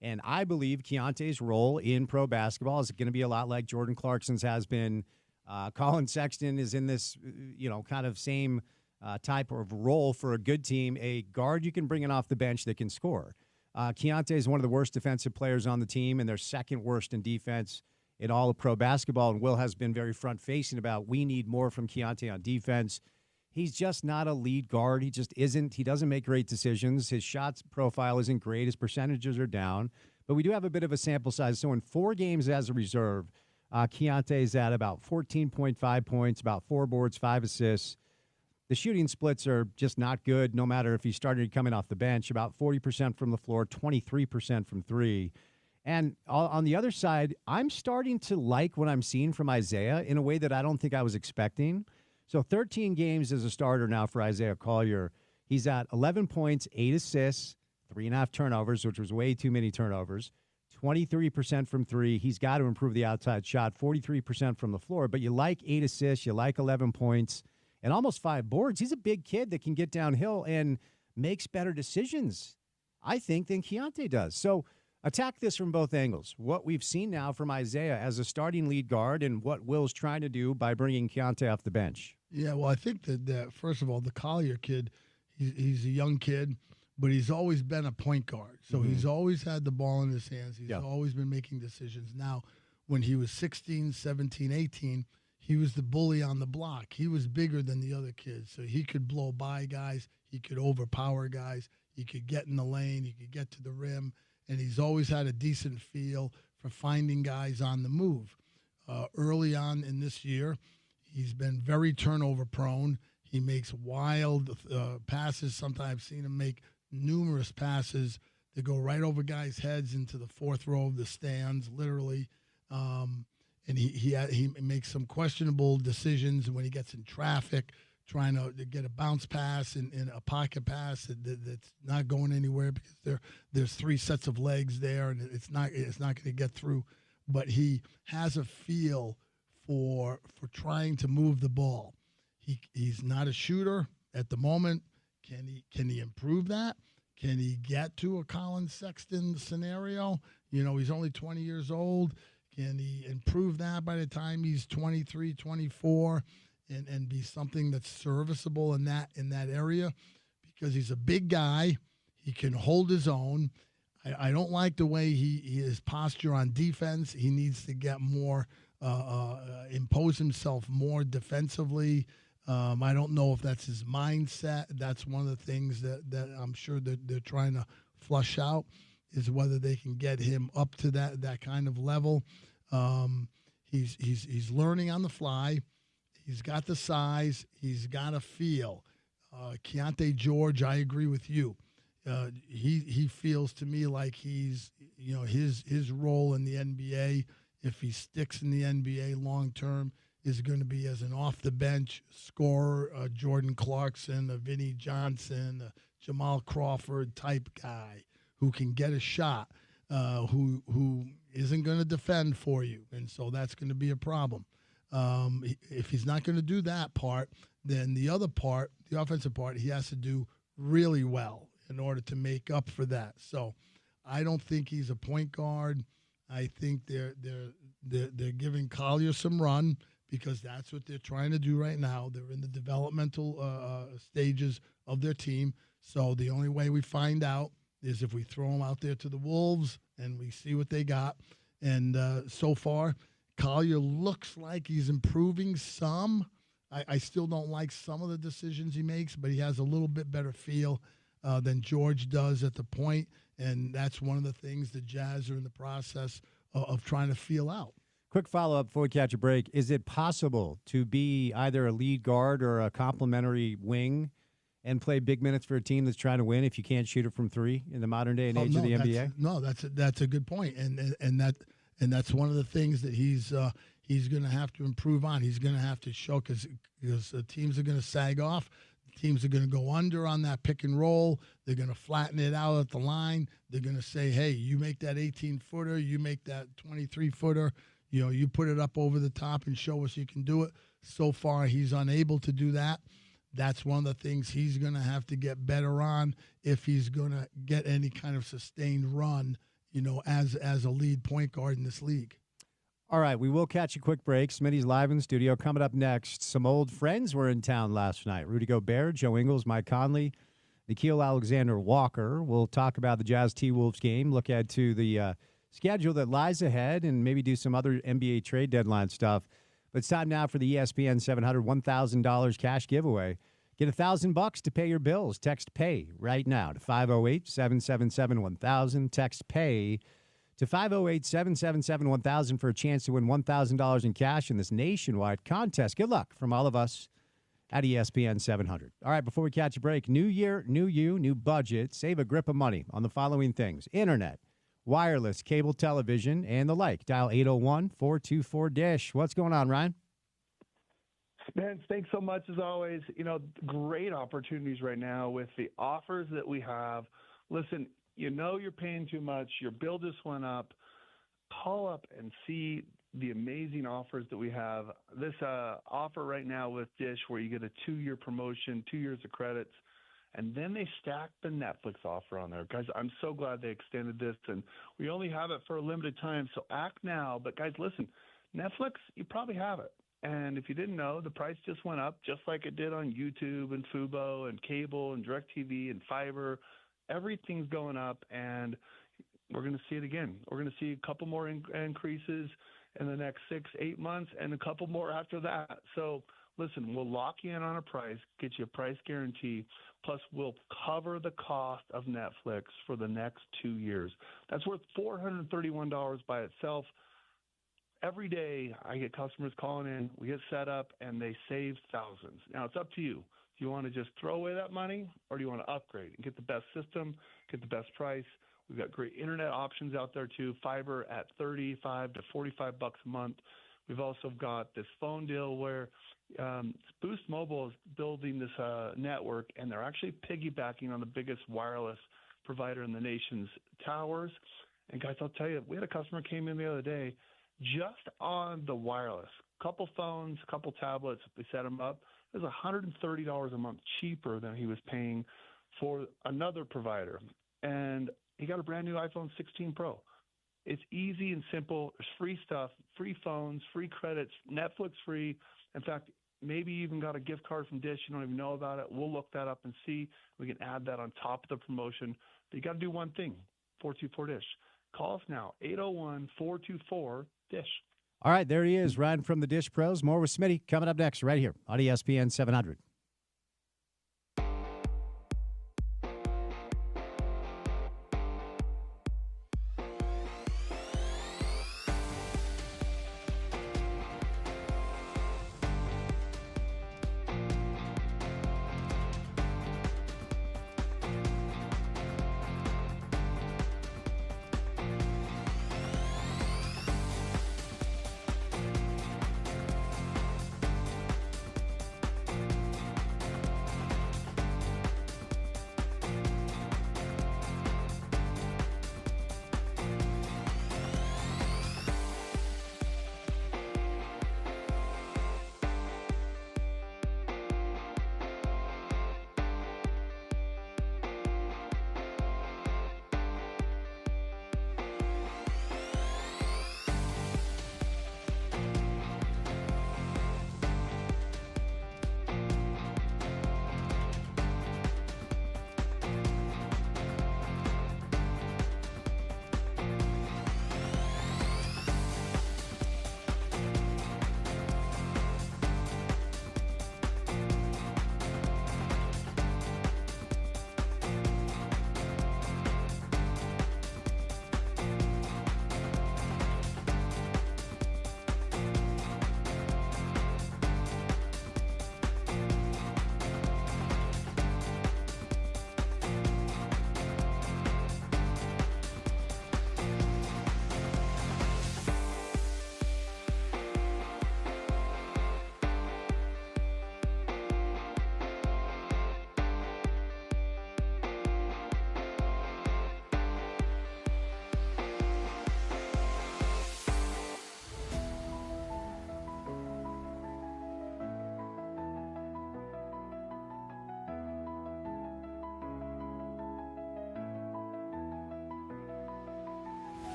And I believe Keontae's role in pro basketball is going to be a lot like Jordan Clarkson's has been. Colin Sexton is in this, kind of same type of role for a good team, a guard you can bring in off the bench that can score. Keontae is one of the worst defensive players on the team, and they're second worst in defense in all of pro basketball. And Will has been very front-facing about we need more from Keontae on defense. He's just not a lead guard. He just isn't. He doesn't make great decisions. His shots profile isn't great. His percentages are down. But we do have a bit of a sample size. So in 4 games as a reserve, Keontae's at about 14.5 points, about 4 boards, 5 assists. The shooting splits are just not good, no matter if he started coming off the bench, about 40% from the floor, 23% from 3. And on the other side, I'm starting to like what I'm seeing from Isaiah in a way that I don't think I was expecting. So 13 games as a starter now for Isaiah Collier. He's at 11 points, 8 assists, 3.5 turnovers, which was way too many turnovers, 23% from 3. He's got to improve the outside shot, 43% from the floor. But you like 8 assists, you like 11 points. And almost 5 boards. He's a big kid that can get downhill and makes better decisions, I think, than Keontae does. So attack this from both angles. What we've seen now from Isaiah as a starting lead guard and what Will's trying to do by bringing Keontae off the bench. Yeah, well, I think that first of all, the Collier kid, he's a young kid, but he's always been a point guard. So he's always had the ball in his hands. He's always been making decisions. Now, when he was 16, 17, 18, he was the bully on the block. He was bigger than the other kids, so he could blow by guys. He could overpower guys. He could get in the lane. He could get to the rim, and he's always had a decent feel for finding guys on the move. Early on in this year, he's been very turnover prone. He makes wild passes. Sometimes I've seen him make numerous passes that go right over guys' heads into the 4th row of the stands, literally. And he makes some questionable decisions when he gets in traffic, trying to get a bounce pass and a pocket pass that's not going anywhere because there's 3 sets of legs there and it's not going to get through. But he has a feel for trying to move the ball. He's not a shooter at the moment. Can he improve that? Can he get to a Colin Sexton scenario? He's only 20 years old. Can he improve that by the time he's 23, 24 and be something that's serviceable in that area? Because he's a big guy. He can hold his own. I don't like the way his posture on defense. He needs to get more, impose himself more defensively. I don't know if that's his mindset. That's one of the things that I'm sure that they're trying to flush out, is whether they can get him up to that kind of level. He's learning on the fly. He's got the size. He's got a feel. Keontae George, I agree with you. He feels to me like he's, his role in the NBA, if he sticks in the NBA long term, is going to be as an off the bench scorer, a Jordan Clarkson, a Vinnie Johnson, a Jamal Crawford type guy who can get a shot, who isn't going to defend for you, and so that's going to be a problem. If he's not going to do that part, then the other part, the offensive part, he has to do really well in order to make up for that. So I don't think he's a point guard. I think they're giving Collier some run because that's what they're trying to do right now. They're in the developmental stages of their team. So the only way we find out is if we throw them out there to the Wolves and we see what they got. And so far, Collier looks like he's improving some. I still don't like some of the decisions he makes, but he has a little bit better feel than George does at the point, and that's one of the things the Jazz are in the process of trying to feel out. Quick follow-up before we catch a break. Is it possible to be either a lead guard or a complementary wing and play big minutes for a team that's trying to win if you can't shoot it from three in the modern day and age of the NBA? No, that's a good point, and that's one of the things that he's going to have to improve on. He's going to have to show because the teams are going to sag off. Teams are going to go under on that pick and roll. They're going to flatten it out at the line. They're going to say, hey, you make that 18-footer, you make that 23-footer, you put it up over the top and show us you can do it. So far, he's unable to do that. That's one of the things he's going to have to get better on if he's going to get any kind of sustained run, as a lead point guard in this league. All right, we will catch a quick break. Smitty's live in the studio. Coming up next, some old friends were in town last night. Rudy Gobert, Joe Ingles, Mike Conley, Nickeil Alexander-Walker. We'll talk about the Jazz T-Wolves game, look at to the schedule that lies ahead, and maybe do some other NBA trade deadline stuff. But it's time now for the ESPN 700 $1,000 cash giveaway. Get $1,000 to pay your bills. Text PAY right now to 508-777-1000. Text PAY to 508-777-1000 for a chance to win $1,000 in cash in this nationwide contest. Good luck from all of us at ESPN 700. All right, before we catch a break, new year, new you, new budget. Save a grip of money on the following things: internet, wireless, cable television, and the like. Dial 801-424-DISH. What's going on, Ryan? Spence, thanks so much as always. Great opportunities right now with the offers that we have. Listen, you're paying too much. Your bill just went up. Call up and see the amazing offers that we have. This offer right now with Dish where you get a 2-year promotion, 2 years of credits, and then they stack the Netflix offer on there. Guys, I'm so glad they extended this, and we only have it for a limited time, so act now. But, guys, listen, Netflix, you probably have it. And if you didn't know, the price just went up just like it did on YouTube and Fubo and cable and DirecTV and fiber. Everything's going up, and we're going to see it again. We're going to see a couple more increases in the next 6-8 months and a couple more after that. So, listen, we'll lock you in on a price, get you a price guarantee, plus we'll cover the cost of Netflix for the next 2 years. That's worth $431 by itself. Every day I get customers calling in, we get set up, and they save thousands. Now, it's up to you. Do you want to just throw away that money, or do you want to upgrade and get the best system, get the best price? We've got great internet options out there, too. Fiber at $35 to $45 a month. We've also got this phone deal where Boost Mobile is building this network, and they're actually piggybacking on the biggest wireless provider in the nation's towers. And, guys, I'll tell you, we had a customer came in the other day, just on the wireless, couple phones, couple tablets, we set them up. It was $130 a month cheaper than he was paying for another provider. And he got a brand new iPhone 16 Pro. It's easy and simple. There's free stuff, free phones, free credits, Netflix free. In fact, maybe you even got a gift card from Dish. You don't even know about it. We'll look that up and see. We can add that on top of the promotion. But you got to do one thing, 424-DISH. Call us now, 801-424-DISH. All right, there he is, Ryan from the Dish Pros. More with Smitty coming up next right here on ESPN 700.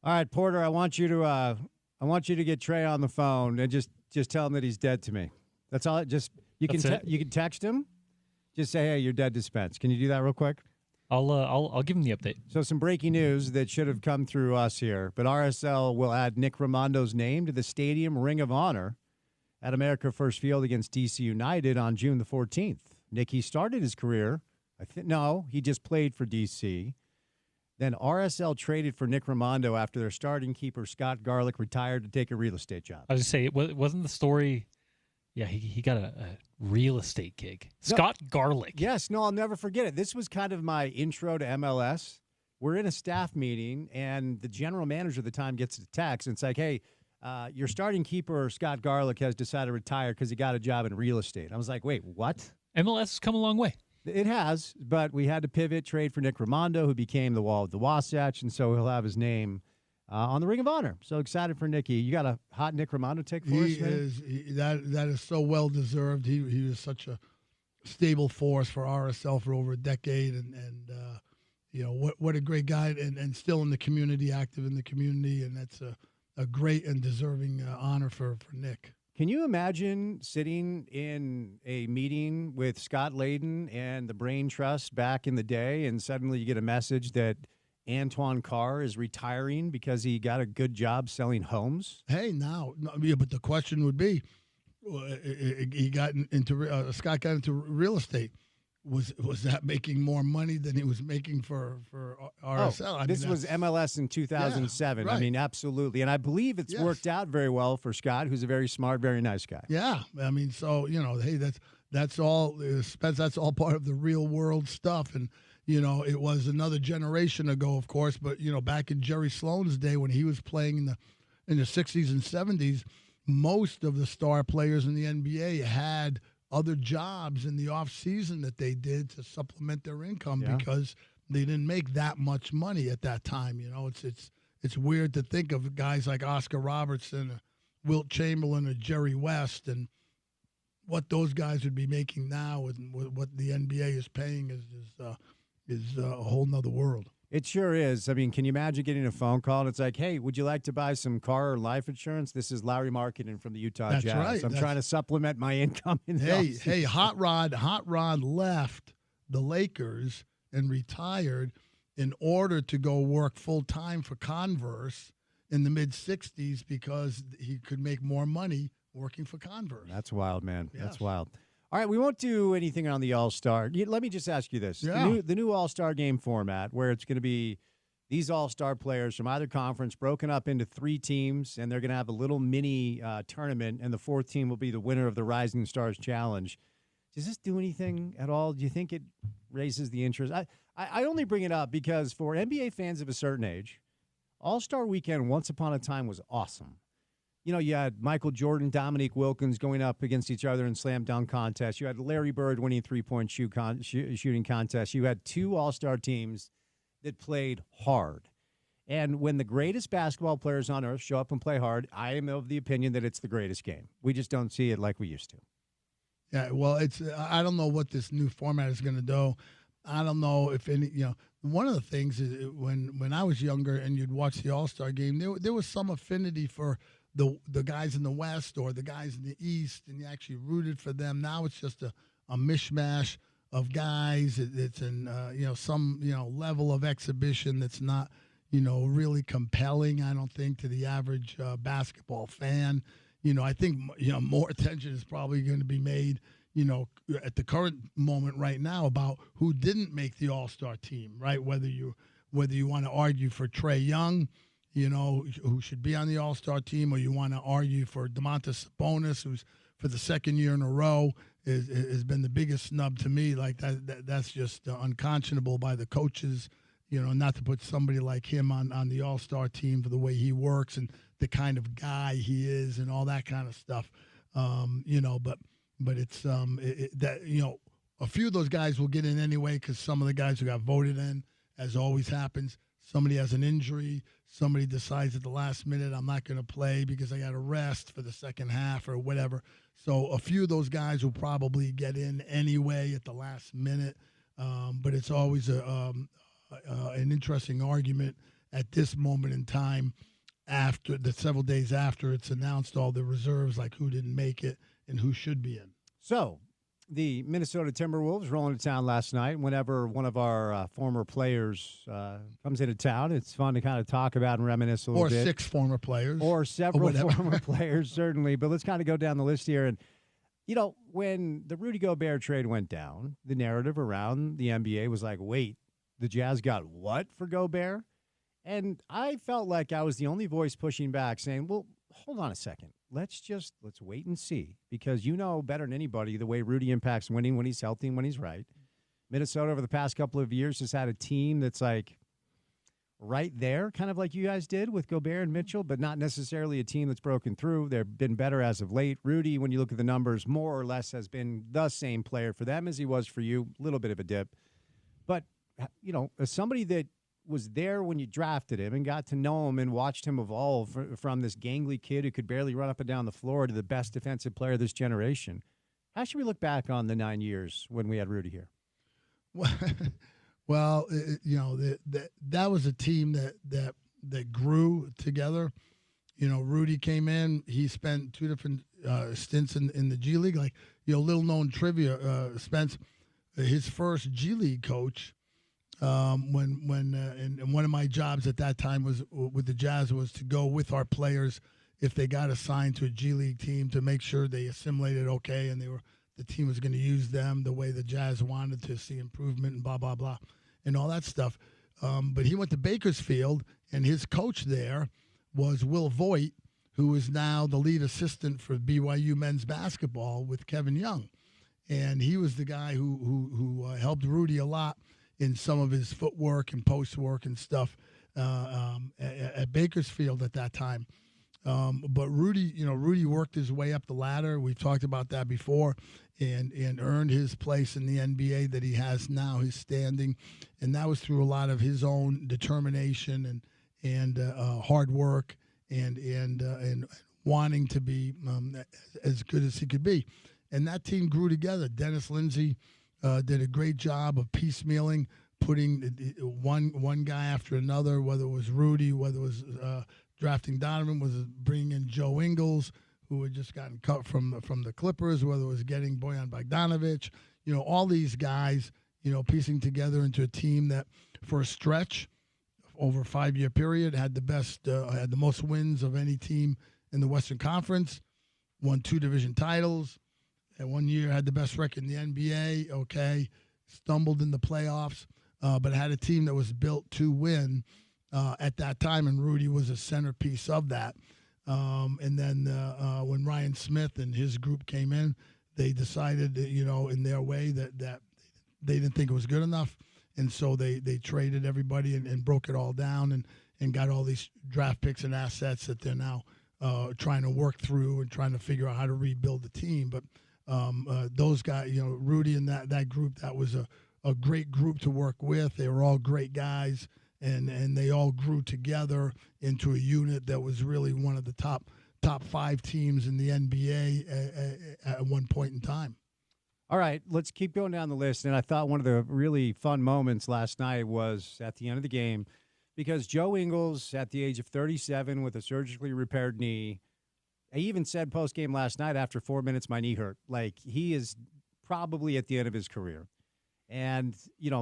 All right, Porter, I want you to get Trey on the phone and just tell him that he's dead to me. That's all. You can text him. Just say, hey, you're dead to Spence. Can you do that real quick? I'll give him the update. So some breaking news that should have come through us here, but RSL will add Nick Rimondo's name to the Stadium Ring of Honor at America First Field against DC United on June the 14th. Nick, he started his career. He just played for DC. Then RSL traded for Nick Rimondo after their starting keeper, Scott Garlick, retired to take a real estate job. I was just say, it wasn't the story. Yeah, he got a real estate gig. Scott Garlick. Yes, no, I'll never forget it. This was kind of my intro to MLS. We're in a staff meeting, and the general manager at the time gets a text, and it's like, hey, your starting keeper, Scott Garlick, has decided to retire because he got a job in real estate. I was like, wait, what? MLS has come a long way. It has, but we had to pivot, trade for Nick Rimondo, who became the Wall of the Wasatch, and so he'll have his name on the Ring of Honor. So excited for Nicky. You got a hot Nick Rimondo take for us, man? That is so well deserved. He was such a stable force for RSL for over a decade, and what a great guy, and still in the community, active in the community, and that's a great and deserving honor for Nick. Can you imagine sitting in a meeting with Scott Layden and the Brain Trust back in the day, and suddenly you get a message that Antoine Carr is retiring because he got a good job selling homes? Hey, but the question would be, Scott got into real estate. Was that making more money than he was making for RSL? This was MLS in 2007. Yeah, right. I mean, absolutely. And I believe it's worked out very well for Scott, who's a very smart, very nice guy. Yeah. I mean, so, hey, that's all, Spence, that's all part of the real world stuff. And, it was another generation ago, of course, but, back in Jerry Sloan's day when he was playing in the 60s and 70s, most of the star players in the NBA had other jobs in the off season that they did to supplement their income because they didn't make that much money at that time. It's weird to think of guys like Oscar Robertson, Wilt Chamberlain, or Jerry West, and what those guys would be making now, and what the NBA is paying is a whole nother world. It sure is. I mean, can you imagine getting a phone call and it's like, hey, would you like to buy some car or life insurance? This is Larry Marketing from the Utah Jazz. Right. I'm trying to supplement my income. Hey, Hot Rod left the Lakers and retired in order to go work full-time for Converse in the mid-'60s because he could make more money working for Converse. That's wild, man. Yes. That's wild. All right, we won't do anything on the All-Star. Let me just ask you this. Yeah. The new All-Star game format where it's going to be these All-Star players from either conference broken up into 3 teams, and they're going to have a little mini tournament, and the 4th team will be the winner of the Rising Stars Challenge. Does this do anything at all? Do you think it raises the interest? I only bring it up because for NBA fans of a certain age, All-Star Weekend once upon a time was awesome. You had Michael Jordan, Dominique Wilkins going up against each other in slam dunk contests. You had Larry Bird winning three-point shooting contests. You had 2 all-star teams that played hard. And when the greatest basketball players on earth show up and play hard, I am of the opinion that it's the greatest game. We just don't see it like we used to. Yeah, well, I don't know what this new format is going to do. I don't know if any, one of the things is when I was younger and you'd watch the All-Star game, there was some affinity for the guys in the West or the guys in the East, and you actually rooted for them. Now it's just a mishmash of guys. It's in some level of exhibition that's not really compelling, I don't think, to the average basketball fan. I think more attention is probably going to be made at the current moment right now about who didn't make the All-Star team, right? Whether you want to argue for Trae Young, who should be on the All-Star team, or you want to argue for Domantas Sabonis, who's for the 2nd year in a row has been the biggest snub to me. Like that's just unconscionable by the coaches, not to put somebody like him on the All-Star team for the way he works and the kind of guy he is and all that kind of stuff. But it's a few of those guys will get in anyway because some of the guys who got voted in, as always happens, somebody has an injury. Somebody decides at the last minute, I'm not going to play because I got to rest for the second half or whatever. So a few of those guys will probably get in anyway at the last minute. But it's always an interesting argument at this moment in time, after the several days after it's announced all the reserves, like who didn't make it and who should be in. So the Minnesota Timberwolves rolling to town last night. Whenever one of our former players comes into town, it's fun to kind of talk about and reminisce a little bit. Or 6 former players. Or several former players, certainly. But let's kind of go down the list here. And, when the Rudy Gobert trade went down, the narrative around the NBA was like, wait, the Jazz got what for Gobert? And I felt like I was the only voice pushing back saying, well, hold on a second. Let's wait and see, because better than anybody the way Rudy impacts winning when he's healthy and when he's right. Minnesota over the past couple of years has had a team that's like right there, kind of like you guys did with Gobert and Mitchell, but not necessarily a team that's broken through. They've been better as of late. Rudy, when you look at the numbers, more or less has been the same player for them as he was for you, a little bit of a dip. But, as somebody that was there when you drafted him and got to know him and watched him evolve from this gangly kid who could barely run up and down the floor to the best defensive player of this generation, how should we look back on the 9 years when we had Rudy here? Well, that was a team that grew together. Rudy came in. He spent 2 different stints in the G League. Like, little known trivia, Spence, his first G League coach, and one of my jobs at that time was with the Jazz was to go with our players if they got assigned to a G League team to make sure they assimilated okay and the team was going to use them the way the Jazz wanted to see improvement and blah, blah, blah, and all that stuff. But he went to Bakersfield, and his coach there was Will Voigt, who is now the lead assistant for BYU men's basketball with Kevin Young. And he was the guy who helped Rudy a lot in some of his footwork and post work and stuff at Bakersfield at that time. But Rudy worked his way up the ladder. We've talked about that before, and earned his place in the NBA that he has now, his standing, and that was through a lot of his own determination and hard work and wanting to be as good as he could be. And that team grew together. Dennis Lindsay did a great job of piecemealing, putting one guy after another, whether it was Rudy, whether it was drafting Donovan, was bringing in Joe Ingles, who had just gotten cut from the Clippers, whether it was getting Bojan Bogdanovic, all these guys, piecing together into a team that for a stretch over a 5-year period had the most wins of any team in the Western Conference, won 2 division titles, and 1 year had the best record in the NBA, stumbled in the playoffs, but had a team that was built to win at that time, and Rudy was a centerpiece of that. And then when Ryan Smith and his group came in, they decided, in their way that they didn't think it was good enough, and so they traded everybody and broke it all down and got all these draft picks and assets that they're now trying to work through and trying to figure out how to rebuild the team. But those guys, Rudy and that group, that was a great group to work with. They were all great guys. And they all grew together into a unit that was really one of the top 5 teams in the NBA at one point in time. All right, let's keep going down the list. And I thought one of the really fun moments last night was at the end of the game, because Joe Ingles, at the age of 37 with a surgically repaired knee, I even said post-game last night, after 4 minutes, my knee hurt. Like, he is probably at the end of his career. And,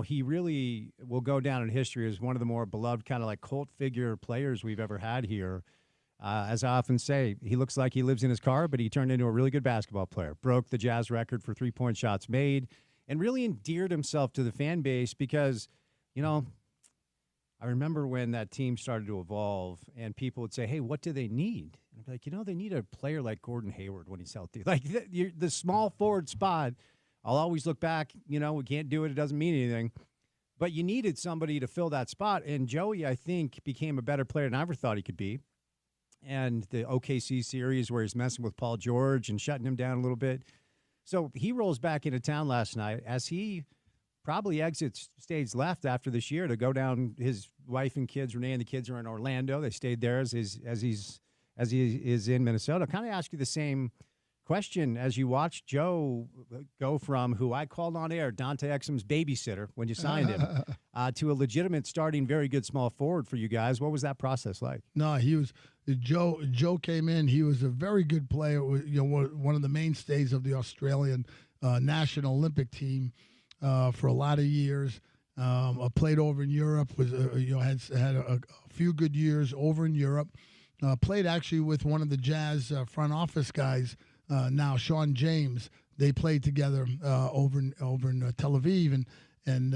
he really will go down in history as one of the more beloved kind of like cult figure players we've ever had here. As I often say, he looks like he lives in his car, but he turned into a really good basketball player, broke the Jazz record for 3-point shots made, and really endeared himself to the fan base because, I remember when that team started to evolve and people would say, hey, what do they need? And I'd be like, they need a player like Gordon Hayward when he's healthy. Like the small forward spot, I'll always look back, we can't do it. It doesn't mean anything. But you needed somebody to fill that spot. And Joey, I think, became a better player than I ever thought he could be. And the OKC series where he's messing with Paul George and shutting him down a little bit. So he rolls back into town last night as he probably exits stage left after this year to go down. His wife and kids, Renee and the kids, are in Orlando. They stayed there as he is in Minnesota. I'll kind of ask you the same question, as you watched Joe go from who I called on air, Dante Exum's babysitter when you signed him, to a legitimate starting very good small forward for you guys. What was that process like? No, he was Joe came in. He was a very good player. One of the mainstays of the Australian national Olympic team for a lot of years. Played over in Europe. Had a few good years over in Europe. Played actually with one of the Jazz front office guys. Now Sean James, they played together over in Tel Aviv, and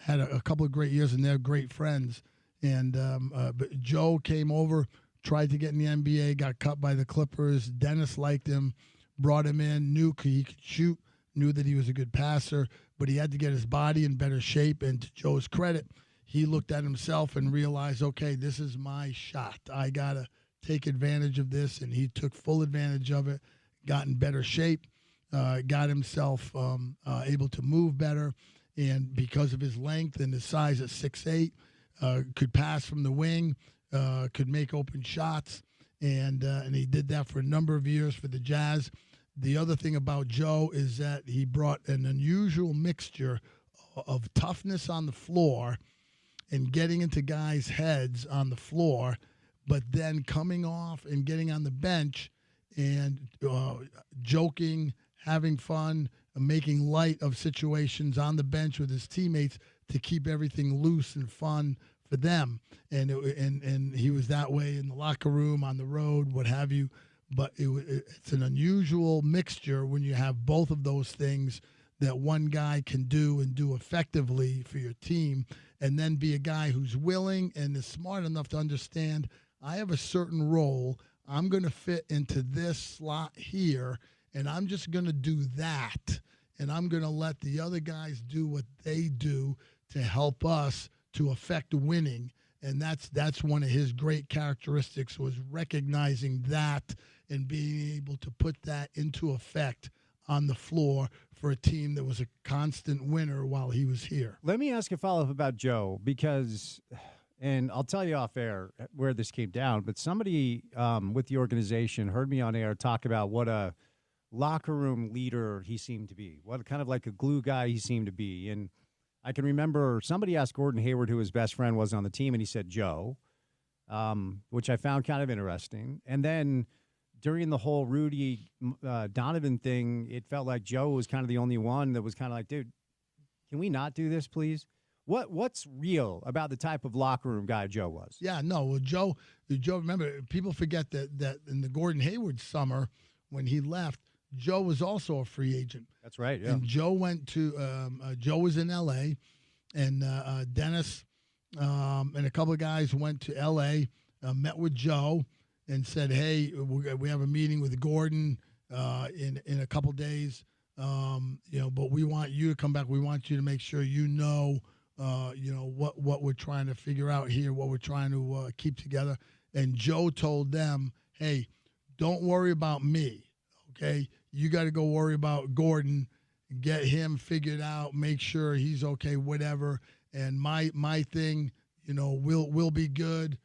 had a couple of great years, and they're great friends. And but Joe came over, tried to get in the NBA, got cut by the Clippers. Dennis liked him, brought him in, knew he could shoot, knew that he was a good passer, but he had to get his body in better shape. And to Joe's credit, he looked at himself and realized, okay, this is my shot. I gotta take advantage of this, and he took full advantage of it, got in better shape, got himself able to move better, and because of his length and his size at 6'8", could pass from the wing, could make open shots, and he did that for a number of years for the Jazz. The other thing about Joe is that he brought an unusual mixture of toughness on the floor and getting into guys' heads on the floor, but then coming off and getting on the bench and joking, having fun, making light of situations on the bench with his teammates to keep everything loose and fun for them. And he was that way in the locker room, on the road, what have you. But it's an unusual mixture when you have both of those things that one guy can do and do effectively for your team, and then be a guy who's willing and is smart enough to understand, I have a certain role. I'm going to fit into this slot here, and I'm just going to do that. And I'm going to let the other guys do what they do to help us to affect winning. And that's one of his great characteristics, was recognizing that and being able to put that into effect on the floor for a team that was a constant winner while he was here. Let me ask a follow-up about Joe, because, and I'll tell you off air where this came down, but somebody with the organization heard me on air talk about what a locker room leader he seemed to be, what kind of like a glue guy he seemed to be. And I can remember somebody asked Gordon Hayward who his best friend was on the team, and he said Joe, which I found kind of interesting. And then during the whole Rudy Donovan thing, it felt like Joe was kind of the only one that was kind of like, dude, can we not do this, please? What's real about the type of locker room guy Joe was? Yeah, no, well, Joe, remember, people forget that in the Gordon Hayward summer when he left, Joe was also a free agent. That's right, yeah. And Joe went to Joe was in L.A., and Dennis and a couple of guys went to L.A., met with Joe, and said, hey, we have a meeting with Gordon in a couple days, but we want you to come back. We want you to make sure what we're trying to figure out here, what we're trying to keep together. And Joe told them, hey, don't worry about me, okay? You got to go worry about Gordon, get him figured out, make sure he's okay, whatever. And my thing, we'll be good.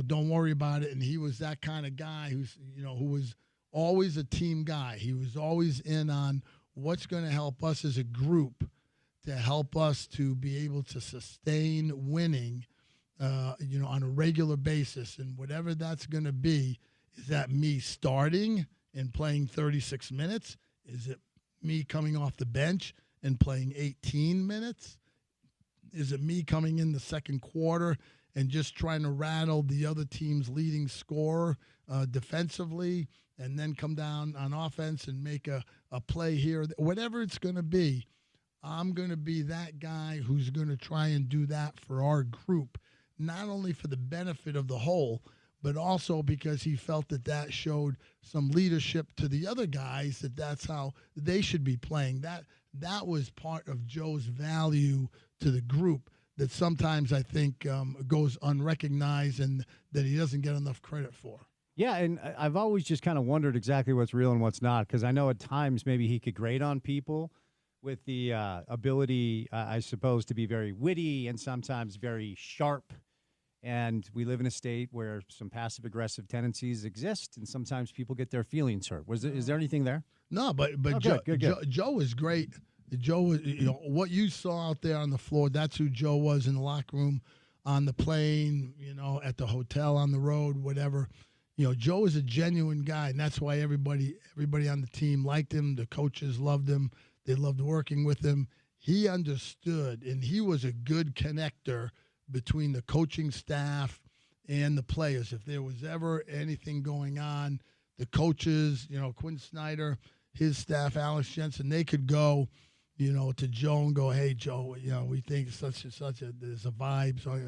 Don't worry about it. And he was that kind of guy who was always a team guy. He was always in on what's going to help us as a group to help us to be able to sustain winning, on a regular basis. And whatever that's going to be, is that me starting and playing 36 minutes? Is it me coming off the bench and playing 18 minutes? Is it me coming in the second quarter and just trying to rattle the other team's leading scorer defensively, and then come down on offense and make a play here? Whatever it's going to be, I'm going to be that guy who's going to try and do that for our group, not only for the benefit of the whole, but also because he felt that showed some leadership to the other guys, that's how they should be playing. That was part of Joe's value to the group that sometimes I think goes unrecognized and that he doesn't get enough credit for. Yeah, and I've always just kind of wondered exactly what's real and what's not, because I know at times maybe he could grate on people with the ability, I suppose, to be very witty and sometimes very sharp And we live in a state where some passive-aggressive tendencies exist, and sometimes people get their feelings hurt. Is there anything there? No, but Joe is great. Joe was, what you saw out there on the floor, that's who Joe was in the locker room, on the plane, at the hotel, on the road, whatever. Joe is a genuine guy, and that's why everybody on the team liked him. The coaches loved him. They loved working with him. He understood, and he was a good connector between the coaching staff and the players. If there was ever anything going on, the coaches, Quinn Snyder, his staff, Alex Jensen, they could go, to Joe and go, hey, Joe, we think such and such, there's a vibe. So,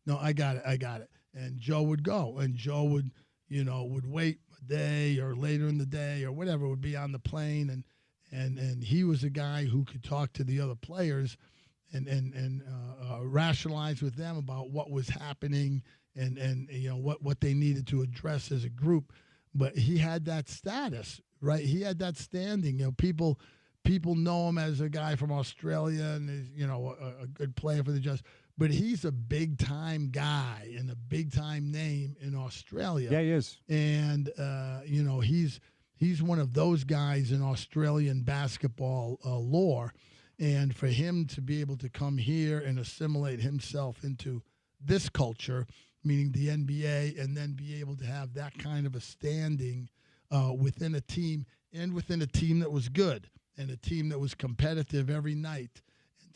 no, I got it. And Joe would go, and Joe would, would wait a day or later in the day or whatever, would be on the plane. And he was a guy who could talk to the other players and rationalize with them about what was happening and what they needed to address as a group. But he had that status, right? He had that standing. People know him as a guy from Australia and is, a good player for the Jazz. But he's a big-time guy and a big-time name in Australia. Yeah, he is. And, he's one of those guys in Australian basketball lore. And for him to be able to come here and assimilate himself into this culture, meaning the NBA, and then be able to have that kind of a standing within a team and within a team that was good and a team that was competitive every night,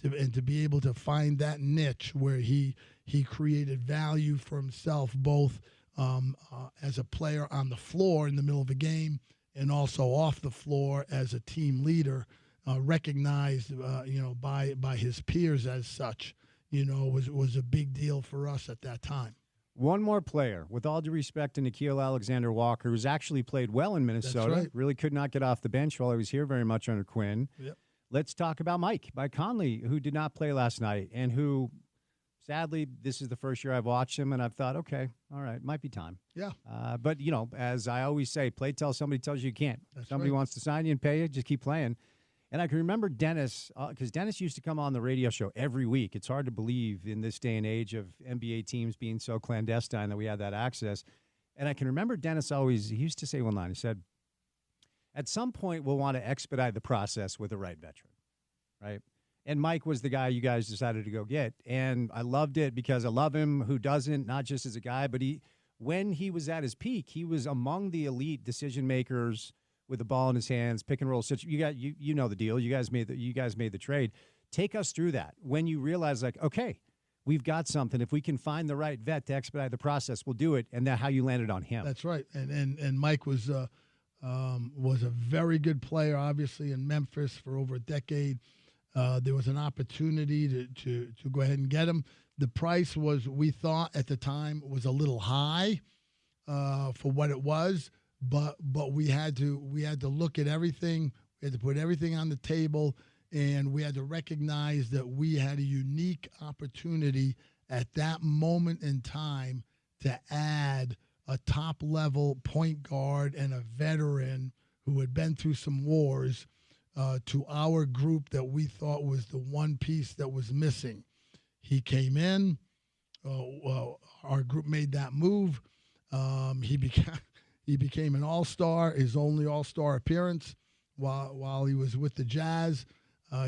and to be able to find that niche where he created value for himself, both as a player on the floor in the middle of a game and also off the floor as a team leader, recognized by his peers as such, was a big deal for us at that time. One more player, with all due respect to Nickeil Alexander-Walker, who's actually played well in Minnesota. That's right. Really could not get off the bench while he was here very much under Quinn. Yep. Let's talk about Mike Conley, who did not play last night and who, sadly, this is the first year I've watched him, and I've thought, okay, all right, might be time. Yeah. But, as I always say, play till somebody tells you can't. That's Somebody right. wants to sign you and pay you, just keep playing. And I can remember Dennis, because Dennis used to come on the radio show every week. It's hard to believe in this day and age of NBA teams being so clandestine that we had that access. And I can remember Dennis he used to say one line. He said, at some point we'll want to expedite the process with the right veteran, right? And Mike was the guy you guys decided to go get. And I loved it because I love him. Who doesn't? Not just as a guy, but when he was at his peak, he was among the elite decision makers with the ball in his hands, pick and roll. You know the deal. You guys made the trade. Take us through that. When you realize, like, okay, we've got something. If we can find the right vet to expedite the process, we'll do it. And how you landed on him. That's right. And Mike was a very good player, obviously, in Memphis for over a decade. There was an opportunity to go ahead and get him. The price we thought at the time was a little high for what it was. But we had to look at everything. We had to put everything on the table, and we had to recognize that we had a unique opportunity at that moment in time to add a top-level point guard and a veteran who had been through some wars to our group that we thought was the one piece that was missing. He came in. Our group made that move. He became an all-star, his only all-star appearance while he was with the Jazz.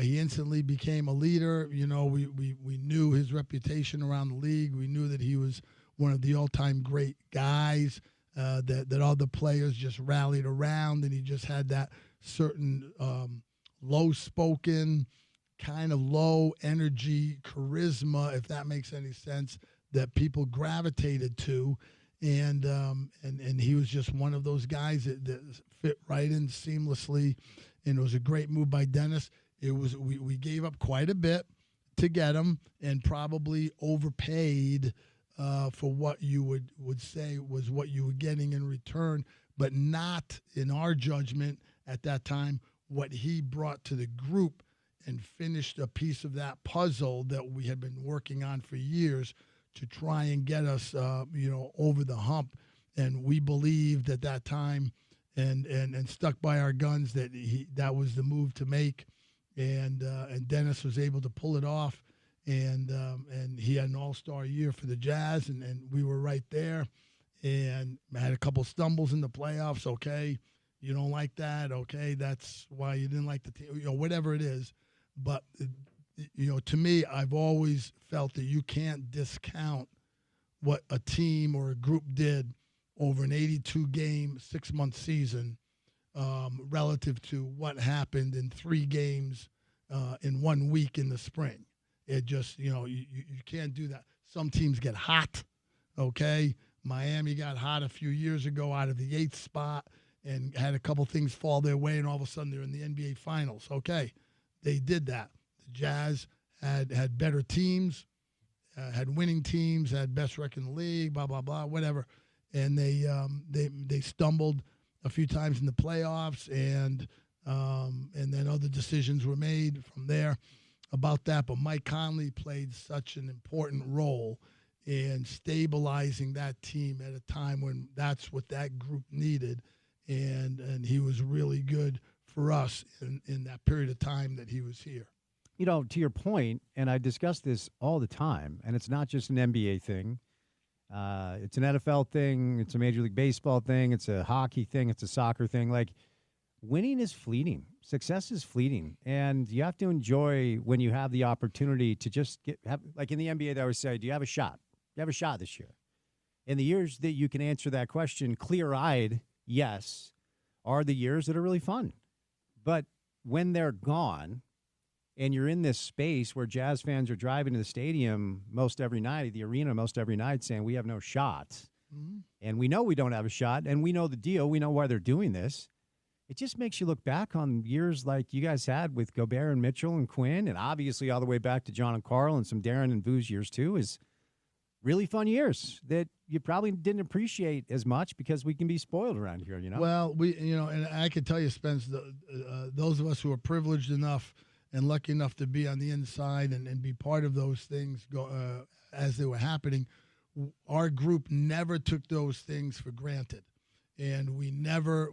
He instantly became a leader. We knew his reputation around the league. We knew that he was one of the all-time great guys that all the players just rallied around, and he just had that certain low-spoken, kind of low-energy charisma, if that makes any sense, that people gravitated to. And he was just one of those guys that fit right in seamlessly, and it was a great move by Dennis. We gave up quite a bit to get him, and probably overpaid for what you would say was what you were getting in return, but not, in our judgment at that time, what he brought to the group and finished a piece of that puzzle that we had been working on for years to try and get us, over the hump. And we believed at that time and stuck by our guns that was the move to make. And Dennis was able to pull it off. and he had an all-star year for the Jazz, and we were right there, and had a couple stumbles in the playoffs. Okay, you don't like that. Okay, that's why you didn't like the team. Whatever it is, but to me, I've always felt that you can't discount what a team or a group did over an 82-game, 6-month season relative to what happened in 3 games in 1 week in the spring. It just, you can't do that. Some teams get hot, okay? Miami got hot a few years ago out of the 8th spot and had a couple things fall their way, and all of a sudden they're in the NBA Finals. Okay, they did that. The Jazz had better teams, had winning teams, had best record in the league, blah, blah, blah, whatever. And they stumbled a few times in the playoffs, and then other decisions were made from there about that. But Mike Conley played such an important role in stabilizing that team at a time when that's what that group needed, and he was really good for us in that period of time that he was here. To your point, and I discuss this all the time, and it's not just an NBA thing. It's an NFL thing. It's a Major League Baseball thing. It's a hockey thing. It's a soccer thing. Like, winning is fleeting. Success is fleeting. And you have to enjoy when you have the opportunity to just like in the NBA, they always say, do you have a shot? Do you have a shot this year? And the years that you can answer that question clear-eyed, yes, are the years that are really fun. But when they're gone, and you're in this space where Jazz fans are driving to the stadium most every night, the arena most every night, saying we have no shot. Mm-hmm. And we know we don't have a shot, and we know the deal. We know why they're doing this. It just makes you look back on years like you guys had with Gobert and Mitchell and Quinn, and obviously all the way back to John and Carl and some Darren and Vu's years too, is really fun years that you probably didn't appreciate as much because we can be spoiled around here, Well, and I can tell you, Spence, those of us who are privileged enough and lucky enough to be on the inside and be part of those things as they were happening, our group never took those things for granted. And we never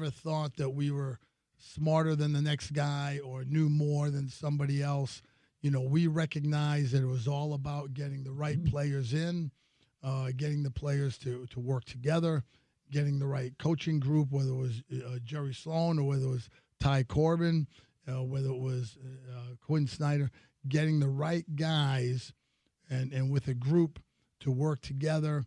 thought that we were smarter than the next guy or knew more than somebody else. We recognized that it was all about getting the right players in, getting the players to work together, getting the right coaching group, whether it was Jerry Sloan or whether it was Ty Corbin, whether it was Quinn Snyder, getting the right guys and with a group to work together,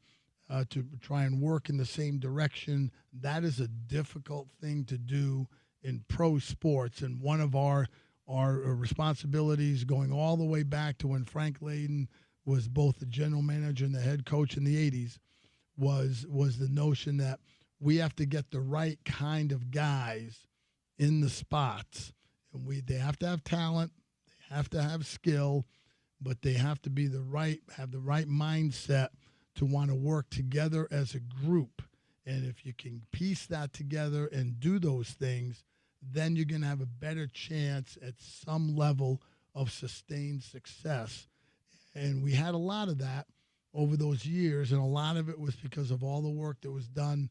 to try and work in the same direction. That is a difficult thing to do in pro sports. And one of our responsibilities going all the way back to when Frank Layden was both the general manager and the head coach in the 80s was the notion that we have to get the right kind of guys in the spots. And they have to have talent, they have to have skill, but they have to be have the right mindset to want to work together as a group. And if you can piece that together and do those things, then you're going to have a better chance at some level of sustained success. And we had a lot of that over those years, and a lot of it was because of all the work that was done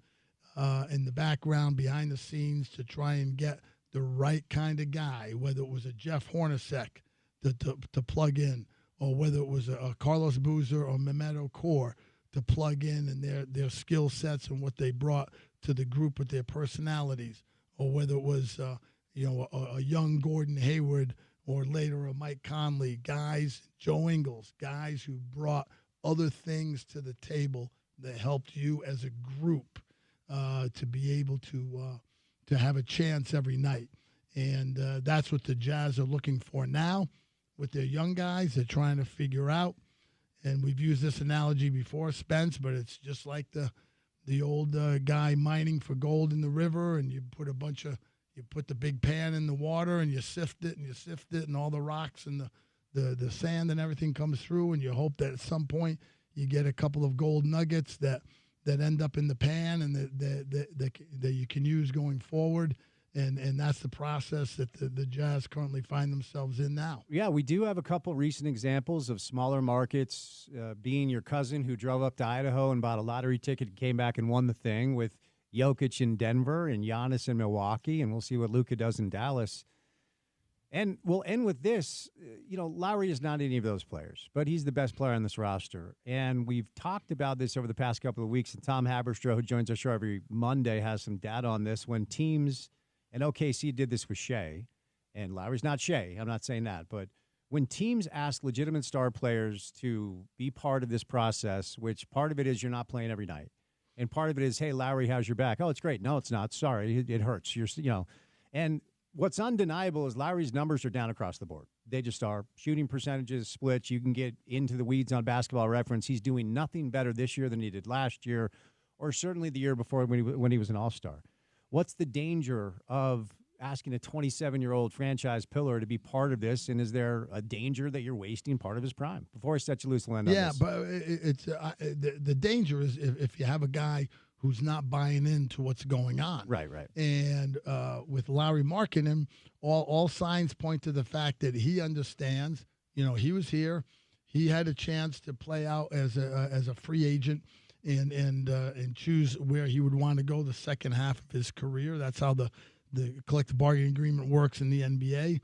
in the background, behind the scenes, to try and get the right kind of guy, whether it was a Jeff Hornacek to plug in, or whether it was a Carlos Boozer or Mehmet Okur to plug in and their skill sets and what they brought to the group with their personalities, or whether it was a young Gordon Hayward or later a Mike Conley, guys, Joe Ingles, guys who brought other things to the table that helped you as a group to be able to have a chance every night. And that's what the Jazz are looking for now with their young guys. They're trying to figure out, and we've used this analogy before, Spence, but it's just like the old guy mining for gold in the river, and you put the big pan in the water and you sift it and all the rocks and the sand and everything comes through, and you hope that at some point you get a couple of gold nuggets that end up in the pan and that you can use going forward. And that's the process that the Jazz currently find themselves in now. Yeah, we do have a couple recent examples of smaller markets, being your cousin who drove up to Idaho and bought a lottery ticket and came back and won the thing, with Jokic in Denver and Giannis in Milwaukee, and we'll see what Luka does in Dallas. And we'll end with this. Lowry is not any of those players, but he's the best player on this roster. And we've talked about this over the past couple of weeks. And Tom Haberstroh, who joins our show every Monday, has some data on this. When teams, and OKC did this with Shea, and Lowry's not Shea, I'm not saying that, but when teams ask legitimate star players to be part of this process, which part of it is you're not playing every night, and part of it is, hey, Lowry, how's your back? Oh, it's great. No, it's not. Sorry, it hurts. And what's undeniable is Lowry's numbers are down across the board. They just are. Shooting percentages, splits. You can get into the weeds on Basketball Reference. He's doing nothing better this year than he did last year, or certainly the year before when he was an All-Star. What's the danger of asking a 27-year-old franchise pillar to be part of this, and is there a danger that you're wasting part of his prime? Before I set you loose, we'll end on this. But it's the danger is if you have a guy who's not buying into what's going on. Right. And with Lowry Markkanen, all signs point to the fact that he understands. He was here. He had a chance to play out as a free agent and choose where he would want to go the second half of his career. That's how the collective bargaining agreement works in the NBA.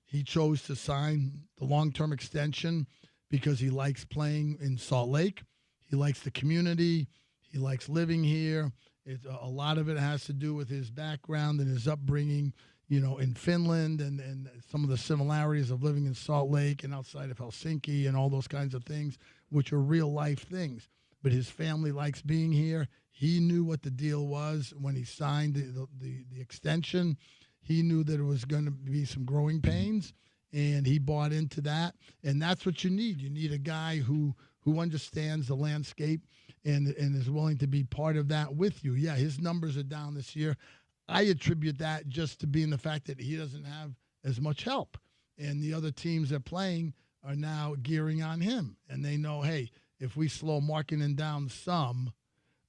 He chose to sign the long-term extension because he likes playing in Salt Lake. He likes the community. He likes living here. A lot of it has to do with his background and his upbringing, in Finland and some of the similarities of living in Salt Lake and outside of Helsinki and all those kinds of things, which are real-life things. But his family likes being here. He knew what the deal was when he signed the extension. He knew that it was going to be some growing pains, and he bought into that. And that's what you need. You need a guy who understands the landscape and is willing to be part of that with you. Yeah, his numbers are down this year. I attribute that just to being the fact that he doesn't have as much help. And the other teams that are playing are now gearing on him. And they know, hey, if we slow Markkanen down some,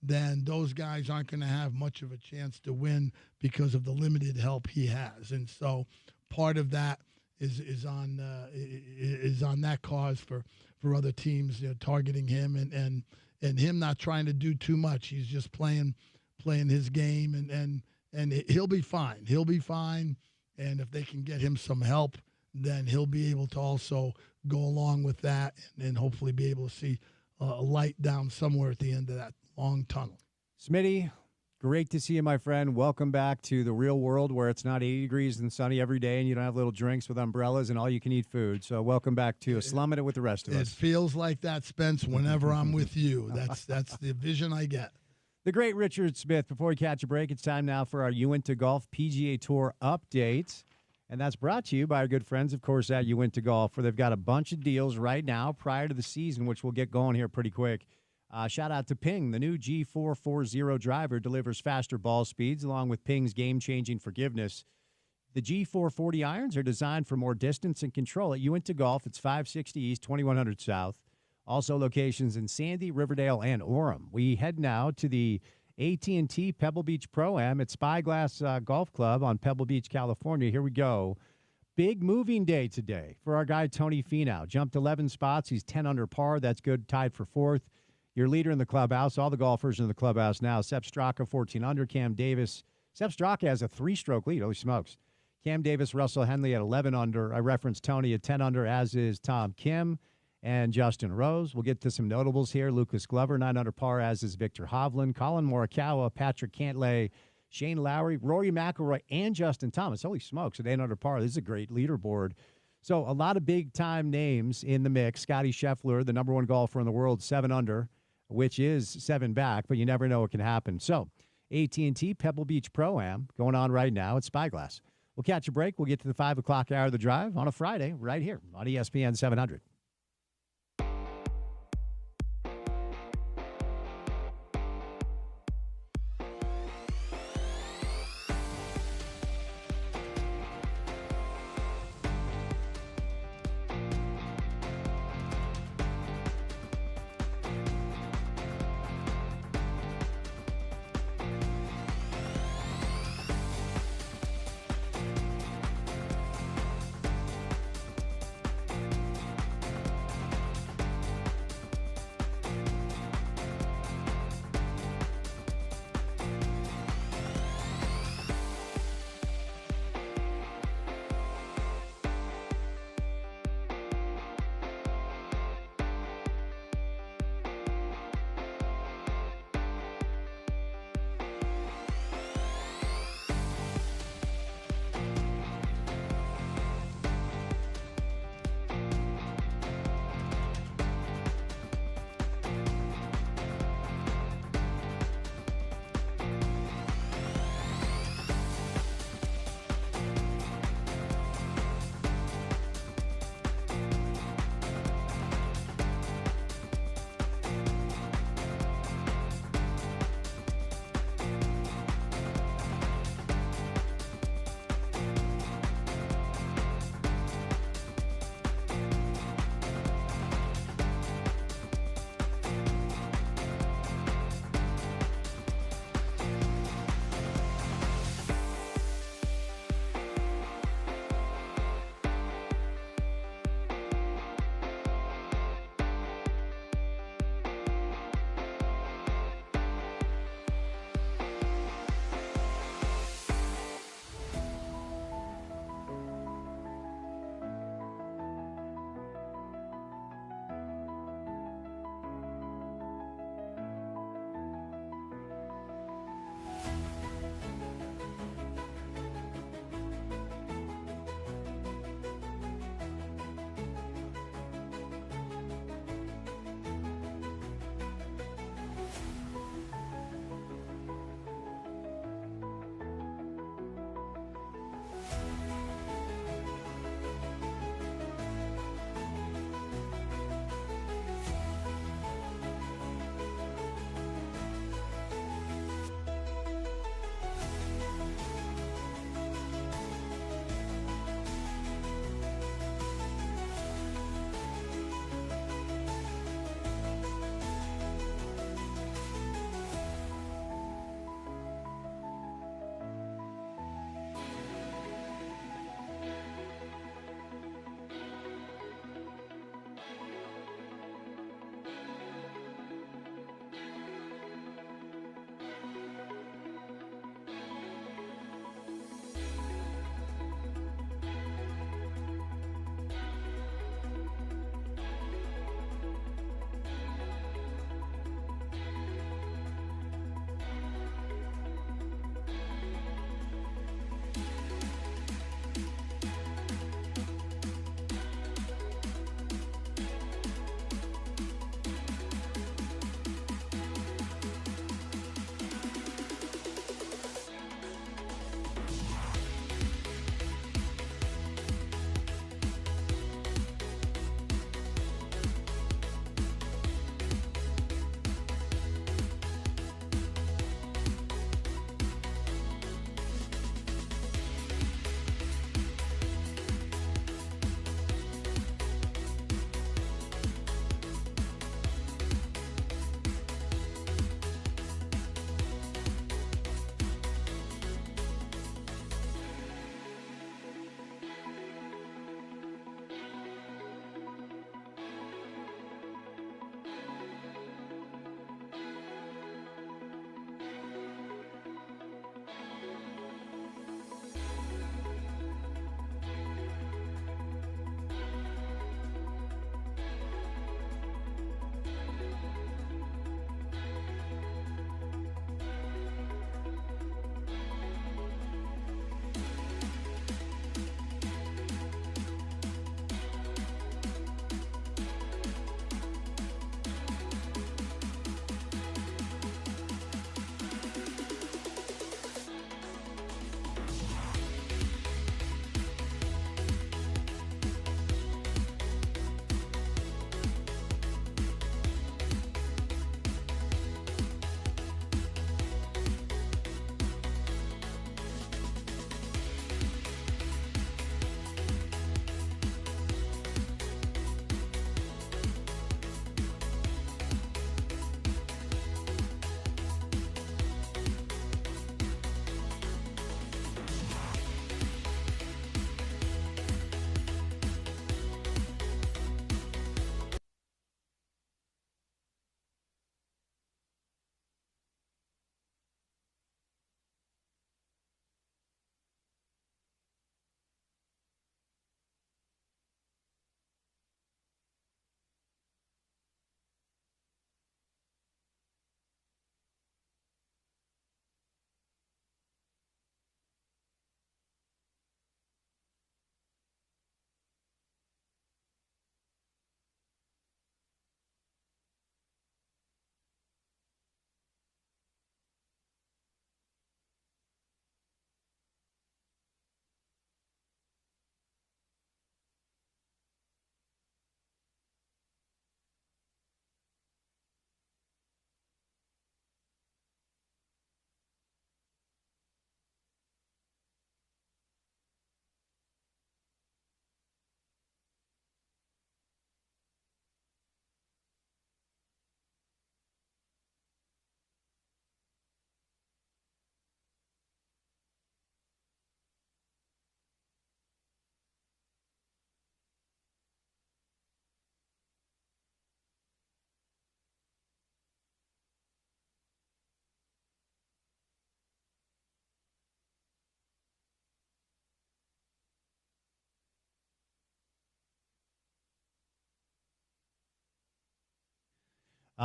then those guys aren't going to have much of a chance to win because of the limited help he has. And so part of that is on that cause for other teams targeting him and him not trying to do too much. He's just playing his game and he'll be fine. He'll be fine. And if they can get him some help, then he'll be able to also go along with that and hopefully be able to see a light down somewhere at the end of that long tunnel. Smitty, great to see you, my friend. Welcome back to the real world where it's not 80 degrees and sunny every day and you don't have little drinks with umbrellas and all-you-can-eat food. So welcome back to slumming it with the rest of us. It feels like that, Spence, whenever I'm with you. That's the vision I get. The great Richard Smith. Before we catch a break, it's time now for our Uinta Golf PGA Tour update. And that's brought to you by our good friends, of course, at Uinta Golf, where they've got a bunch of deals right now prior to the season, which we'll get going here pretty quick. Shout out to Ping. The new G440 driver delivers faster ball speeds along with Ping's game-changing forgiveness. The G440 irons are designed for more distance and control. At Uinta Golf, it's 560 East, 2100 South. Also locations in Sandy, Riverdale, and Orem. We head now to the AT&T Pebble Beach Pro-Am at Spyglass Golf Club on Pebble Beach, California. Here we go. Big moving day today for our guy Tony Finau. Jumped 11 spots. He's 10 under par. That's good. Tied for fourth. Your leader in the clubhouse, all the golfers in the clubhouse now. Sepp Straka, 14 under. Cam Davis. Sepp Straka has a 3-stroke lead. Holy smokes. Cam Davis, Russell Henley at 11 under. I referenced Tony at 10 under, as is Tom Kim and Justin Rose. We'll get to some notables here. Lucas Glover, 9 under par, as is Victor Hovland. Colin Morikawa, Patrick Cantlay, Shane Lowry, Rory McIlroy, and Justin Thomas. Holy smokes, at 8 under par. This is a great leaderboard. So a lot of big-time names in the mix. Scotty Scheffler, the number 1 golfer in the world, 7 under, which is 7 back, but you never know what can happen. So AT&T Pebble Beach Pro-Am going on right now at Spyglass. We'll catch a break. We'll get to the 5 o'clock hour of the drive on a Friday right here on ESPN 700.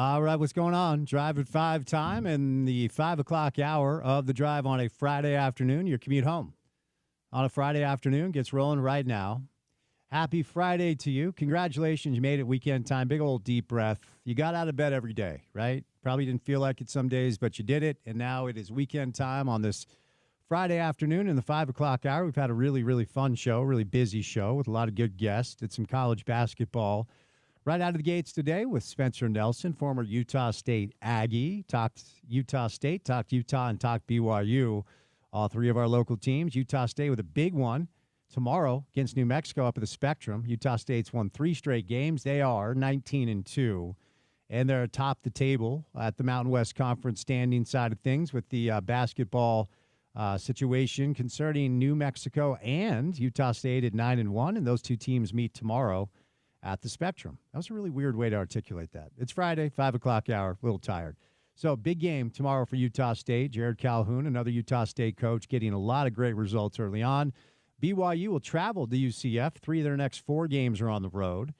All right, what's going on? Drive at 5 time and the 5 o'clock hour of the drive on a Friday afternoon. Your commute home on a Friday afternoon gets rolling right now. Happy Friday to you. Congratulations. You made it weekend time. Big old deep breath. You got out of bed every day, right? Probably didn't feel like it some days, but you did it. And now it is weekend time on this Friday afternoon in the 5 o'clock hour. We've had a really, really fun show, really busy show with a lot of good guests. Did some college basketball right out of the gates today with Spencer Nelson, former Utah State Aggie. Talked Utah State, talked Utah, and talked BYU. All three of our local teams. Utah State with a big one tomorrow against New Mexico up at the Spectrum. Utah State's won 3 straight games. They are 19-2, and they're atop the table at the Mountain West Conference standing side of things with the basketball situation concerning New Mexico and Utah State at 9-1, and those two teams meet tomorrow at the Spectrum. That was a really weird way to articulate that. It's Friday, 5 o'clock hour, a little tired. So big game tomorrow for Utah State. Jared Calhoun, another Utah State coach, getting a lot of great results early on. BYU will travel to UCF. 3 of their next 4 games are on the road.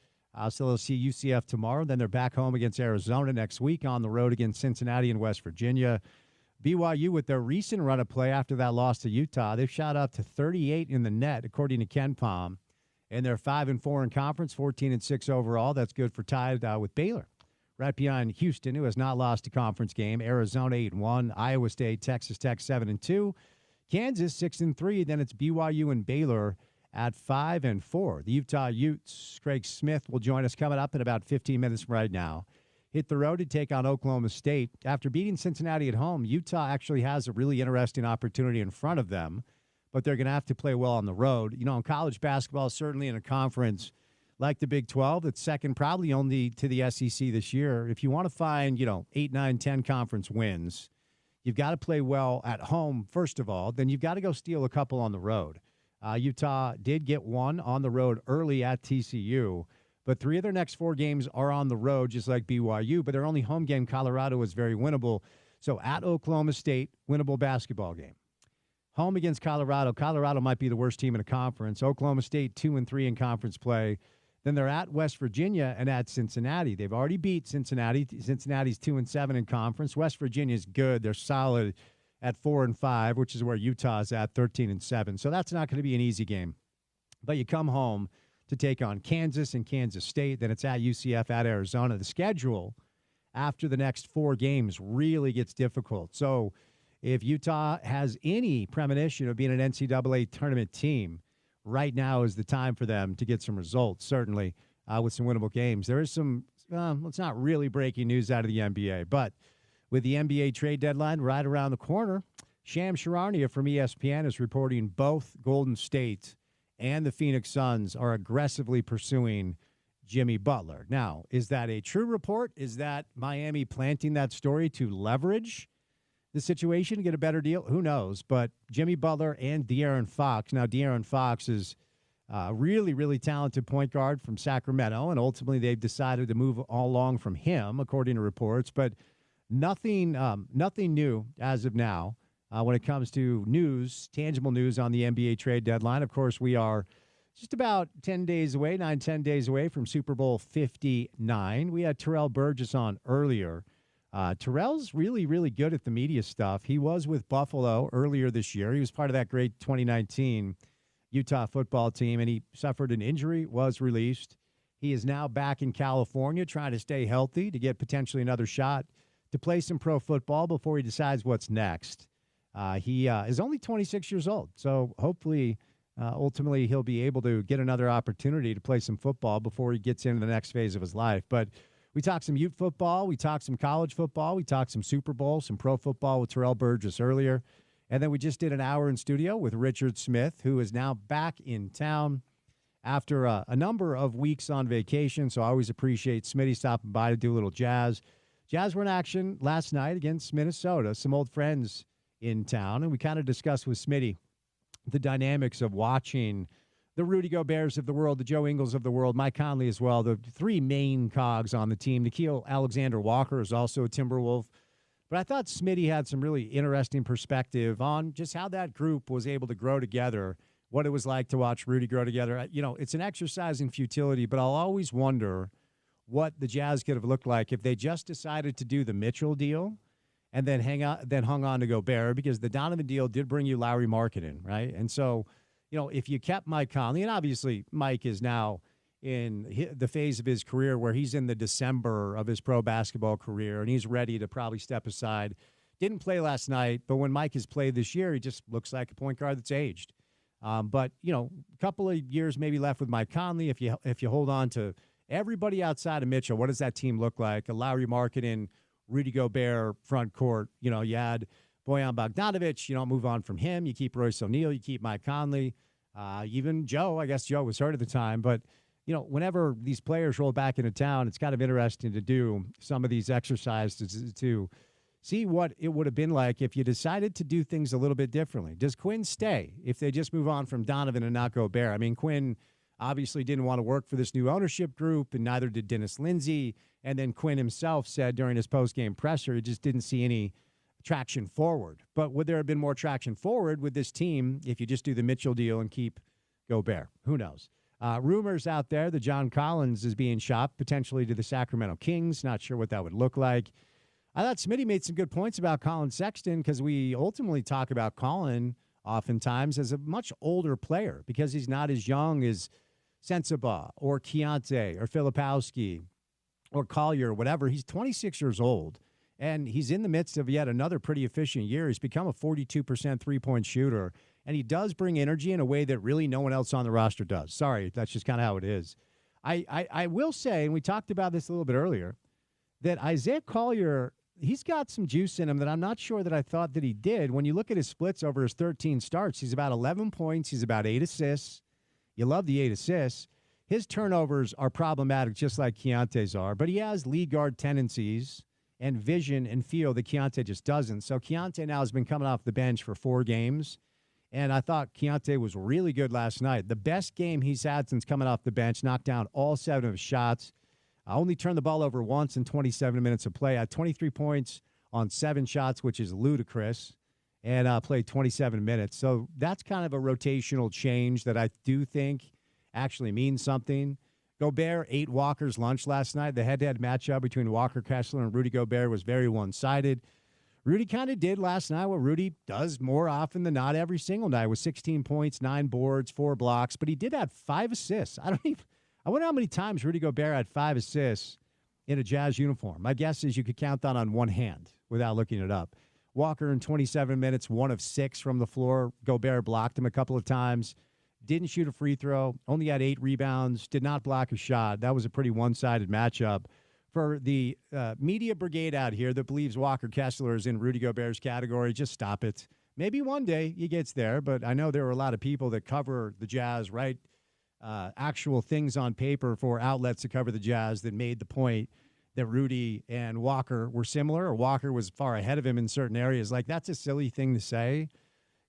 So they'll see UCF tomorrow. Then they're back home against Arizona next week, on the road against Cincinnati and West Virginia. BYU, with their recent run of play after that loss to Utah, they've shot up to 38 in the net, according to Ken Pom. And they're 5-4 in conference, 14-6 overall. That's good for tied with Baylor, right behind Houston, who has not lost a conference game. Arizona 8-1, Iowa State, Texas Tech 7-2, Kansas 6-3. Then it's BYU and Baylor at 5-4. The Utah Utes, Craig Smith will join us coming up in about 15 minutes from right now. Hit the road to take on Oklahoma State. After beating Cincinnati at home, Utah actually has a really interesting opportunity in front of them, but they're going to have to play well on the road. You know, in college basketball, certainly in a conference like the Big 12, that's second probably only to the SEC this year. If you want to find, 8, 9, 10 conference wins, you've got to play well at home, first of all. Then you've got to go steal a couple on the road. Utah did get one on the road early at TCU, but 3 of their next 4 games are on the road, just like BYU. But their only home game, Colorado, is very winnable. So at Oklahoma State, winnable basketball game. Home against Colorado. Colorado might be the worst team in a conference. Oklahoma State 2-3 in conference play. Then they're at West Virginia and at Cincinnati. They've already beat Cincinnati. Cincinnati's 2-7 in conference. West Virginia's good. They're solid at 4-5, which is where Utah's at 13-7. So that's not going to be an easy game. But you come home to take on Kansas and Kansas State. Then it's at UCF, at Arizona. The schedule after the next 4 games really gets difficult. So if Utah has any premonition of being an NCAA tournament team, right now is the time for them to get some results, certainly, with some winnable games. There is some, it's not really breaking news out of the NBA, but with the NBA trade deadline right around the corner, Sham Charania from ESPN is reporting both Golden State and the Phoenix Suns are aggressively pursuing Jimmy Butler. Now, is that a true report? Is that Miami planting that story to leverage the situation to get a better deal? Who knows? But Jimmy Butler and De'Aaron Fox. Now, De'Aaron Fox is a really, really talented point guard from Sacramento, and ultimately they've decided to move all along from him, according to reports. But nothing new as of now when it comes to news, tangible news on the NBA trade deadline. Of course, we are just about 10 days away, 10 days away from Super Bowl 59. We had Terrell Burgess on earlier. Terrell's really, really good at the media stuff. He was with Buffalo earlier this year. He was part of that great 2019 Utah football team, and he suffered an injury, was released. He is now back in California trying to stay healthy to get potentially another shot to play some pro football before he decides what's next. He is only 26 years old, so hopefully, ultimately, he'll be able to get another opportunity to play some football before he gets into the next phase of his life. But we talked some Ute football. We talked some college football. We talked some Super Bowl, some pro football with Terrell Burgess earlier. And then we just did an hour in studio with Richard Smith, who is now back in town after a number of weeks on vacation. So I always appreciate Smitty stopping by to do a little jazz. Jazz were in action last night against Minnesota, some old friends in town. And we kind of discussed with Smitty the dynamics of watching the Rudy Goberts of the world, the Joe Ingles of the world, Mike Conley as well, the 3 main cogs on the team. Nickeil Alexander-Walker is also a Timberwolf. But I thought Smitty had some really interesting perspective on just how that group was able to grow together, what it was like to watch Rudy grow together. You know, it's an exercise in futility, but I'll always wonder what the Jazz could have looked like if they just decided to do the Mitchell deal and then hung on to Gobert, because the Donovan deal did bring you Lauri Markkanen, right? And so, if you kept Mike Conley, and obviously Mike is now in the phase of his career where he's in the December of his pro basketball career, and he's ready to probably step aside. Didn't play last night, but when Mike has played this year, he just looks like a point guard that's aged. But, a couple of years maybe left with Mike Conley. If you hold on to everybody outside of Mitchell, what does that team look like? A Lauri Markkanen, Rudy Gobert front court. You add Bojan Bogdanovic. Move on from him. You keep Royce O'Neal. You keep Mike Conley. Even Joe. I guess Joe was hurt at the time. But, whenever these players roll back into town, it's kind of interesting to do some of these exercises to see what it would have been like if you decided to do things a little bit differently. Does Quinn stay if they just move on from Donovan and not Gobert? I mean, Quinn obviously didn't want to work for this new ownership group, and neither did Dennis Lindsey. And then Quinn himself said during his post-game presser he just didn't see any traction forward. But would there have been more traction forward with this team if you just do the Mitchell deal and keep Gobert? Who knows? Rumors out there that John Collins is being shopped potentially to the Sacramento Kings. Not sure what that would look like. I thought Smitty made some good points about Colin Sexton, because we ultimately talk about Colin oftentimes as a much older player because he's not as young as Sensabaugh or Keontae or Filipowski or Collier or whatever. He's 26 years old, and he's in the midst of yet another pretty efficient year. He's become a 42% three-point shooter, and he does bring energy in a way that really no one else on the roster does. Sorry, that's just kind of how it is. I will say, and we talked about this a little bit earlier, that Isaiah Collier, he's got some juice in him that I'm not sure that I thought that he did. When you look at his splits over his 13 starts, he's about 11 points. He's about 8 assists. You love the 8 assists. His turnovers are problematic, just like Keontae's are, but he has lead guard tendencies and vision and feel that Keontae just doesn't. So Keontae now has been coming off the bench for 4 games, and I thought Keontae was really good last night. The best game he's had since coming off the bench, knocked down all 7 of his shots. I only turned the ball over once in 27 minutes of play. I had 23 points on 7 shots, which is ludicrous, and played 27 minutes. So that's kind of a rotational change that I do think actually means something. Gobert ate Walker's lunch last night. The head-to-head matchup between Walker Kessler and Rudy Gobert was very one-sided. Rudy kind of did last night what Rudy does more often than not every single night, with 16 points, 9 boards, 4 blocks, but he did have 5 assists. I wonder how many times Rudy Gobert had 5 assists in a Jazz uniform. My guess is you could count that on one hand without looking it up. Walker in 27 minutes, 1 of 6 from the floor. Gobert blocked him a couple of times. Didn't shoot a free throw. Only had 8 rebounds. Did not block a shot. That was a pretty one-sided matchup. For the media brigade out here that believes Walker Kessler is in Rudy Gobert's category, just stop it. Maybe one day he gets there, but I know there are a lot of people that cover the Jazz, right? Actual things on paper for outlets to cover the Jazz that made the point that Rudy and Walker were similar, or Walker was far ahead of him in certain areas. Like, that's a silly thing to say.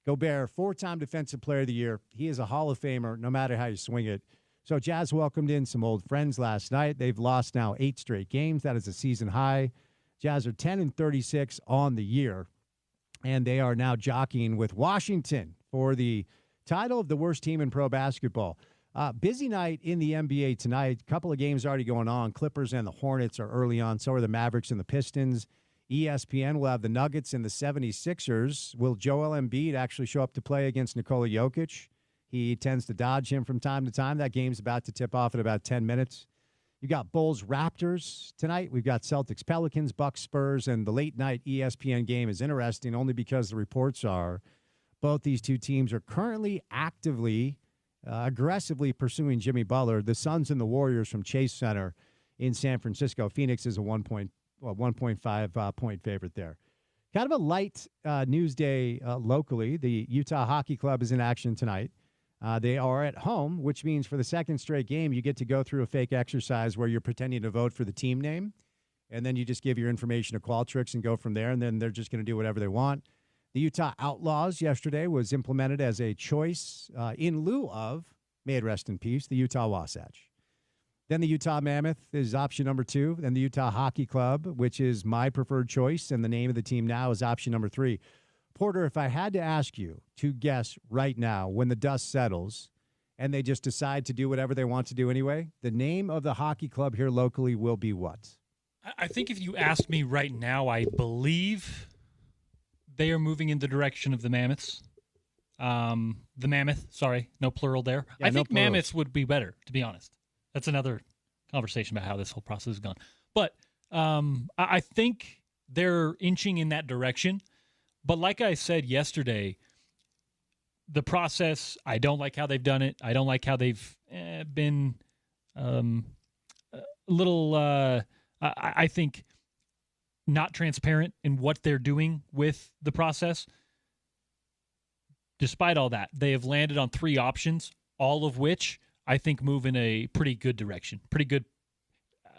Gobert, 4-time Defensive Player of the Year. He is a Hall of Famer, no matter how you swing it. So Jazz welcomed in some old friends last night. They've lost now 8 straight games. That is a season high. Jazz are 10-36 on the year, and they are now jockeying with Washington for the title of the worst team in pro basketball. Busy night in the NBA tonight. A couple of games already going on. Clippers and the Hornets are early on. So are the Mavericks and the Pistons. ESPN will have the Nuggets and the 76ers. Will Joel Embiid actually show up to play against Nikola Jokic? He tends to dodge him from time to time. That game's about to tip off in about 10 minutes. You got Bulls Raptors tonight. We've got Celtics Pelicans, Bucks Spurs, and the late night ESPN game is interesting only because the reports are both these two teams are currently actively aggressively pursuing Jimmy Butler. The Suns and the Warriors from Chase Center in San Francisco. Phoenix is a 1.5 point favorite there. Kind of a light news day locally. The Utah Hockey Club is in action tonight. They are at home, which means for the second straight game, you get to go through a fake exercise where you're pretending to vote for the team name, and then you just give your information to Qualtrics and go from there, and then they're just going to do whatever they want. The Utah Outlaws yesterday was implemented as a choice in lieu of, may it rest in peace, the Utah Wasatch. Then the Utah Mammoth is option number 2. Then the Utah Hockey Club, which is my preferred choice, and the name of the team now is option number 3. Porter, if I had to ask you to guess right now when the dust settles and they just decide to do whatever they want to do anyway, the name of the hockey club here locally will be what? I think if you asked me right now, I believe they are moving in the direction of the Mammoths. The Mammoth, sorry, no plural there. Yeah, I think no plurals. Mammoths would be better, to be honest. That's another conversation about how this whole process has gone. But I think they're inching in that direction. But like I said yesterday, the process, I don't like how they've done it. I don't like how they've been a little, I think, not transparent in what they're doing with the process. Despite all that, they have landed on 3 options, all of which I think move in a pretty good direction. Pretty good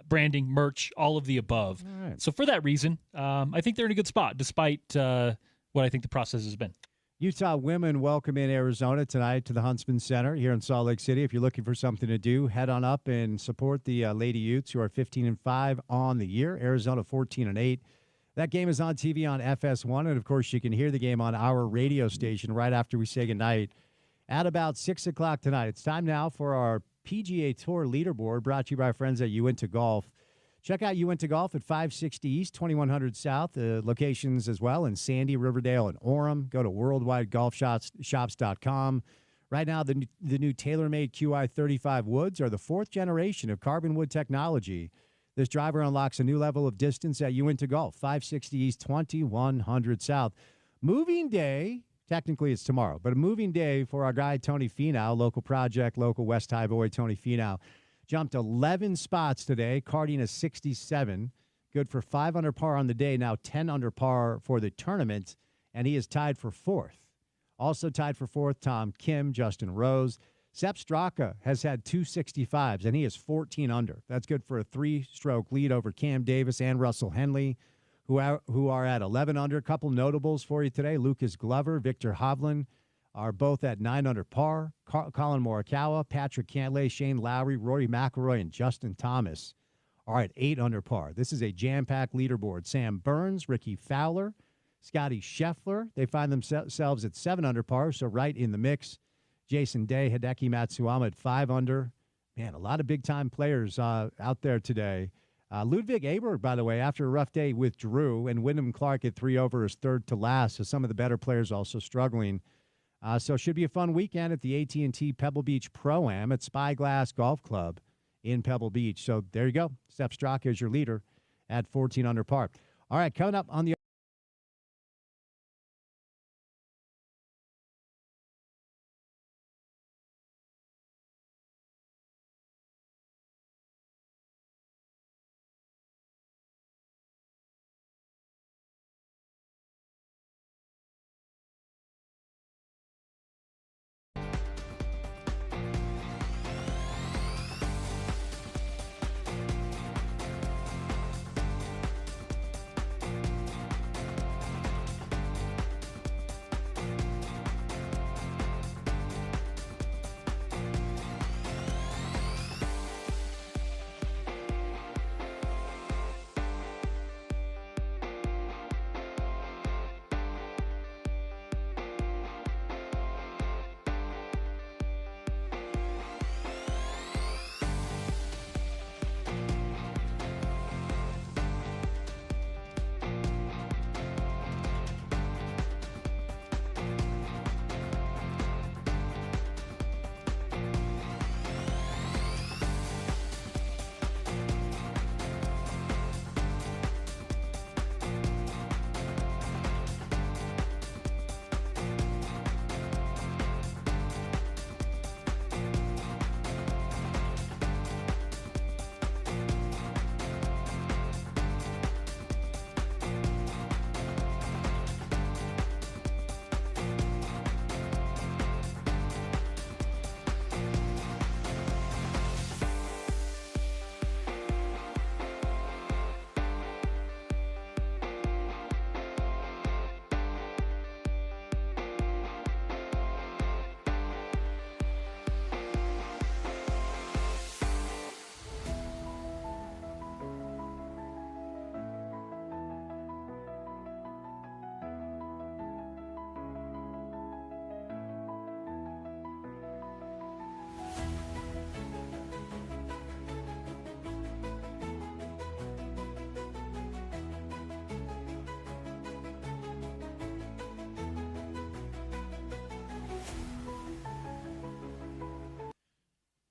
branding, merch, all of the above. All right. So for that reason, I think they're in a good spot, despite what I think the process has been. Utah women welcome in Arizona tonight to the Huntsman Center here in Salt Lake City. If you're looking for something to do, head on up and support the Lady Utes, who are 15-5 on the year. Arizona 14-8. That game is on TV on FS1, and of course you can hear the game on our radio station right after we say goodnight at about 6 o'clock tonight. It's time now for our PGA Tour leaderboard, brought to you by our friends at Uinta Golf. Check out Uinta Golf at 560 East, 2100 South. Locations as well in Sandy, Riverdale, and Orem. Go to worldwidegolfshops.com. Right now, the new TaylorMade QI35 woods are the 4th generation of carbon wood technology. This driver unlocks a new level of distance at Uinta Golf, 560 East, 2100 South. Moving day, technically it's tomorrow, but a moving day for our guy Tony Finau, local project, local West High boy Tony Finau. Jumped 11 spots today, carding a 67. Good for 5 under par on the day, now 10 under par for the tournament, and he is tied for 4th. Also tied for 4th, Tom Kim, Justin Rose. Sepp Straka has had 2 65s, and he is 14 under. That's good for a 3-stroke lead over Cam Davis and Russell Henley, who are at 11 under. A couple notables for you today. Lucas Glover, Victor Hovland are both at 9 under par. Colin Morikawa, Patrick Cantlay, Shane Lowry, Rory McIlroy, and Justin Thomas are at 8 under par. This is a jam-packed leaderboard. Sam Burns, Ricky Fowler, Scotty Scheffler, they find themselves at 7 under par, so right in the mix. Jason Day, Hideki Matsuyama at 5 under. Man, a lot of big-time players out there today. Ludwig Aberg, by the way, after a rough day withdrew, and Wyndham Clark at 3 over is 3rd to last, so some of the better players also struggling. So it should be a fun weekend at the AT&T Pebble Beach Pro-Am at Spyglass Golf Club in Pebble Beach. So there you go. Sepp Straka is your leader at 14 under par. All right, coming up on the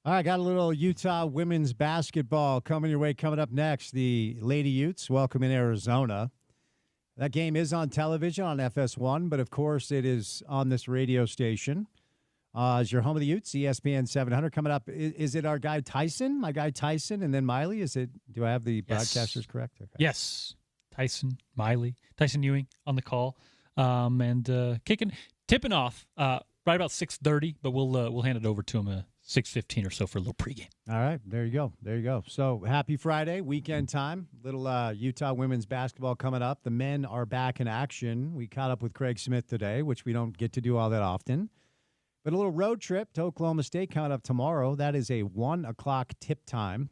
All right, got a little Utah women's basketball coming your way. Coming up next, the Lady Utes welcome in Arizona. That game is on television on FS1, but of course it is on this radio station. As your home of the Utes, ESPN 700 coming up. Is it our guy Tyson? My guy Tyson, and then Miley? Is it? Do I have the broadcasters correct? Okay. Yes, Tyson, Miley, Tyson Ewing on the call, and tipping off right about 6:30. But we'll hand it over to him 6:15 or so for a little pregame. All right, there you go. There you go. So happy Friday, weekend time. Little Utah women's basketball coming up. The men are back in action. We caught up with Craig Smith today, which we don't get to do all that often. But a little road trip to Oklahoma State coming up tomorrow. That is a 1 o'clock tip time.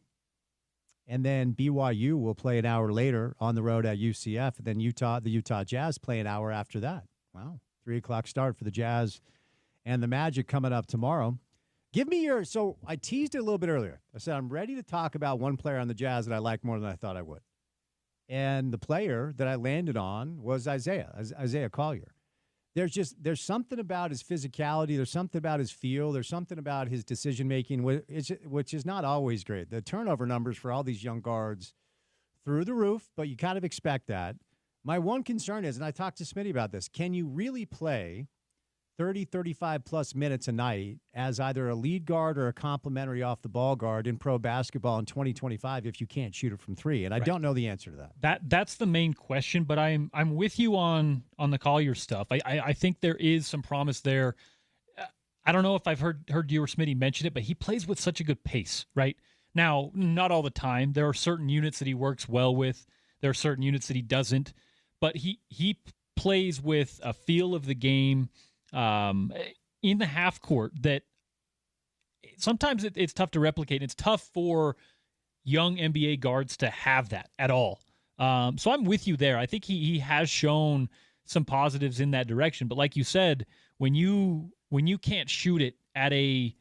And then BYU will play an hour later on the road at UCF. And then the Utah Jazz play an hour after that. Wow. 3 o'clock start for the Jazz and the Magic coming up tomorrow. Give me so I teased it a little bit earlier. I said I'm ready to talk about one player on the Jazz that I like more than I thought I would. And the player that I landed on was Isaiah Collier. There's something about his physicality. There's something about his feel. There's something about his decision-making, which is not always great. The turnover numbers for all these young guards through the roof, but you kind of expect that. My one concern is, and I talked to Smitty about this, can you really play 30, 35-plus minutes a night as either a lead guard or a complimentary off-the-ball guard in pro basketball in 2025 if you can't shoot it from three? And I don't know the answer to that. That's the main question, but I'm with you on the Collier stuff. I think there is some promise there. I don't know if I've heard you or Smitty mention it, but he plays with such a good pace, right? Now, not all the time. There are certain units that he works well with. There are certain units that he doesn't. But he plays with a feel of the game in the half court that sometimes it's tough to replicate. It's tough for young NBA guards to have that at all. So I'm with you there. I think he has shown some positives in that direction. But like you said, when you can't shoot it at a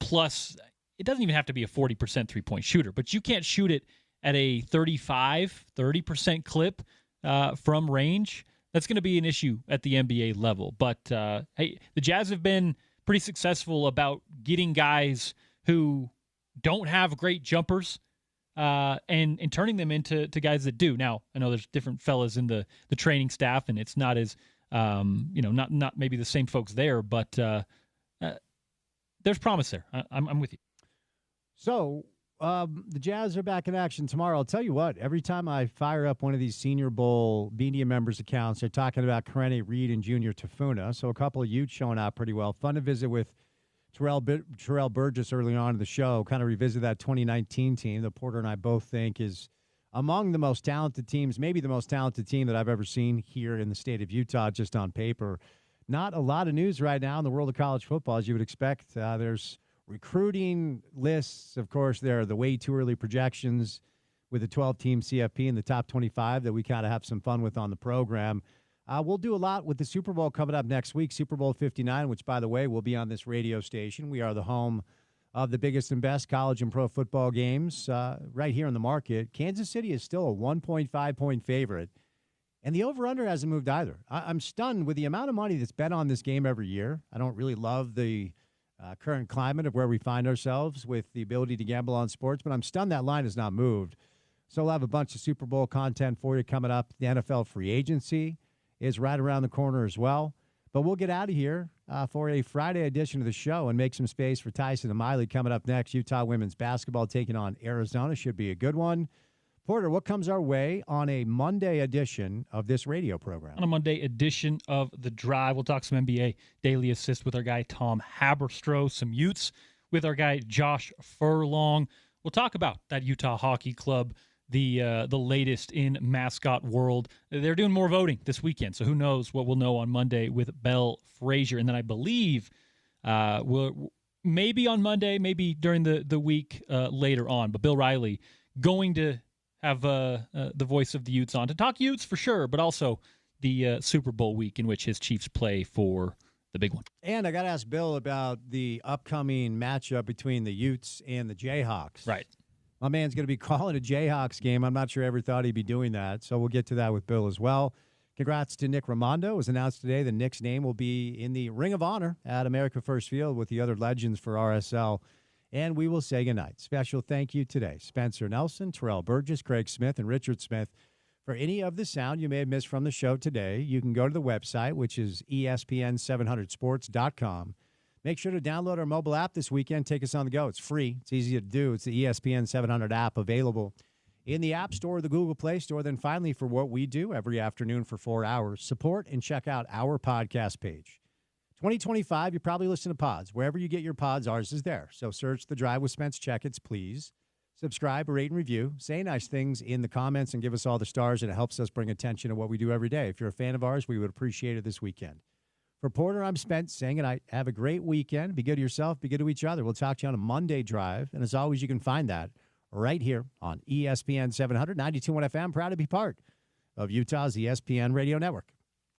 plus, it doesn't even have to be a 40% 3-point shooter, but you can't shoot it at a 30% clip from range. That's going to be an issue at the NBA level. But, hey, the Jazz have been pretty successful about getting guys who don't have great jumpers and turning them into guys that do. Now, I know there's different fellas in the training staff, and it's not as, not maybe the same folks there, but there's promise there. I'm with you. So the Jazz are back in action tomorrow. I'll tell you what, every time I fire up one of these Senior Bowl media members' accounts, they're talking about Karene Reed and Junior Tafuna. So a couple of Utes showing out pretty well. Fun to visit with Terrell Burgess early on in the show, kind of revisit that 2019 team that Porter and I both think is among the most talented teams, maybe the most talented team that I've ever seen here in the state of Utah, just on paper. Not a lot of news right now in the world of college football, as you would expect. There's recruiting lists, of course. There are the way too early projections with the 12-team CFP in the top 25 that we kind of have some fun with on the program. We'll do a lot with the Super Bowl coming up next week, Super Bowl 59, which, by the way, will be on this radio station. We are the home of the biggest and best college and pro football games right here in the market. Kansas City is still a 1.5-point favorite, and the over-under hasn't moved either. I'm stunned with the amount of money that's bet on this game every year. I don't really love the current climate of where we find ourselves with the ability to gamble on sports, but I'm stunned that line has not moved. So we'll have a bunch of Super Bowl content for you coming up. The NFL free agency is right around the corner as well. But we'll get out of here for a Friday edition of the show and make some space for Tyson and Miley coming up next. Utah women's basketball taking on Arizona. Should be a good one. Porter, what comes our way on a Monday edition of this radio program? On a Monday edition of The Drive, we'll talk some NBA Daily Assist with our guy Tom Haberstroh, some Utes with our guy Josh Furlong. We'll talk about that Utah Hockey Club, the latest in mascot world. They're doing more voting this weekend, so who knows what we'll know on Monday with Belle Frazier. And then I believe we'll maybe on Monday, maybe during the week later on, but Bill Riley going to have the voice of the Utes on to talk Utes for sure, but also the Super Bowl week in which his Chiefs play for the big one. And I got to ask Bill about the upcoming matchup between the Utes and the Jayhawks. Right. My man's going to be calling a Jayhawks game. I'm not sure I ever thought he'd be doing that, so we'll get to that with Bill as well. Congrats to Nick Raimondo. It was announced today that Nick's name will be in the Ring of Honor at America First Field with the other legends for RSL. And we will say goodnight. Special thank you today, Spencer Nelson, Terrell Burgess, Craig Smith, and Richard Smith. For any of the sound you may have missed from the show today, you can go to the website, which is ESPN700sports.com. Make sure to download our mobile app this weekend. Take us on the go. It's free. It's easy to do. It's the ESPN 700 app, available in the App Store or the Google Play Store. Then finally, for what we do every afternoon for 4 hours, support and check out our podcast page. 2025, you probably listen to pods. Wherever you get your pods, ours is there. So search The Drive with Spence Checketts, please. Subscribe, rate, and review. Say nice things in the comments and give us all the stars, and it helps us bring attention to what we do every day. If you're a fan of ours, we would appreciate it this weekend. For Porter, I'm Spence saying goodnight. Have a great weekend. Be good to yourself. Be good to each other. We'll talk to you on a Monday Drive. And as always, you can find that right here on ESPN 700, 92.1 FM. Proud to be part of Utah's ESPN radio network.